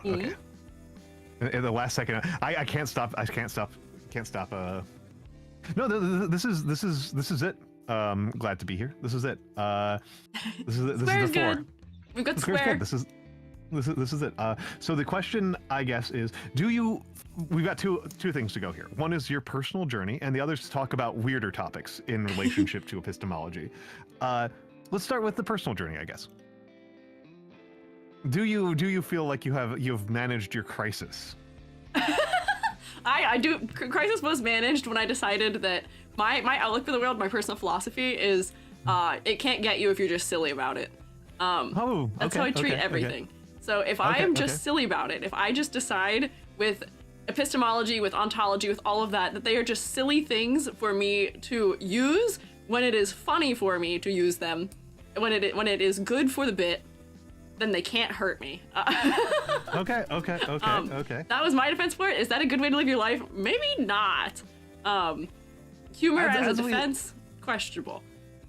Okay. In the last second, I can't stop. No, this is it. Glad to be here. This is it. This is the floor. Good. We've got square. This is it. So the question, I guess, is: we've got two things to go here. One is your personal journey, and the other is to talk about weirder topics in relationship to epistemology. Let's start with the personal journey, I guess. Do you feel like you've managed your crisis? I do. Crisis was managed when I decided that my outlook for the world, my personal philosophy is, it can't get you if you're just silly about it. That's how I treat everything. So if I am just silly about it, if I just decide with epistemology, with ontology, with all of that they are just silly things for me to use when it is funny for me to use them, when it is good for the bit, then they can't hurt me. Okay. That was my defense for it. Is that a good way to live your life? Maybe not. Humor as a defense, questionable.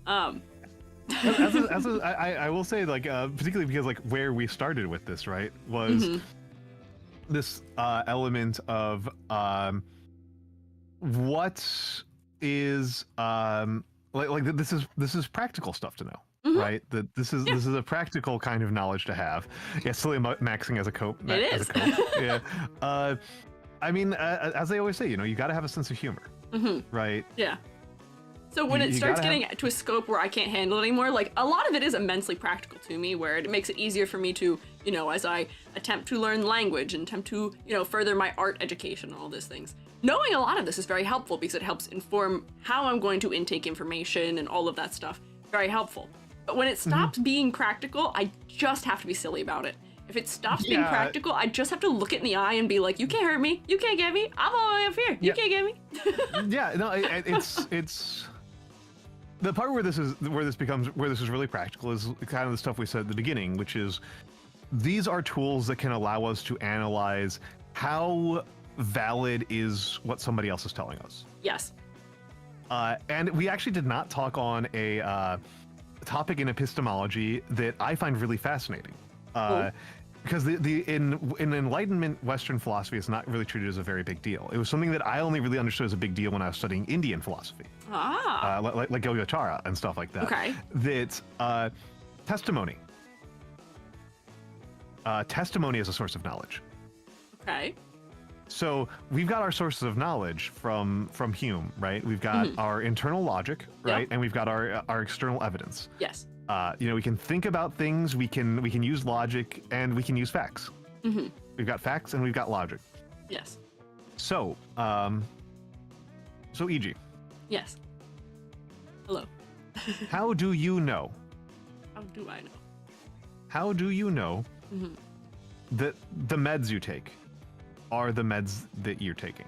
I will say, like, particularly because like where we started with this, right, was this element of what is this is practical stuff to know. Right, that this is a practical kind of knowledge to have. Yeah, silly maxing as a cope. It is. Yeah. I mean, as I always say, you got to have a sense of humor. Right. Yeah. So when it starts getting to a scope where I can't handle it anymore, like a lot of it is immensely practical to me, where it makes it easier for me to, as I attempt to learn language and attempt to, further my art education and all these things. Knowing a lot of this is very helpful because it helps inform how I'm going to intake information and all of that stuff. Very helpful. But when it stops being practical, I just have to be silly about it. If it stops being practical, I just have to look it in the eye and be like, you can't hurt me. You can't get me. I'm all the way up here. You can't get me. It's the part where this is really practical is kind of the stuff we said at the beginning, which is these are tools that can allow us to analyze how valid is what somebody else is telling us. Yes. And we actually did not talk on a topic in epistemology that I find really fascinating. Because in Enlightenment Western philosophy, it's not really treated as a very big deal. It was something that I only really understood as a big deal when I was studying Indian philosophy. Like Yogacara and stuff like that. Okay. That testimony. Testimony is a source of knowledge. Okay. So we've got our sources of knowledge from Hume, right? We've got our internal logic, right? Yep. And we've got our external evidence. Yes. We can think about things, we can use logic, and we can use facts. We've got facts and we've got logic. Yes. So, E.G. Yes. Hello. How do you know? How do I know? How do you know that the meds you take are the meds that you're taking?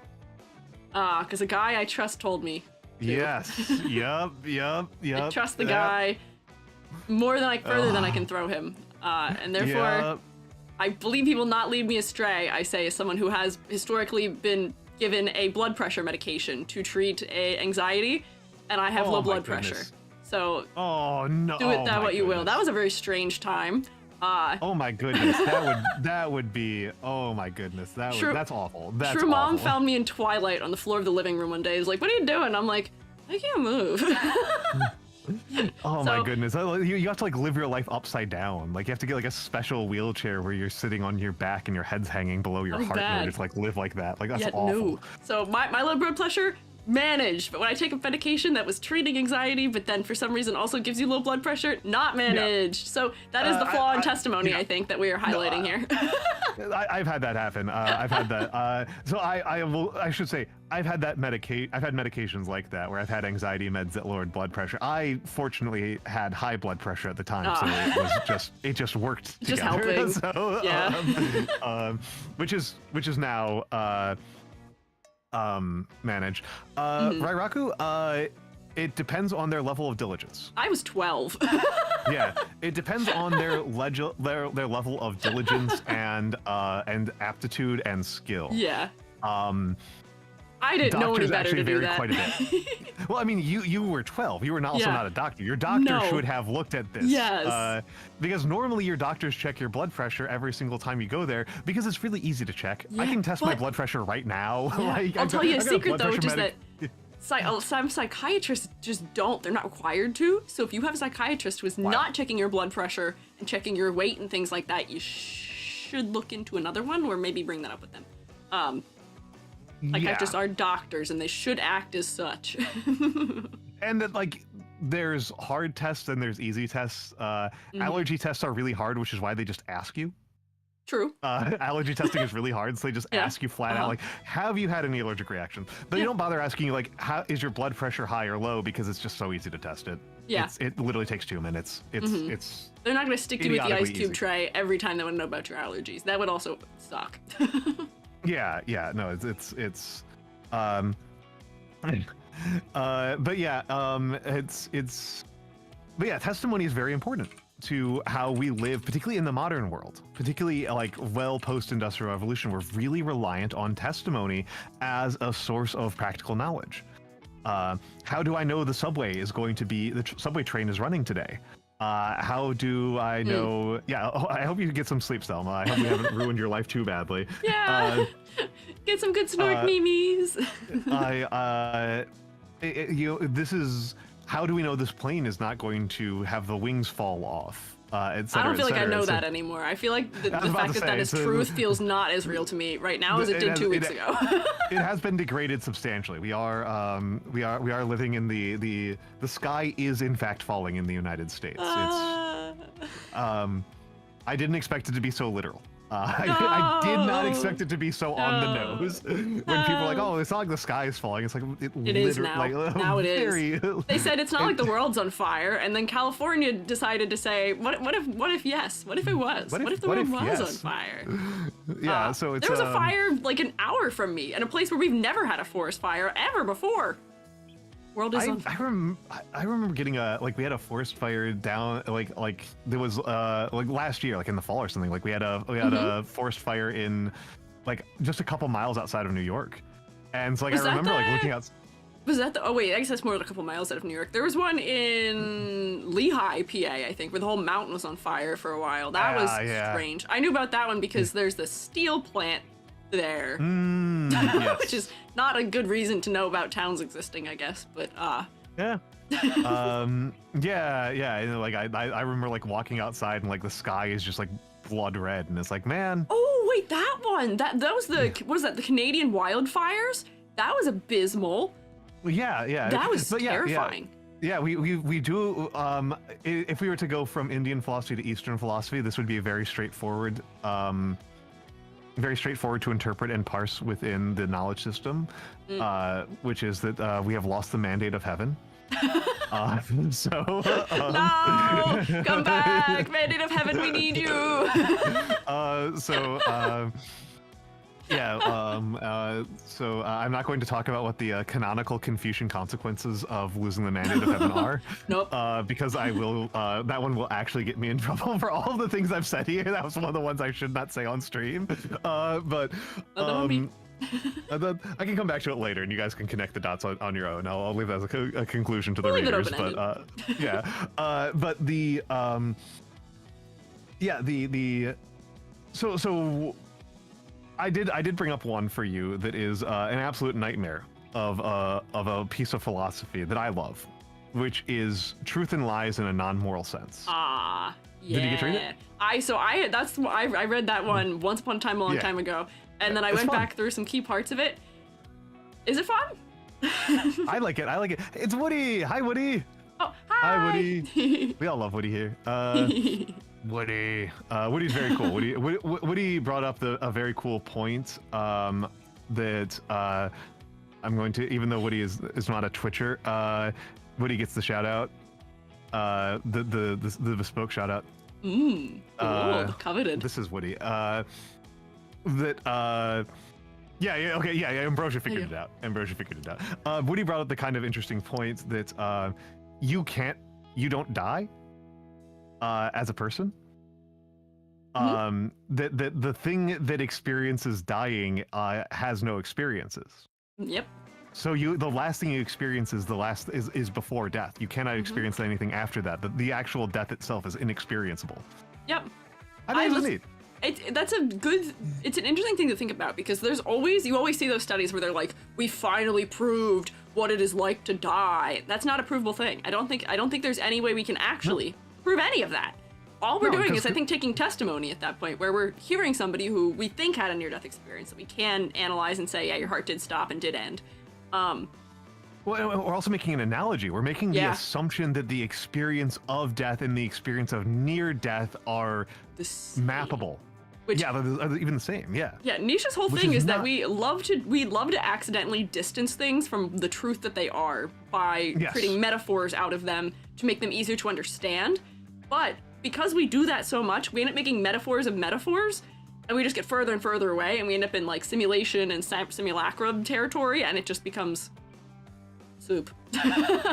Because a guy I trust told me to. Yes. Yep. I trust the guy more than further than I can throw him. And therefore, I believe he will not lead me astray, I say, as someone who has historically been given a blood pressure medication to treat anxiety, and I have low blood pressure. So do it that what you will. That was a very strange time. Oh my goodness, that would be, oh my goodness, that's awful. That's True Mom awful. found me in Twilight on the floor of the living room one day. He's like, "What are you doing?" I'm like, "I can't move." My goodness, you have to like live your life upside down. Like you have to get like a special wheelchair where you're sitting on your back and your head's hanging below your heart, and just like live like that. Like that's awful. No. So my low blood pressure managed. But when I take a medication that was treating anxiety, but then for some reason also gives you low blood pressure, not managed. Yeah. So that is the flaw in testimony, I think, that we are highlighting here. I've had that happen. I've had that. So I should say I've had that I've had medications like that where I've had anxiety meds that lowered blood pressure. I fortunately had high blood pressure at the time, so it just worked together. Just helping. So, yeah. Which is now managed. Rairaku, it depends on their level of diligence. I was 12. Yeah, it depends on their level of diligence and aptitude and skill. Yeah. I didn't know any better to do that. Quite a bit. Well, I mean, you were 12. You were also not a doctor. Your doctor should have looked at this. Yes. Because normally your doctors check your blood pressure every single time you go there because it's really easy to check. Yeah, I can test my blood pressure right now. Yeah. I'll tell you a secret though, which is that some psychiatrists just don't. They're not required to. So if you have a psychiatrist who is not checking your blood pressure and checking your weight and things like that, you should look into another one or maybe bring that up with them. Psychiatrists are doctors and they should act as such. And that, like, there's hard tests and there's easy tests. Allergy tests are really hard, which is why they just ask you. True. Allergy testing is really hard, so they just ask you flat out, like, have you had any allergic reactions? But they don't bother asking you, like, how is your blood pressure high or low, because it's just so easy to test it. Yeah. It literally takes 2 minit's. It's They're not going to stick you with the ice cube tray every time they want to know about your allergies. That would also suck. Yeah, no, but yeah, testimony is very important to how we live, particularly in the modern world, particularly like post-industrial revolution. We're really reliant on testimony as a source of practical knowledge. How do I know the subway train is running today? How do I know? Yeah, I hope you get some sleep, Selma. I hope we haven't ruined your life too badly. Yeah, get some good snort memes. This is, how do we know this plane is not going to have the wings fall off? Et cetera, I don't feel like I know that anymore. I feel like the fact that is truth feels not as real to me right now as it did 2 weeks ago. It has been degraded substantially. We are living in the sky is in fact falling in the United States. I didn't expect it to be so literal. I did not expect it to be so on the nose. When people are like, "Oh, it's not like the sky is falling," it's like it is now. Now it is. They said it's not like the world's on fire, and then California decided to say, "What if yes? What if it was? What if the world was on fire?" Yeah. So it's there was a fire like an hour from me, in a place where we've never had a forest fire ever before. World is on fire. I remember getting we had a forest fire down like there was like last year, like in the fall or something. Like we had a forest fire in like just a couple miles outside of New York, and so like I remember like looking out. Was that the? Oh wait, I guess that's more than a couple miles out of New York. There was one in Lehigh, PA, I think, where the whole mountain was on fire for a while. That was strange. I knew about that one because there's the steel plant there, yes. which is not a good reason to know about towns existing, I guess. But yeah. Yeah. Like I remember like walking outside and like the sky is just like blood red, and it's like, man. Oh wait, that one. That was the what is that? The Canadian wildfires. That was abysmal. Yeah. That was terrifying. Yeah, we do. If we were to go from Indian philosophy to Eastern philosophy, this would be a very straightforward to interpret and parse within the knowledge system, which is that we have lost the mandate of heaven. No, come back, mandate of heaven, we need you. So I'm not going to talk about what the canonical Confucian consequences of losing the mandate of heaven are. Nope. Because I will. That one will actually get me in trouble for all of the things I've said here. That was one of the ones I should not say on stream. But I can come back to it later, and you guys can connect the dots on your own. I'll leave that as a conclusion to the readers. But but the so. I did bring up one for you that is an absolute nightmare of a piece of philosophy that I love, which is truth and lies in a non-moral sense. Yeah. Did you get to read it? I read that one once upon a time, a long time ago, and then I went back through some key parts of it. Is it fun? I like it. It's Woody. Hi, Woody. Oh, hi. Hi, Woody. We all love Woody here. Woody. Woody's very cool. Woody brought up a very cool point that I'm going to, even though Woody is not a Twitcher, Woody gets the shout out. The bespoke shout out. Coveted. This is Woody. Ambrosia figured it out. Woody brought up the kind of interesting point that you don't die as a person. That the thing that experiences dying has no experiences. Yep. So the last thing you experience is before death. You cannot experience anything after that. The actual death itself is inexperienceable. Yep. I think it's neat. It's an interesting thing to think about, because you always see those studies where they're like, we finally proved what it is like to die. That's not a provable thing. I don't think there's any way we can actually prove any of that. All we're doing is, I think, taking testimony at that point, where we're hearing somebody who we think had a near-death experience that we can analyze and say, yeah, your heart did stop and did end. Well, we're also making an analogy. We're making the assumption that the experience of death and the experience of near death are mappable. They're even the same. Yeah. Yeah. Nietzsche's whole thing is that we love to accidentally distance things from the truth that they are by creating metaphors out of them to make them easier to understand. But because we do that so much, we end up making metaphors of metaphors, and we just get further and further away, and we end up in like simulation and simulacrum territory, and it just becomes soup.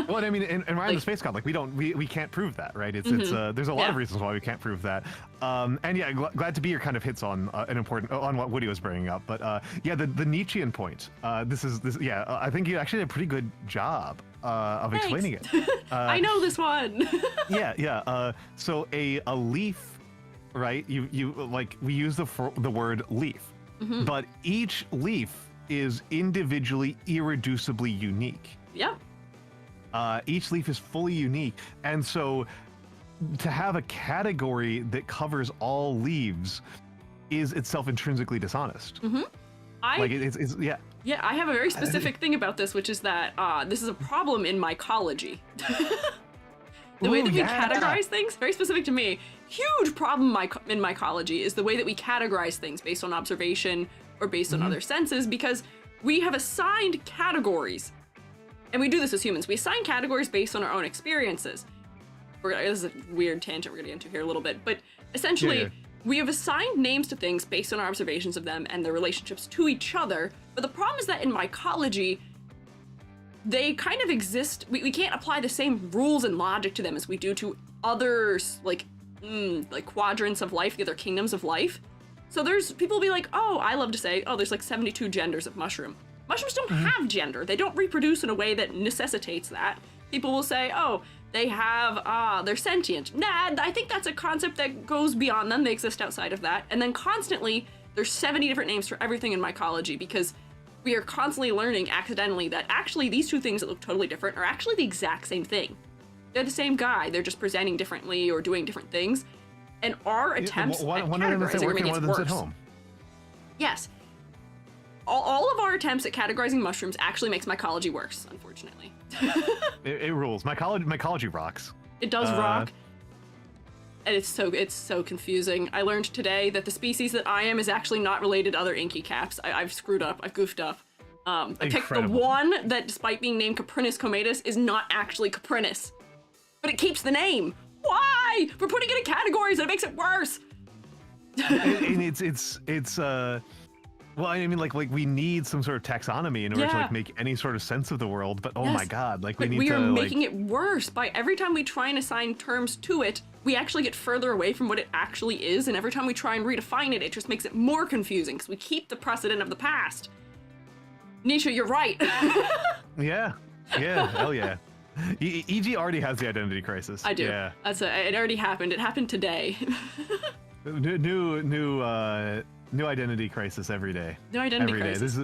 Well, I mean, and Ryan the Space God, like we can't prove that, right? It's there's a lot of reasons why we can't prove that. And yeah, glad to be your kind of hits on on what Woody was bringing up. But the Nietzschean point. I think you actually did a pretty good job of explaining it. I know this one. So a leaf, right? You like, we use the word leaf, but each leaf is individually irreducibly unique. Yeah. Each leaf is fully unique, and so to have a category that covers all leaves is itself intrinsically dishonest. Yeah, I have a very specific thing about this, which is that this is a problem in mycology. The way that we categorize things, very specific to me, huge problem in mycology is the way that we categorize things based on observation or based on other senses, because we have assigned categories. And we do this as humans. We assign categories based on our own experiences. This is a weird tangent we're going to get into here a little bit, but essentially, we have assigned names to things based on our observations of them and their relationships to each other. But the problem is that in mycology, they kind of exist. We can't apply the same rules and logic to them as we do to others, like quadrants of life, the other kingdoms of life. So people will be like, oh, I love to say, oh, there's like 72 genders of mushroom. Mushrooms don't have gender. They don't reproduce in a way that necessitates that. People will say, oh, they have, they're sentient. Nah, I think that's a concept that goes beyond them. They exist outside of that. And then constantly, there's 70 different names for everything in mycology, because we are constantly learning accidentally that actually these two things that look totally different are actually the exact same thing. They're the same guy. They're just presenting differently or doing different things. And our attempts at categorizing are making it worse. At home. Yes. All of our attempts at categorizing mushrooms actually makes mycology worse, unfortunately. It rules. Mycology rocks. It does rock. And it's so confusing. I learned today that the species that I am is actually not related to other inky caps. I've screwed up. I've goofed up. I picked the one that, despite being named Caprinus comatus, is not actually Caprinus. But it keeps the name. Why? We're putting it in categories and it makes it worse. And it's well, I mean, like we need some sort of taxonomy in order to like make any sort of sense of the world. But oh my God, like we are making it worse by every time we try and assign terms to it, we actually get further away from what it actually is. And every time we try and redefine it, it just makes it more confusing because we keep the precedent of the past. Nietzsche, you're right. Yeah, hell yeah. EG already has the identity crisis. I do. Yeah. It already happened. It happened today. New identity crisis every day. New identity crisis.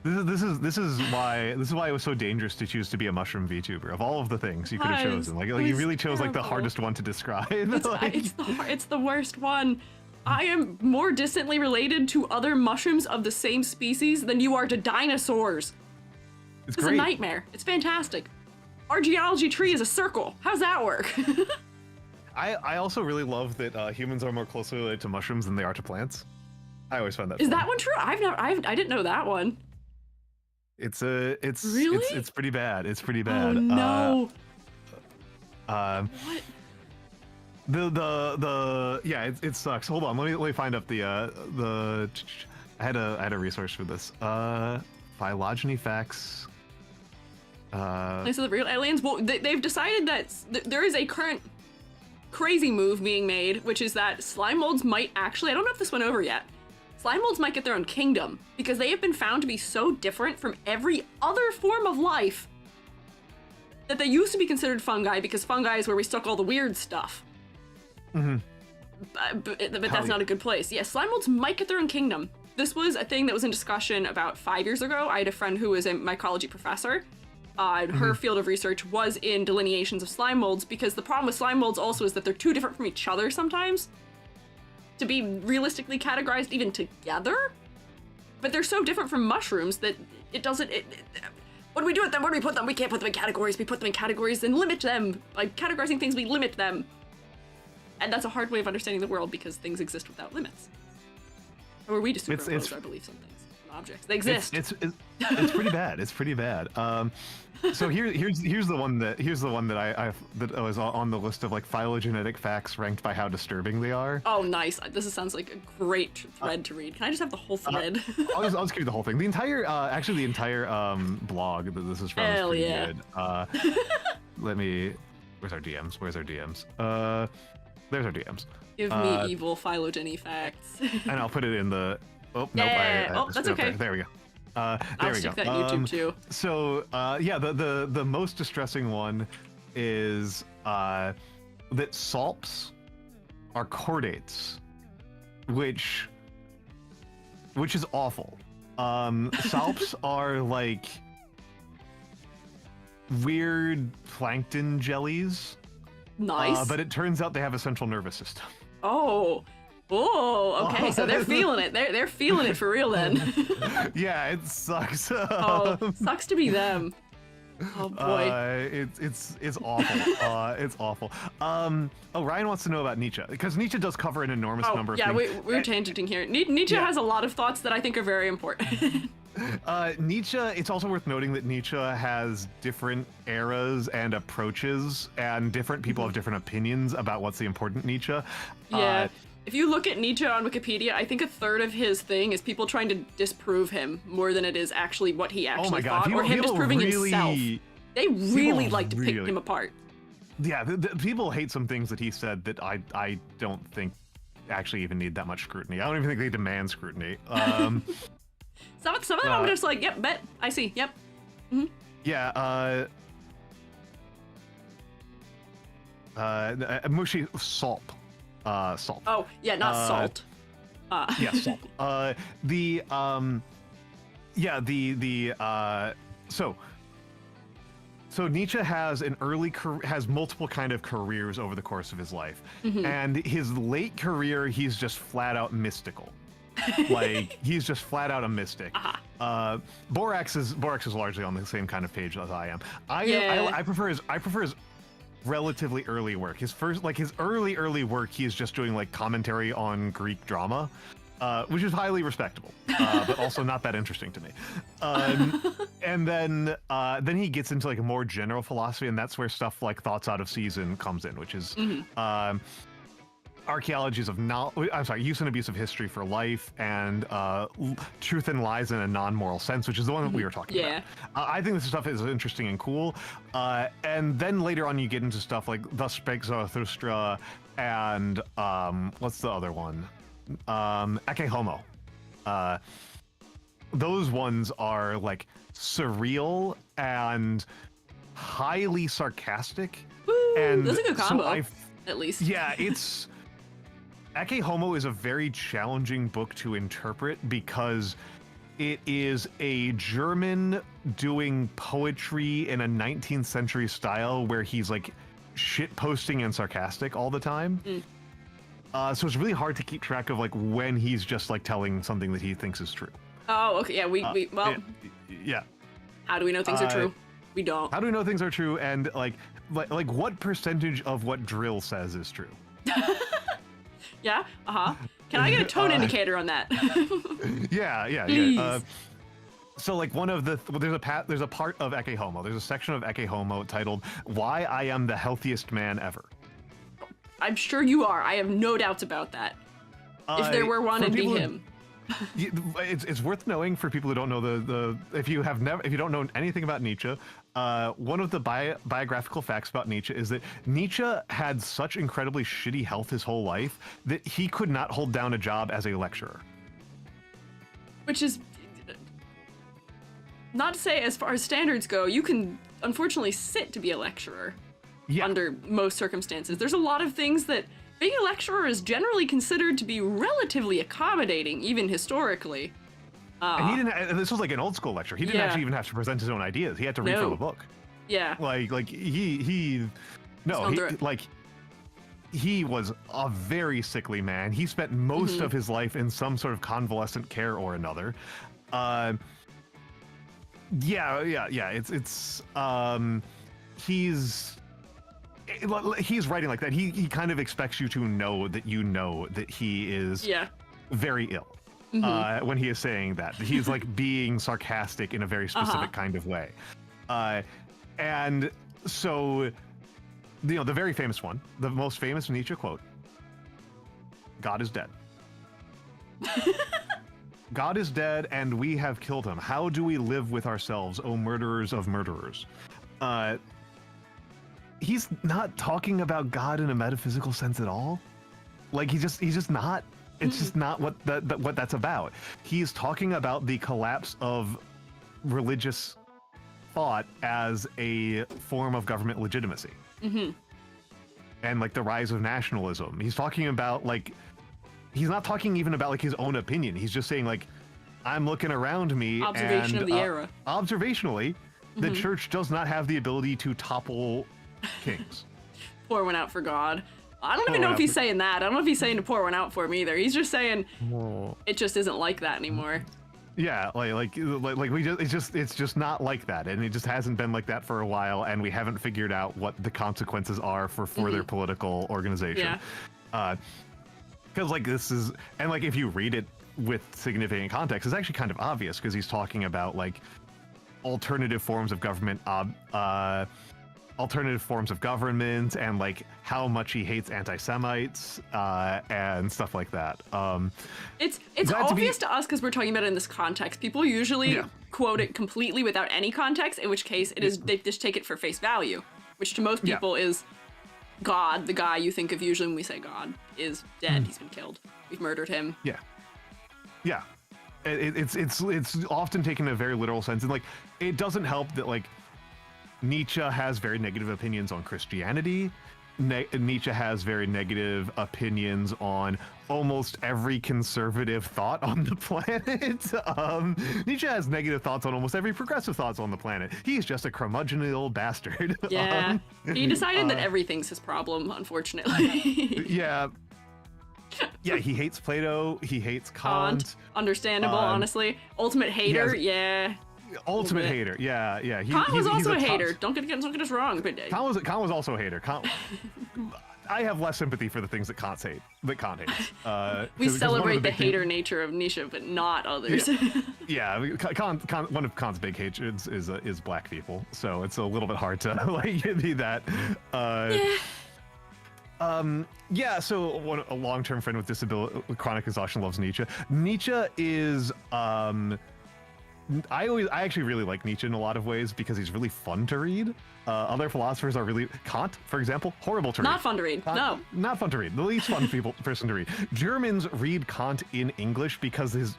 This is why it was so dangerous to choose to be a mushroom VTuber. Of all of the things you could have chosen, like you really chose like the hardest one to describe. It's the worst one. I am more distantly related to other mushrooms of the same species than you are to dinosaurs. It's a nightmare. It's fantastic. Our geology tree is a circle. How's that work? I also really love that humans are more closely related to mushrooms than they are to plants. I always find that. Is that one true? I didn't know that one. It's really? It's pretty bad. It's pretty bad. Oh no. What? Yeah, it sucks. Hold on, let me find up the I had a resource for this. Phylogeny facts. So the real aliens. Well, they've decided that there is a current crazy move being made, which is that slime molds might actually. I don't know if this went over yet. Slime molds might get their own kingdom because they have been found to be so different from every other form of life that they used to be considered fungi because fungi is where we stuck all the weird stuff. Mm-hmm. But that's not a good place. Yeah, slime molds might get their own kingdom. This was a thing that was in discussion about 5 years ago. I had a friend who was a mycology professor. Her field of research was in delineations of slime molds because the problem with slime molds also is that they're too different from each other sometimes to be realistically categorized even together. But they're so different from mushrooms that it doesn't... what do we do with them? Where do we put them? We can't put them in categories. We put them in categories and limit them. By categorizing things, we limit them. And that's a hard way of understanding the world because things exist without limits. Or we just superimpose our beliefs on things, on objects. They exist. It's pretty bad. It's pretty bad. So here's the one that that was on the list of like phylogenetic facts ranked by how disturbing they are. Oh, nice. This sounds like a great thread to read. Can I just have the whole thread? I'll just give you the whole thing. The entire blog that this is from is pretty good. Let me. Where's our DMs? There's our DMs. Give me evil phylogeny facts. And I'll put it in the. Oh nope. Yeah. That's okay. There we go. There I'll we go. stick that YouTube too. So yeah, the most distressing one is that salps are chordates, which is awful. Salps are like weird plankton jellies. Nice. But it turns out they have a central nervous system. Oh, okay. So they're feeling it. They're feeling it for real then. Yeah, it sucks. Sucks to be them. Oh boy. It's awful. It's awful. Ryan wants to know about Nietzsche because Nietzsche does cover an enormous number of things. Yeah, we're tangenting here. Nietzsche has a lot of thoughts that I think are very important. Nietzsche, it's also worth noting that Nietzsche has different eras and approaches, and different people have different opinions about what's the important Nietzsche. Yeah. If you look at Nietzsche on Wikipedia, I think a third of his thing is people trying to disprove him more than it is actually what he actually thought, or him disproving himself. They really like to pick him apart. Yeah, the people hate some things that he said that I don't think actually even need that much scrutiny. I don't even think they demand scrutiny. Some of them I'm just like, yep, bet, I see, yep. Mm-hmm. Yeah, Mushy Salp. Salt. Oh, yeah, not salt. Yeah, salt. So Nietzsche has multiple kind of careers over the course of his life. And his late career, he's just flat out mystical. Like he's just flat out a mystic. Borax is largely on the same kind of page as I am. I prefer his relatively early work. His early work, he is just doing like commentary on Greek drama, which is highly respectable, but also not that interesting to me. And then he gets into like a more general philosophy, and that's where stuff like Thoughts Out of Season comes in, which is archaeologies of use and abuse of history for life, and truth and lies in a non-moral sense, which is the one that we were talking about. I think this stuff is interesting and cool. And then later on you get into stuff like Thus Spake Zarathustra and what's the other one? Ecce Homo. Those ones are like surreal and highly sarcastic. Woo, and that's a good combo, so at least. Yeah, Ecce Homo is a very challenging book to interpret because it is a German doing poetry in a 19th century style where he's like shit posting and sarcastic all the time. So it's really hard to keep track of like when he's just like telling something that he thinks is true. Oh, okay. Yeah, well, yeah. How do we know things are true? We don't. How do we know things are true? And like what percentage of what drill says is true? Yeah. Can I get a tone indicator on that? Yeah. Please. So like there's a part of Ecce Homo. There's a section of Ecce Homo titled "Why I Am the Healthiest Man Ever." I'm sure you are. I have no doubts about that. If there were one, it'd be him. It's worth knowing for people who don't know if you don't know anything about Nietzsche. One of the biographical facts about Nietzsche is that Nietzsche had such incredibly shitty health his whole life that he could not hold down a job as a lecturer. Which is not to say, as far as standards go, you can unfortunately sit to be a lecturer under most circumstances. There's a lot of things that being a lecturer is generally considered to be relatively accommodating, even historically. And he didn't. This was like an old school lecture. He didn't actually even have to present his own ideas. He had to read from a book. Yeah. He was a very sickly man. He spent most of his life in some sort of convalescent care or another. He's writing like that. He kind of expects you to know that he is very ill. When he is saying that, he's like being sarcastic in a very specific kind of way. And so, the very famous one, the most famous Nietzsche quote: "God is dead. God is dead, and we have killed him. How do we live with ourselves, O murderers of murderers?" He's not talking about God in a metaphysical sense at all. Like he's just not. It's just not what that's about. He's talking about the collapse of religious thought as a form of government legitimacy. And like the rise of nationalism. He's talking about he's not talking even about like his own opinion. He's just saying like, I'm looking around me Observation and of the era. Observationally, the church does not have the ability to topple kings. Pour one out for God. I don't even know if he's saying that. I don't know if he's saying to pour one out for him either. He's just saying it just isn't like that anymore. Yeah, it's just not like that, and it just hasn't been like that for a while, and we haven't figured out what the consequences are for further political organization. Because this is, and if you read it with significant context, it's actually kind of obvious because he's talking about alternative forms of government, and how much he hates anti-Semites and stuff like that. It's obvious to us because we're talking about it in this context. People usually quote it completely without any context, in which case it is they just take it for face value, which to most people is God, the guy you think of usually when we say God, is dead. He's been killed. We've murdered him. Yeah. It's often taken in a very literal sense, and it doesn't help that Nietzsche has very negative opinions on Christianity. Nietzsche has very negative opinions on almost every conservative thought on the planet. Nietzsche has negative thoughts on almost every progressive thoughts on the planet. He's just a curmudgeonly bastard. Yeah, he decided that everything's his problem, unfortunately. Yeah, he hates Plato. He hates Kant. Understandable, honestly. Ultimate hater, Ultimate hater, yeah. Kant was also a hater. Don't get us wrong, but Kant was also a hater. I have less sympathy for the things that Kant hates. We celebrate the hater nature of Nietzsche, but not others. Yeah, Kant, one of Kant's big hatreds is black people, so it's a little bit hard to be that. So a long-term friend with disability, chronic exhaustion, loves Nietzsche. Nietzsche is I actually really like Nietzsche in a lot of ways because he's really fun to read. Other philosophers are really Kant, for example, horrible to read. Not fun to read. No, not fun to read. The least fun person to read. Germans read Kant in English because he's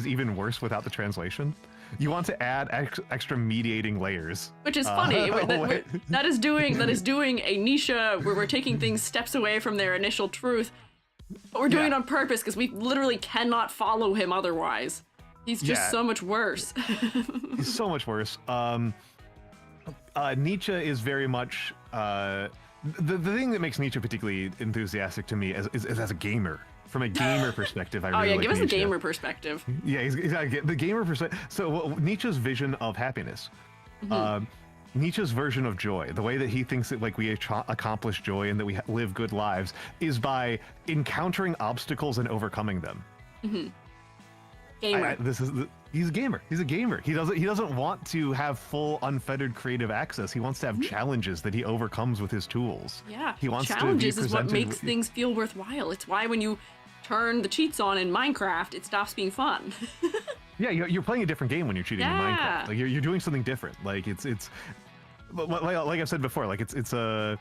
even worse without the translation. You want to add extra mediating layers, which is funny. That is doing a Nietzsche where we're taking things steps away from their initial truth, but we're doing it on purpose because we literally cannot follow him otherwise. He's just so much worse. He's so much worse. Nietzsche is very much the thing that makes Nietzsche particularly enthusiastic to me is as a gamer. From a gamer perspective, I really like give us Nietzsche. The gamer perspective. Yeah, he's got the gamer perspective. So Nietzsche's vision of happiness Nietzsche's version of joy, the way that he thinks that like we accomplish joy and that we live good lives, is by encountering obstacles and overcoming them. Gamer. He's a gamer. He's a gamer. He doesn't want to have full unfettered creative access. He wants to have challenges that he overcomes with his tools. Yeah, he wants challenges to be is what makes things feel worthwhile. It's why when you turn the cheats on in Minecraft, it stops being fun. Yeah, you're playing a different game when you're cheating in Minecraft. Like you're doing something different. Like it's like I've said before. Like it's a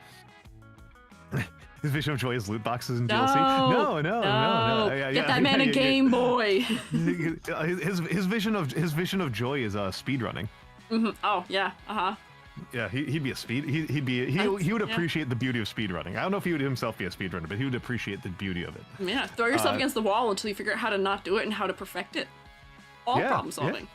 his vision of joy is loot boxes and DLC. No. Get that man a Game Boy. his vision of joy is speedrunning. Oh yeah. Yeah, he'd be a he would appreciate the beauty of speedrunning. I don't know if he would himself be a speedrunner, but he would appreciate the beauty of it. Yeah, throw yourself against the wall until you figure out how to not do it and how to perfect it. All problem solving.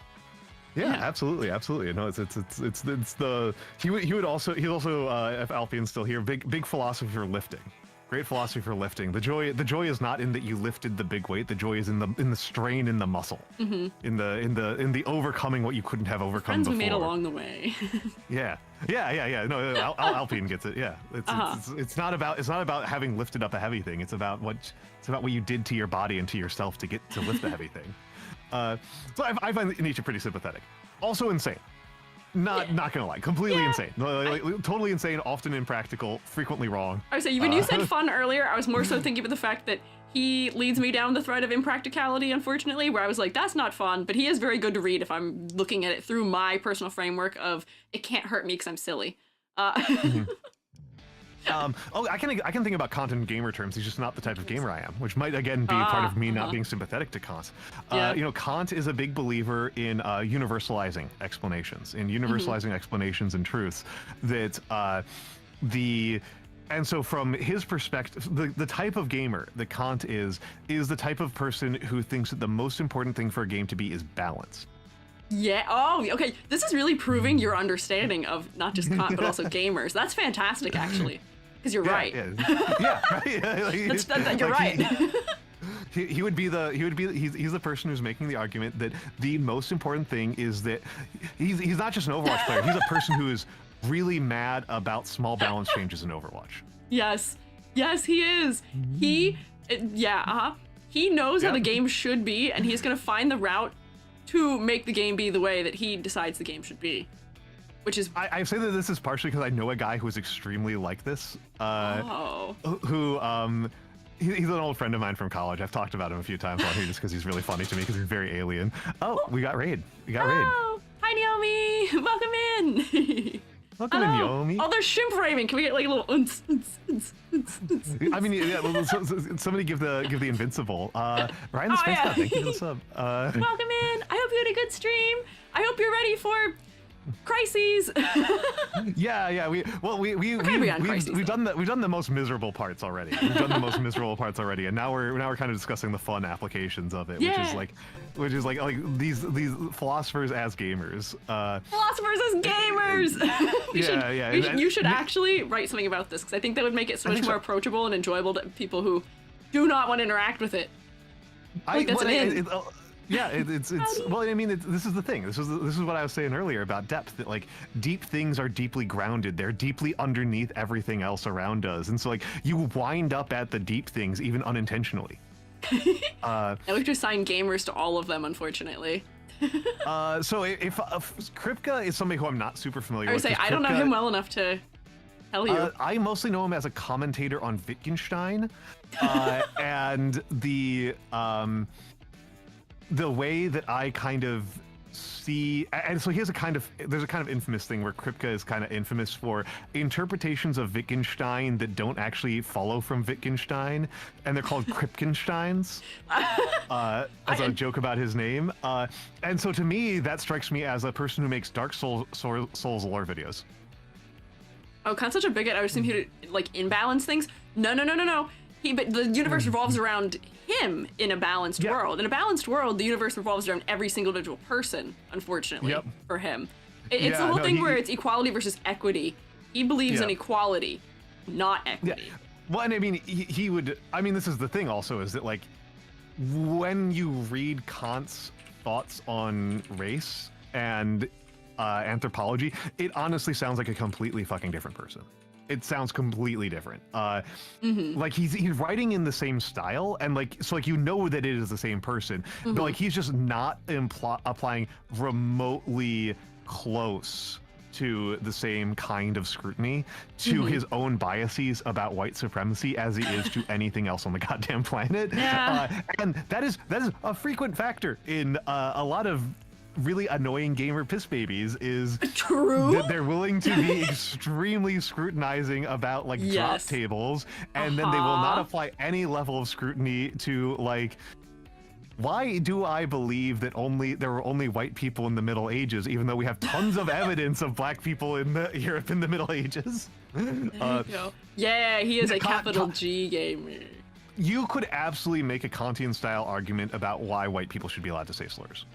Yeah, absolutely. No, it's the he would also if Alpian's still here, big philosophy for lifting. Great philosophy for lifting. The joy is not in that you lifted the big weight. The joy is in the strain in the muscle. In the overcoming what you couldn't have overcome Friends before. we made along the way. Yeah. No, Alpine gets it. Yeah. It's not about having lifted up a heavy thing. It's about what you did to your body and to yourself to get to lift the heavy thing. So I find Nietzsche pretty sympathetic. Also insane. Not gonna lie, completely insane. Like, totally insane, often impractical, frequently wrong. I would say when you said fun earlier, I was more so thinking about the fact that he leads me down the thread of impracticality, unfortunately, where I was like, that's not fun, but he is very good to read if I'm looking at it through my personal framework of it can't hurt me because I'm silly. I can think about Kant in gamer terms. He's just not the type of gamer I am, which might again be part of me not being sympathetic to Kant. Kant is a big believer in universalizing explanations, explanations and truths. And so from his perspective, the type of gamer that Kant is the type of person who thinks that the most important thing for a game to be is balance. Yeah. Oh, okay. This is really proving your understanding of not just Kant, but also gamers. That's fantastic, actually. Because you're right. Yeah, right. You're right. He's the person who's making the argument that the most important thing is that he's not just an Overwatch player. He's a person who is really mad about small balance changes in Overwatch. Yes, he is. He knows how the game should be, and he's gonna find the route to make the game be the way that he decides the game should be. Which is... I say that this is partially because I know a guy who is extremely like this. He's an old friend of mine from college. I've talked about him a few times on here just because he's really funny to me because he's very alien. Oh, we got raid. Raid. Hi, Naomi. Welcome in. Welcome in, Naomi. Oh, there's shrimp raving. Can we get like a little I mean, yeah, somebody give the invincible. Ryan the Space God, thank you for the sub. Welcome in. I hope you had a good stream. I hope you're ready for crises. Yeah. We've done the most miserable parts already. And now we're kind of discussing the fun applications of it, which is like these philosophers as gamers. Philosophers as gamers. You should actually write something about this because I think that would make it so much more approachable and enjoyable to people who do not want to interact with it. Well, I mean, this is the thing. This is what I was saying earlier about depth. That like deep things are deeply grounded. They're deeply underneath everything else around us, and so like you wind up at the deep things even unintentionally. I would just assign gamers to all of them, unfortunately. So if Kripke is somebody who I'm not super familiar with. I don't know him well enough to tell you. I mostly know him as a commentator on Wittgenstein, and the way that I kind of see, and so there's a kind of infamous thing where Kripke is kind of infamous for interpretations of Wittgenstein that don't actually follow from Wittgenstein, and they're called Kripkensteins, as a joke about his name. And so to me, that strikes me as a person who makes Dark Souls lore videos. Oh, Kant's such a bigot. I would assume he'd like imbalance things. No. But the universe revolves around him in a balanced world. In a balanced world, the universe revolves around every single individual person, unfortunately, for him. It's the whole thing where it's equality versus equity. He believes in equality, not equity. Yeah. Well, and I mean, he would... I mean, this is the thing also, is that, like, when you read Kant's thoughts on race and anthropology, it honestly sounds like a completely fucking different person. It sounds completely different. Like he's writing in the same style, and like so like you know that it is the same person, but like he's just not applying remotely close to the same kind of scrutiny to his own biases about white supremacy as he is to anything else on the goddamn planet. Yeah. And that is a frequent factor in a lot of really annoying gamer piss babies, is true that they're willing to be extremely scrutinizing about like drop tables, and then they will not apply any level of scrutiny to like, why do I believe that there were only white people in the Middle Ages, even though we have tons of evidence of black people in Europe in the Middle Ages? Yeah, he is a capital G gamer. You could absolutely make a Kantian style argument about why white people should be allowed to say slurs.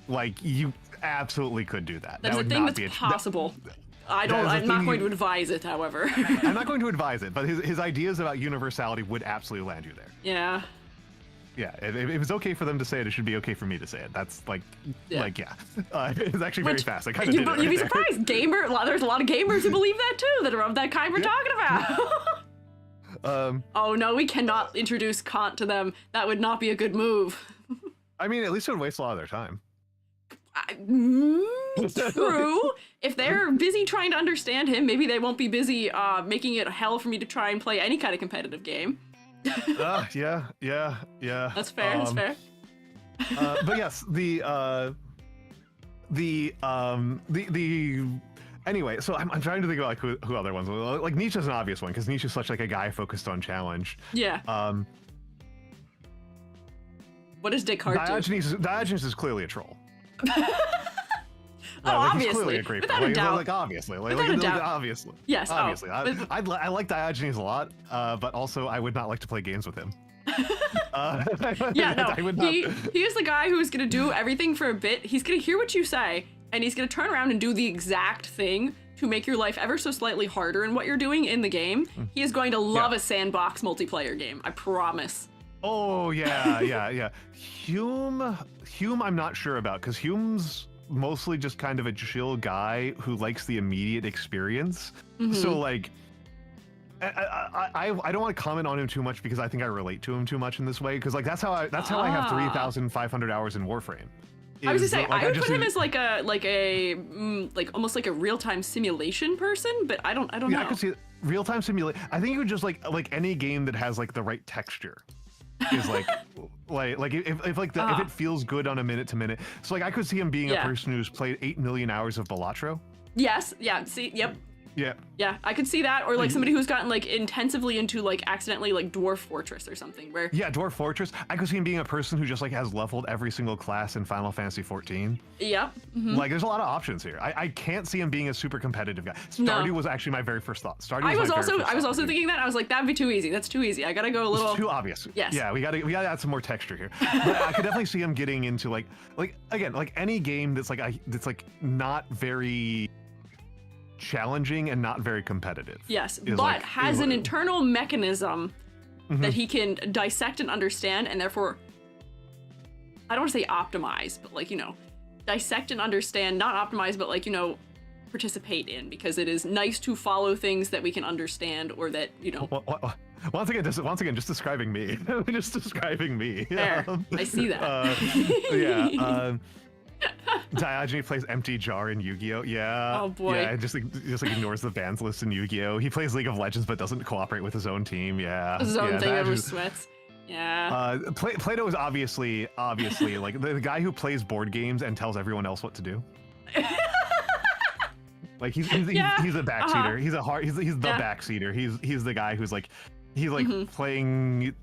Like, you absolutely could do that. That's a thing that's possible. I'm not going to advise it, however. I'm not going to advise it, but his ideas about universality would absolutely land you there. Yeah. Yeah, if it's okay for them to say it, it should be okay for me to say it. That's like, it's actually very fast. I kind of did it right You'd be there. surprised. There's a lot of gamers who believe that too, that are of that kind we're talking about. Oh no, we cannot introduce Kant to them. That would not be a good move. I mean, at least it would waste a lot of their time. True. If they're busy trying to understand him, maybe they won't be busy making it hell for me to try and play any kind of competitive game. Yeah. That's fair. That's fair. But yes, anyway, so I'm trying to think about like who other ones. Like Nietzsche's an obvious one because Nietzsche's such like a guy focused on challenge. Yeah. What does Descartes do? Diogenes is clearly a troll. Obviously, without a doubt. Like obviously, obviously. Yes, obviously. I like Diogenes a lot, but also I would not like to play games with him. Yeah, no. He is the guy who's gonna do everything for a bit. He's gonna hear what you say, and he's gonna turn around and do the exact thing to make your life ever so slightly harder in what you're doing in the game. He is going to love a sandbox multiplayer game. I promise. Oh yeah. Hume, I'm not sure about because Hume's mostly just kind of a chill guy who likes the immediate experience. So like, I don't want to comment on him too much because I think I relate to him too much in this way. Because like that's how I have 3,500 hours in Warframe. I was gonna say I would put him as like almost like a real-time simulation person, but I don't know. I could see real-time simulation. I think you would just like any game that has like the right texture. Is like if it feels good on a minute to minute. So like I could see him being a person who's played 8 million hours of Balatro. Yes. Yeah. See. Yep. Yeah. Yeah, I could see that, or like somebody who's gotten like intensively into like accidentally like Dwarf Fortress or something. Where Dwarf Fortress. I could see him being a person who just like has leveled every single class in Final Fantasy 14. Yep. Like there's a lot of options here. I can't see him being a super competitive guy. Stardew was actually my very first thought. I was also thinking that. I was like, that'd be too easy. That's too easy. I gotta go a little. It's too obvious. Yes. Yeah, we gotta add some more texture here. But I could definitely see him getting into like again like any game that's like not very challenging and not very competitive. Yes, but has an internal mechanism that he can dissect and understand, and therefore, I don't want to say optimize, but like, dissect and understand, not optimize, but like, participate in, because it is nice to follow things that we can understand, or that, Once again, just describing me. Just describing me. Fair. I see that. Diogenes plays Empty Jar in Yu-Gi-Oh! Yeah. Oh boy. Yeah, just ignores the bans list in Yu-Gi-Oh! He plays League of Legends but doesn't cooperate with his own team. Yeah. His own thing over sweats. Yeah. Plato is obviously like the guy who plays board games and tells everyone else what to do. Like he's a backseater. He's the backseater. He's the guy who's like playing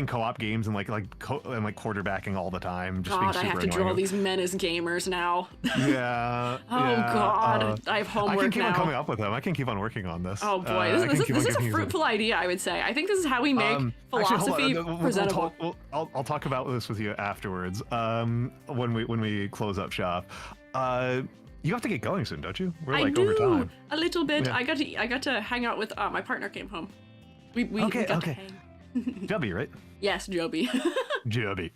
co-op games and like quarterbacking all the time. Just being super I have to draw these men as gamers now. Yeah. God, I have homework now. I can keep on coming up with them. I can keep on working on this. Oh boy, this is a fruitful idea, I would say. I think this is how we make philosophy presentable. I'll talk about this with you afterwards. When we close up shop. You have to get going soon, don't you? We're over time. A little bit. Yeah. I got to hang out with my partner came home. We got to hang. Joby, right? Yes, Joby. Joby.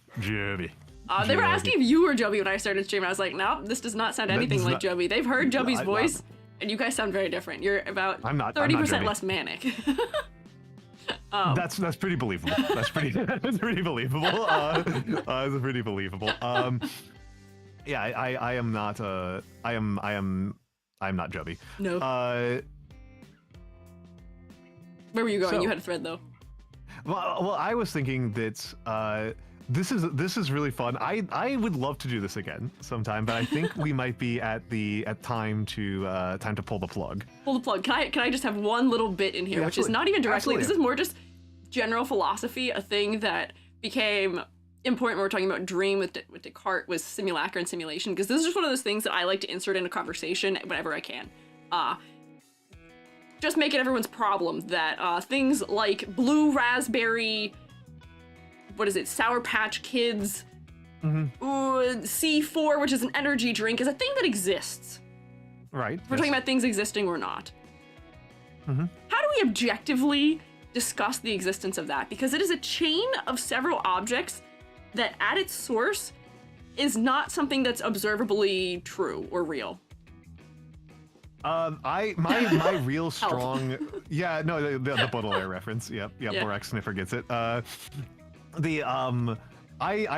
They were asking if you were Joby when I started streaming. I was like, nope, this does not sound anything like Joby. They've heard Joby's voice, and you guys sound very different. You're about 30% less manic. That's pretty believable. That's pretty believable. That's pretty believable. Yeah, I am not. I'm not Joby. No. Where were you going? So, you had a thread though. Well, I was thinking that this is really fun. I would love to do this again sometime, but I think we might be at time to pull the plug. Pull the plug. Can I just have one little bit in here, which is not even directly. Absolutely. This is more just general philosophy. A thing that became important when we're talking about dream with Descartes was simulacra and simulation, because this is just one of those things that I like to insert in a conversation whenever I can. Just make it everyone's problem that things like blue raspberry, what is it, Sour Patch Kids, C4, which is an energy drink, is a thing that exists. Right. We're talking about things existing or not. How do we objectively discuss the existence of that? Because it is a chain of several objects that at its source is not something that's observably true or real. My real strong, yeah, no, the Baudelaire reference, yep, Borax Sniffer gets it. I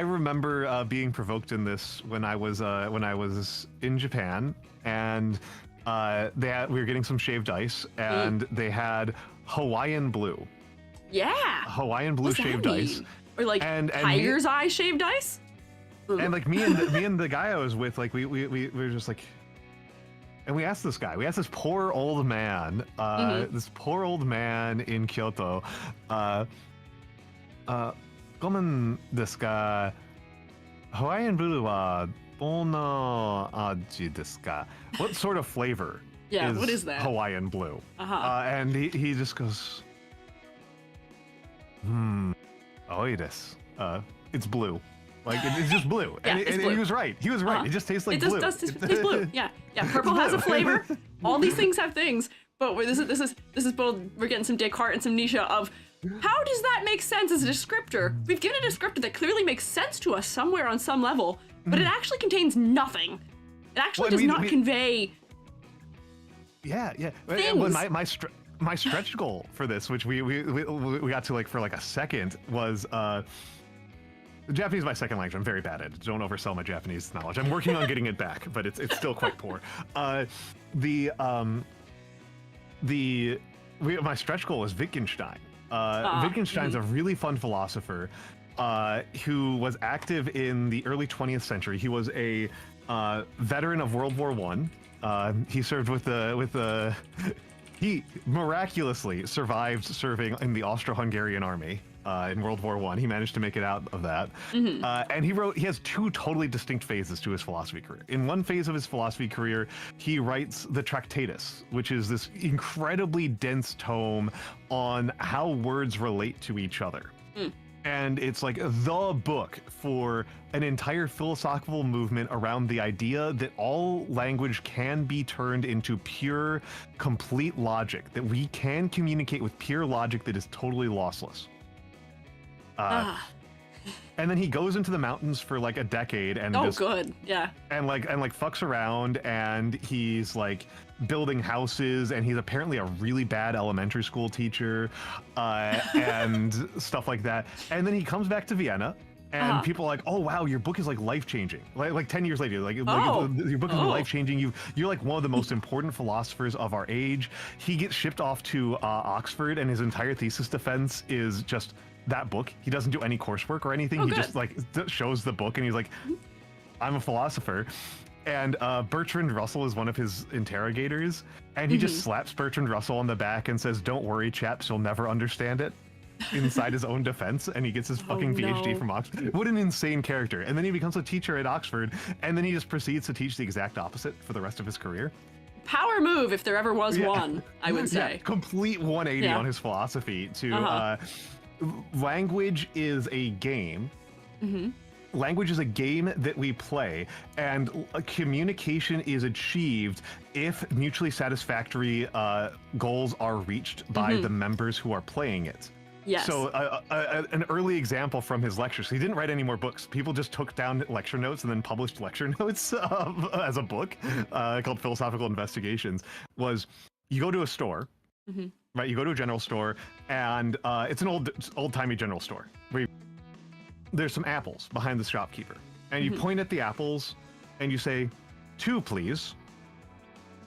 remember being provoked in this when I was in Japan, and we were getting some shaved ice, and they had Hawaiian blue. Yeah. Hawaiian blue shaved ice. Or like tiger's eye shaved ice. And like me and the guy I was with, like we were just like. And we asked this poor old man, in Kyoto, "Gomen desu ka? Hawaiian blue wa donna aji desu ka?" What sort of flavor what is that? Hawaiian blue? And he just goes, "Oi desu. It's blue." Like, it's just blue. Yeah, and blue. He was right. It just tastes like blue. It does taste blue. Yeah. Purple has a flavor. All these things have things. But this is both, we're getting some Descartes and some Nietzsche of, how does that make sense as a descriptor? We've given a descriptor that clearly makes sense to us somewhere on some level, but it actually contains nothing. It actually does not convey. Yeah. Things. Well, my stretch goal for this, which we got to like for like a second, was Japanese is my second language. I'm very bad at it. Don't oversell my Japanese knowledge. I'm working on getting it back, but it's still quite poor. My stretch goal was Wittgenstein. Wittgenstein's a really fun philosopher who was active in the early 20th century. He was a veteran of World War I. He served he miraculously survived serving in the Austro-Hungarian army. In World War I, he managed to make it out of that, and he has two totally distinct phases to his philosophy career. In one phase of his philosophy career, he writes the Tractatus, which is this incredibly dense tome on how words relate to each other. And it's like the book for an entire philosophical movement around the idea that all language can be turned into pure, complete logic, that we can communicate with pure logic that is totally lossless. And then he goes into the mountains for like a decade and and fucks around, and he's like building houses, and he's apparently a really bad elementary school teacher, and stuff like that. And then he comes back to Vienna, and people are like, "Oh wow, your book is like life changing." Like 10 years later, your book is life changing. You're like one of the most important philosophers of our age. He gets shipped off to Oxford, and his entire thesis defense is just that book. He doesn't do any coursework or anything. Just like shows the book, and he's like, "I'm a philosopher." And Bertrand Russell is one of his interrogators, and he just slaps Bertrand Russell on the back and says, "Don't worry, chaps, you'll never understand it," inside his own defense, and he gets his fucking PhD from Oxford. What an insane character. And then he becomes a teacher at Oxford, and then he just proceeds to teach the exact opposite for the rest of his career. Power move, if there ever was one, I would say. Complete 180 on his philosophy to language is a game. Language is a game that we play, and communication is achieved if mutually satisfactory goals are reached by the members who are playing it. Yes. So an early example from his lectures. He didn't write any more books. People just took down lecture notes and then published lecture notes as a book called Philosophical Investigations. Was you go to a store, right? You go to a general store, and it's an old-timey general store. There's some apples behind the shopkeeper, and you point at the apples, and you say, 2, please.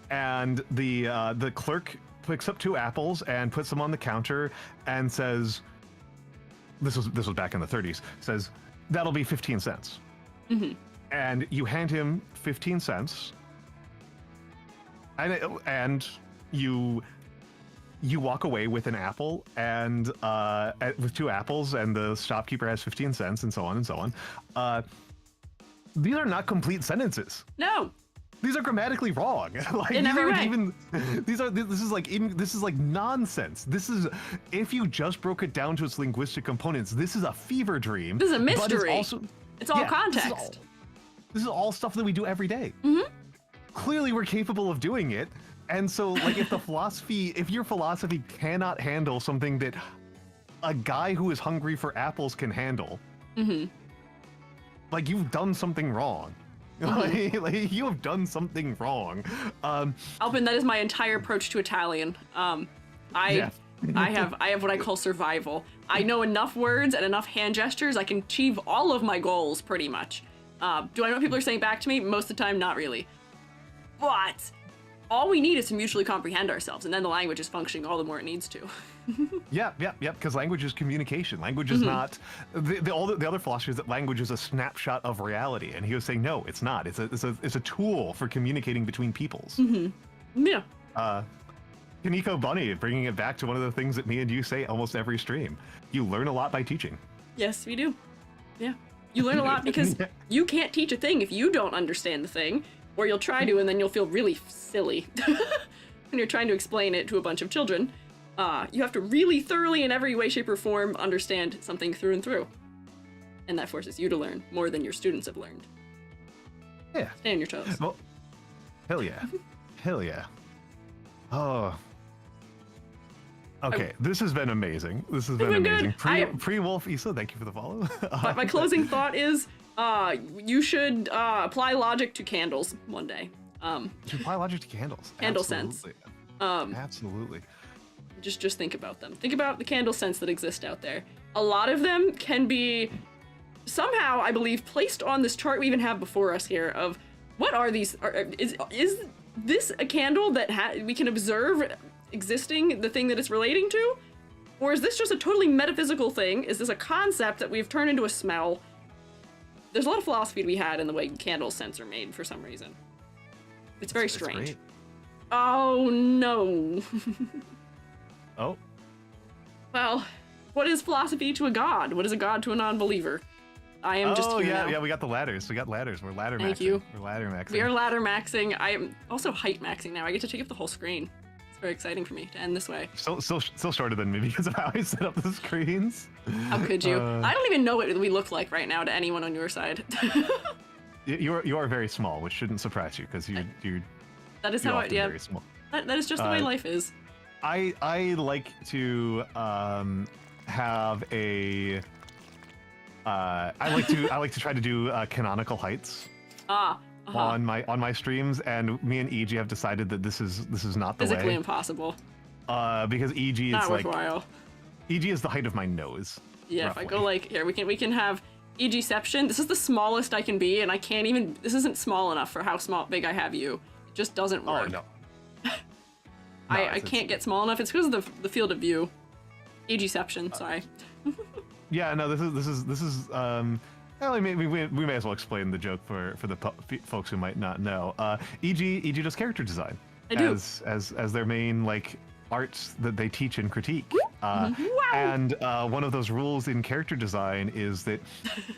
And the clerk picks up 2 apples and puts them on the counter and says, this was back in the 30s, says, that'll be 15 cents. And you hand him 15 cents, and you walk away with an apple and with 2 apples, and the shopkeeper has 15 cents, and so on and so on. These are not complete sentences. No. These are grammatically wrong. Like, in every way. This is like nonsense. This is, if you just broke it down to its linguistic components, this is a fever dream. This is a mystery. It's all context. This is all stuff that we do every day. Clearly, we're capable of doing it. And so, like, if your philosophy cannot handle something that a guy who is hungry for apples can handle, like, you've done something wrong. Like, you have done something wrong. Alvin, that is my entire approach to Italian. I have what I call survival. I know enough words and enough hand gestures. I can achieve all of my goals pretty much. Do I know what people are saying back to me? Most of the time, not really. But all we need is to mutually comprehend ourselves, and then the language is functioning all the more it needs to. Yeah, because language is communication. Language is not, the other philosophy is that language is a snapshot of reality, and he was saying, no, it's not. It's a tool for communicating between peoples. Yeah. Kaneko Bunny, bringing it back to one of the things that me and you say almost every stream. You learn a lot by teaching. Yes, we do. Yeah. You learn a lot because you can't teach a thing if you don't understand the thing, or you'll try to, and then you'll feel really silly when you're trying to explain it to a bunch of children. You have to really thoroughly, in every way, shape, or form, understand something through and through. And that forces you to learn more than your students have learned. Yeah. Stay on your toes. Well, hell yeah. Hell yeah. Oh. Okay, this has been amazing. This has been amazing. Pre-Wolf Issa, thank you for the follow. My closing thought is, you should apply logic to candles one day. To apply logic to candles. Candle sense. Absolutely. Just think about them. Think about the candle scents that exist out there. A lot of them can be somehow, I believe, placed on this chart we even have before us here of what are these? Is this a candle that we can observe existing, the thing that it's relating to? Or is this just a totally metaphysical thing? Is this a concept that we've turned into a smell? There's a lot of philosophy to be had in the way candle scents are made for some reason. It's very strange. Great. Oh, no. Oh. Well, what is philosophy to a god? What is a god to a non-believer? I am just here now. Yeah, we got the ladders. We got ladders. We're ladder maxing. Thank you. We're ladder maxing. We are ladder maxing. I am also height maxing now. I get to take up the whole screen. It's very exciting for me to end this way. Still shorter than me because of how I set up the screens. How could you? I don't even know what we look like right now to anyone on your side. You are very small, which shouldn't surprise you because you're that is how very small. That is just the way life is. I like to have a I like to try to do canonical heights on my streams, and me and EG have decided that this is not the physically way. Impossible. Because EG is not like worthwhile. EG is the height of my nose. Yeah, roughly. if I go like here, we can have EGception. This is the smallest I can be, and I can't even. This isn't small enough for how big I have you. It just doesn't work. Oh no. I can't get small enough. It's because of the field of view. EGception, sorry. Yeah, no, this is well, maybe we may as well explain the joke for the folks who might not know. EG does character design. I do. As their main like arts that they teach and critique. Wow. And one of those rules in character design is that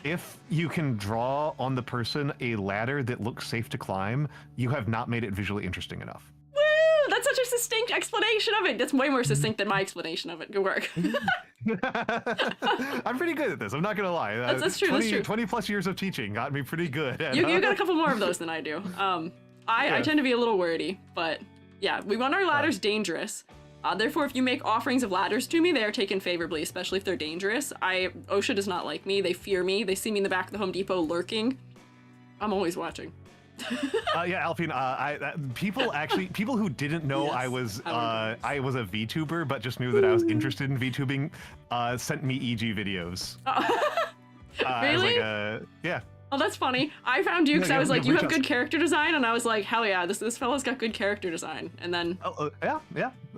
if you can draw on the person a ladder that looks safe to climb, you have not made it visually interesting enough. Woo! That's such a succinct explanation of it. That's way more succinct than my explanation of it. Good work. I'm pretty good at this. I'm not gonna lie. That's true. That's true. 20 plus years of teaching got me pretty good. You got a couple more of those than I do. I tend to be a little wordy, but yeah, we want our ladders dangerous. Therefore, if you make offerings of ladders to me, they are taken favorably, especially if they're dangerous. OSHA does not like me. They fear me. They see me in the back of the Home Depot lurking. I'm always watching. Yeah, Alpine. People who didn't know Yes, I was a VTuber, but just knew that I was interested in VTubing, sent me EG videos. Really? Yeah. Oh, that's funny. I found you because I was like, you have reach good character design, and I was like, hell yeah, this fella's got good character design. And then Yeah.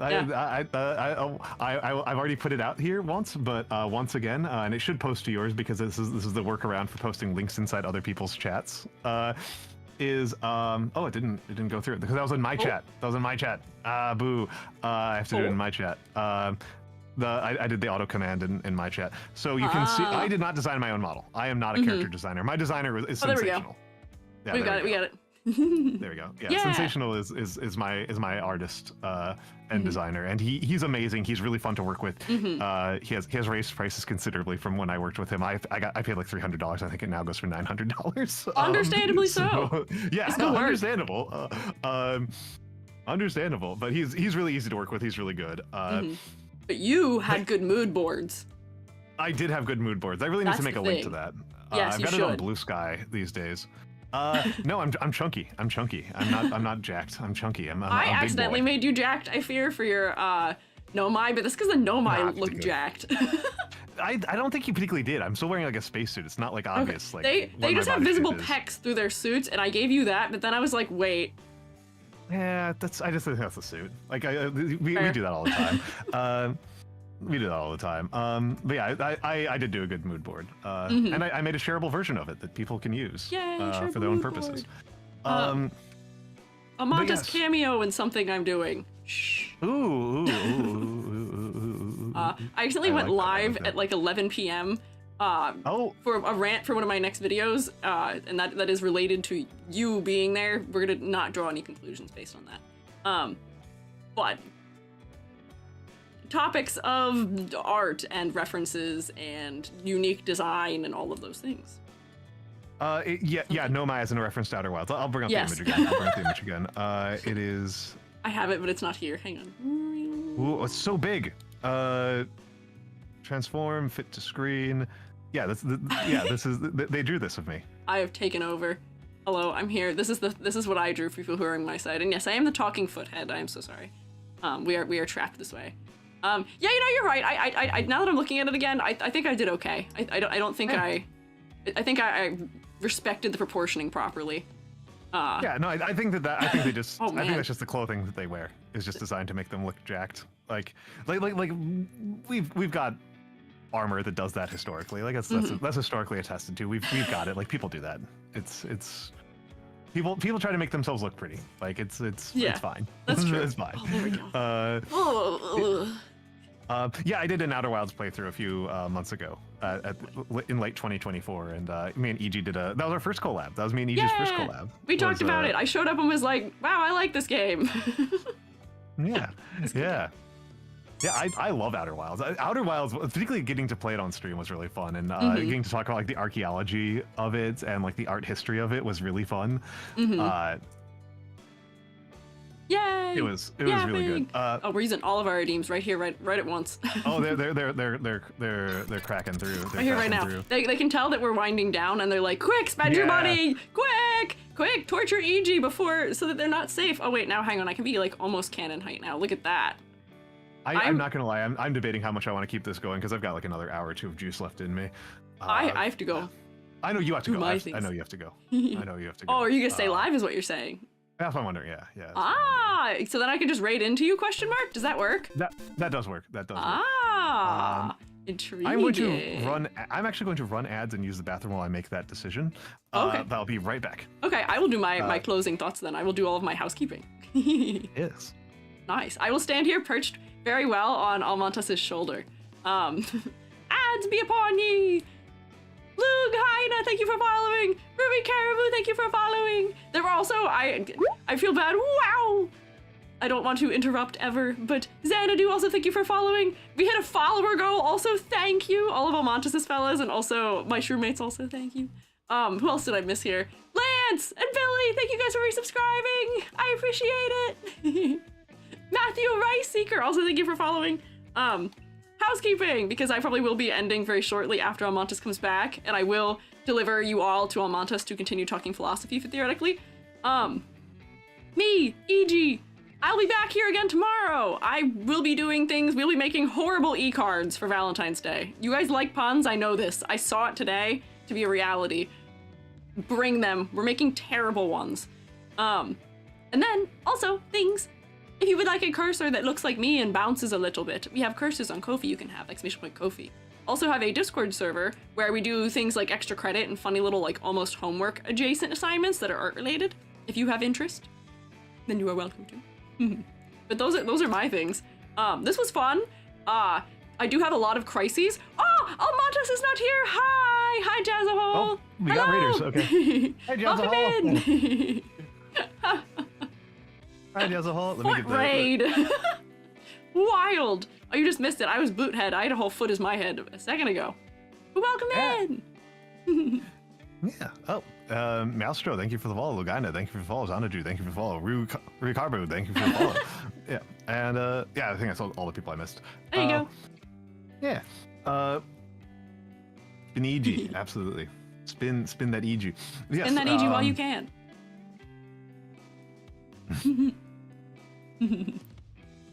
I've already put it out here once, but once again, and it should post to yours because this is the workaround for posting links inside other people's chats. Oh, it didn't go through because that was in my chat. That was in my chat. Boo. I have to do it in my chat. I did the auto command in my chat, so you can see I did not design my own model. I am not a character designer. My designer is sensational. There we go. We got it. There we go. Yeah. Sensational is my artist and designer, and he's amazing. He's really fun to work with. He has raised prices considerably from when I worked with him. I paid like $300. I think it now goes for $900. Understandably so. Yeah, it's good understandable. Understandable, but he's really easy to work with. He's really good. But you had good mood boards. I did have good mood boards. I really need to make a link to that. Yes, I've got it on Blue Sky these days. No, I'm chunky. I'm not jacked. I'm chunky. I accidentally made you jacked, I fear, for your Nomai, but that's because the Nomai look jacked. I don't think you particularly did. I'm still wearing like a spacesuit. It's not like obvious. Okay. Like they just have visible pecs through their suits, and I gave you that, but then I was like, wait. Yeah, I just think that's a suit. Like we do that all the time. We do that all the time. But yeah, I did do a good mood board, and I made a shareable version of it that people can use for their own purposes. Almantas cameo in something I'm doing. Shh. I accidentally went live at like 11 p.m. For a rant for one of my next videos, and that is related to you being there. We're gonna not draw any conclusions based on that. But topics of art and references and unique design and all of those things. Nomai is in a reference to Outer Wilds. I'll bring up the image again. It is. I have it, but it's not here. Hang on. Ooh, it's so big. Transform, fit to screen. Yeah, this is they drew this of me. I have taken over. Hello, I'm here. This is what I drew for people who are on my side. And yes, I am the talking foothead. I am so sorry. We are trapped this way. Yeah, you're right. I now that I'm looking at it again, I think I did okay. I don't think I think I respected the proportioning properly. Yeah, no, I think I think they just I think that's just the clothing that they wear is just designed to make them look jacked. Like we've got armor that does that historically. Like that's historically attested to. We've got it. Like people do that. It's people try to make themselves look pretty. Like it's fine. That's true. It's fine. Oh, there we go. Yeah, I did an Outer Wilds playthrough a few months ago in late 2024, and me and EG that was our first collab. That was me and EG's first collab. We talked about it. I showed up and was like, wow, I like this game. Yeah, I love Outer Wilds. Outer Wilds, particularly getting to play it on stream was really fun, and getting to talk about like the archaeology of it and like the art history of it was really fun. Yay! It was really good. We're using all of our redeems right here, right at once. Oh, they're cracking through. They're right here, right now. They can tell that we're winding down, and they're like, "Quick, spend your money! Quick, torture EG before so that they're not safe." Oh wait, now hang on, I can be like almost cannon height now. Look at that. I'm not gonna lie, I'm debating how much I want to keep this going because I've got like another hour or two of juice left in me. I have to go. I know you have to go. I know you have to go. I know you have to go. Oh, are you gonna stay live? Is what you're saying? That's what I'm wondering. Yeah. So then I can just raid into you? Question mark. Does that work? That does work. That does work. Intriguing. I'm actually going to run ads and use the bathroom while I make that decision. Okay. I'll be right back. Okay, I will do my closing thoughts then. I will do all of my housekeeping. Yes. Nice. I will stand here perched very well on Almantas' shoulder. Ads be upon ye! Lug Hyena, thank you for following! Ruby Caribou, thank you for following! There were also, I feel bad, wow! I don't want to interrupt ever, but Xanadu, also thank you for following. We had a follower goal, also thank you. All of Almantas' fellas, and also my shroommates, also thank you. Who else did I miss here? Lance and Billy, thank you guys for resubscribing! I appreciate it! Matthew Rice Seeker, also thank you for following. Housekeeping, because I probably will be ending very shortly after Almantas comes back, and I will deliver you all to Almantas to continue talking philosophy theoretically. Me, E.G., I'll be back here again tomorrow. I will be doing things, we'll be making horrible e-cards for Valentine's Day. You guys like puns, I know this. I saw it today to be a reality. Bring them, we're making terrible ones. And then, also, things. If you would like a cursor that looks like me and bounces a little bit, we have cursors on Ko-fi you can have, !Ko-fi. Also have a Discord server where we do things like extra credit and funny little like almost homework adjacent assignments that are art related. If you have interest, then you are welcome to. But those are my things. This was fun. I do have a lot of crises. Oh, Almantas is not here. Hi, Jazzahole. Oh, we got raiders. Okay. Hi, Jazzahole. Welcome in. Hi, Jazzahole. Let me get that. Raid. Wild. Oh, you just missed it. I was boothead. I had a whole foot as my head a second ago. But welcome in. Yeah. Oh, Maelstro, thank you for the follow. Lugana, thank you for the follow. Zanaju, thank you for the follow. Rucarbo, thank you for the follow. Yeah. And yeah, I think that's all the people I missed. There you go. Yeah. Spin EG, absolutely. Spin that EG. Yes, spin that EG while you can.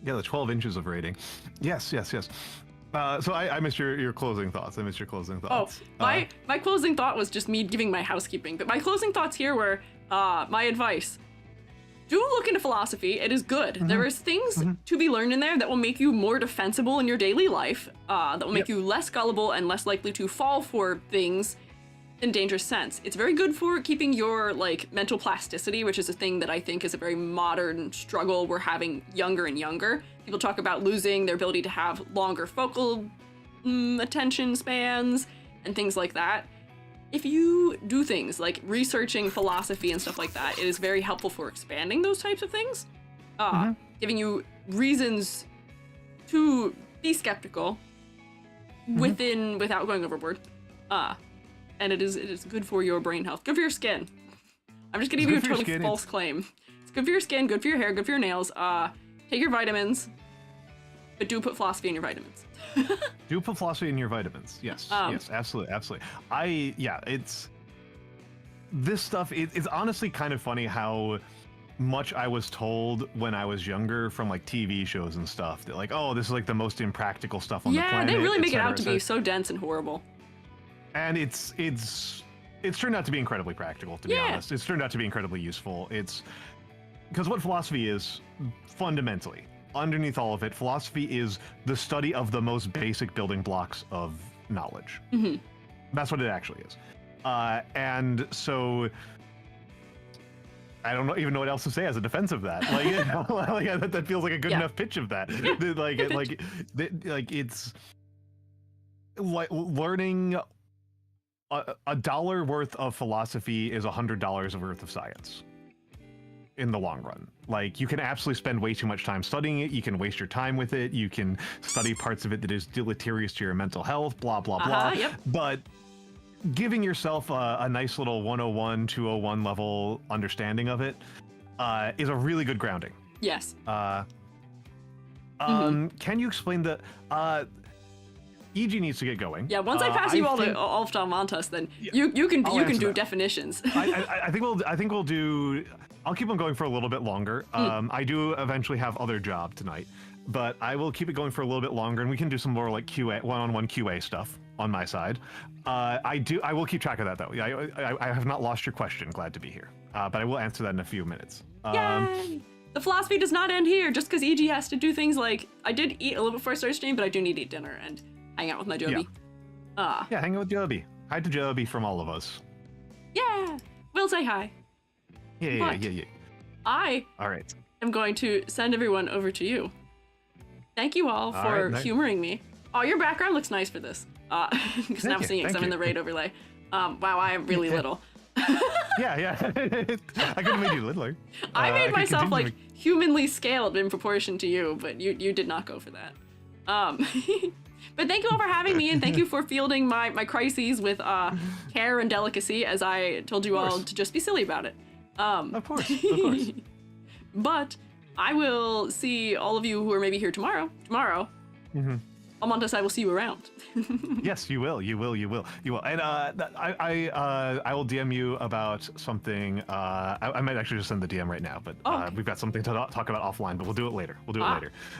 Yeah, the 12 inches of rating. Yes. So I missed your closing thoughts. Oh, my closing thought was just me giving my housekeeping. But my closing thoughts here were my advice. Do look into philosophy. It is good. Mm-hmm. There is things to be learned in there that will make you more defensible in your daily life, that will make you less gullible and less likely to fall for things in dangerous sense. It's very good for keeping your like mental plasticity, which is a thing that I think is a very modern struggle we're having younger and younger. People talk about losing their ability to have longer focal attention spans and things like that. If you do things like researching philosophy and stuff like that, it is very helpful for expanding those types of things, giving you reasons to be skeptical without going overboard. And it is good for your brain health. Good for your skin. I'm just gonna give you a totally false claim. It's good for your skin, good for your hair, good for your nails. Take your vitamins, but do put philosophy in your vitamins. Do put philosophy in your vitamins. Yes, yes, absolutely. It's this stuff. It's honestly kind of funny how much I was told when I was younger from like TV shows and stuff that like, oh, this is like the most impractical stuff on the planet. Yeah, they really make it out to be so dense and horrible. And it's turned out to be incredibly practical, to be honest. It's turned out to be incredibly useful. It's because what philosophy is fundamentally, underneath all of it, philosophy is the study of the most basic building blocks of knowledge. That's what it actually is. And so I don't even know what else to say as a defense of that. Like, you know, like that feels like a good enough pitch of that. Like it's like learning $1 worth of philosophy is $100 worth of science in the long run. Like, you can absolutely spend way too much time studying it. You can waste your time with it. You can study parts of it that is deleterious to your mental health, blah, blah, blah. But giving yourself a nice little 101, 201 level understanding of it is a really good grounding. Yes. Can you explain the... EG needs to get going. Yeah, once I pass you all to Almantas, then you can do definitions. I think we'll do. I'll keep on going for a little bit longer. I do eventually have other job tonight, but I will keep it going for a little bit longer, and we can do some more like QA, one-on-one QA stuff on my side. I will keep track of that though. I have not lost your question. Glad to be here, but I will answer that in a few minutes. Yay! The philosophy does not end here. Just because EG has to do things like I did eat a little before I started stream, but I do need to eat dinner and hang out with my Joby. Yeah, hang out with Joby. Hi to Joby from all of us. Yeah, we'll say hi. Yeah. I am going to send everyone over to you. Thank you all for humoring me. Oh, your background looks nice for this. Because now I'm seeing it because I'm in the raid overlay. Wow, I am really little. Yeah. I could have made you littler. I made myself like humanly scaled in proportion to you, but you did not go for that. But thank you all for having me, and thank you for fielding my crises with care and delicacy, as I told you all to just be silly about it. Of course. But I will see all of you who are maybe here tomorrow. Almantas, I will see you around. Yes, you will. You will. And I will DM you about something. I might actually just send the DM right now, but okay. We've got something to talk about offline. But we'll do it later.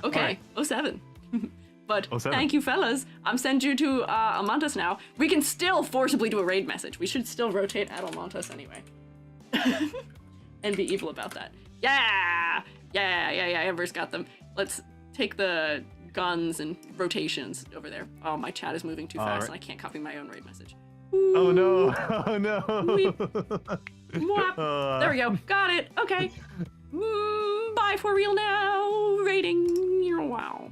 Okay. Right. 07. But 07. Thank you, fellas. I'm sending you to Almantas now. We can still forcibly do a raid message. We should still rotate at Almantas anyway. And be evil about that. Yeah. Ever's got them. Let's take the guns and rotations over there. Oh, my chat is moving too fast, and I can't copy my own raid message. Oh no! Oh no! There we go. Got it. Okay. Bye for real now. Rating. Wow.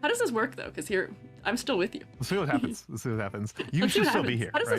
How does this work though? Because here, I'm still with you. Let's see what happens. You Let's should see what still happens. be here, How does right?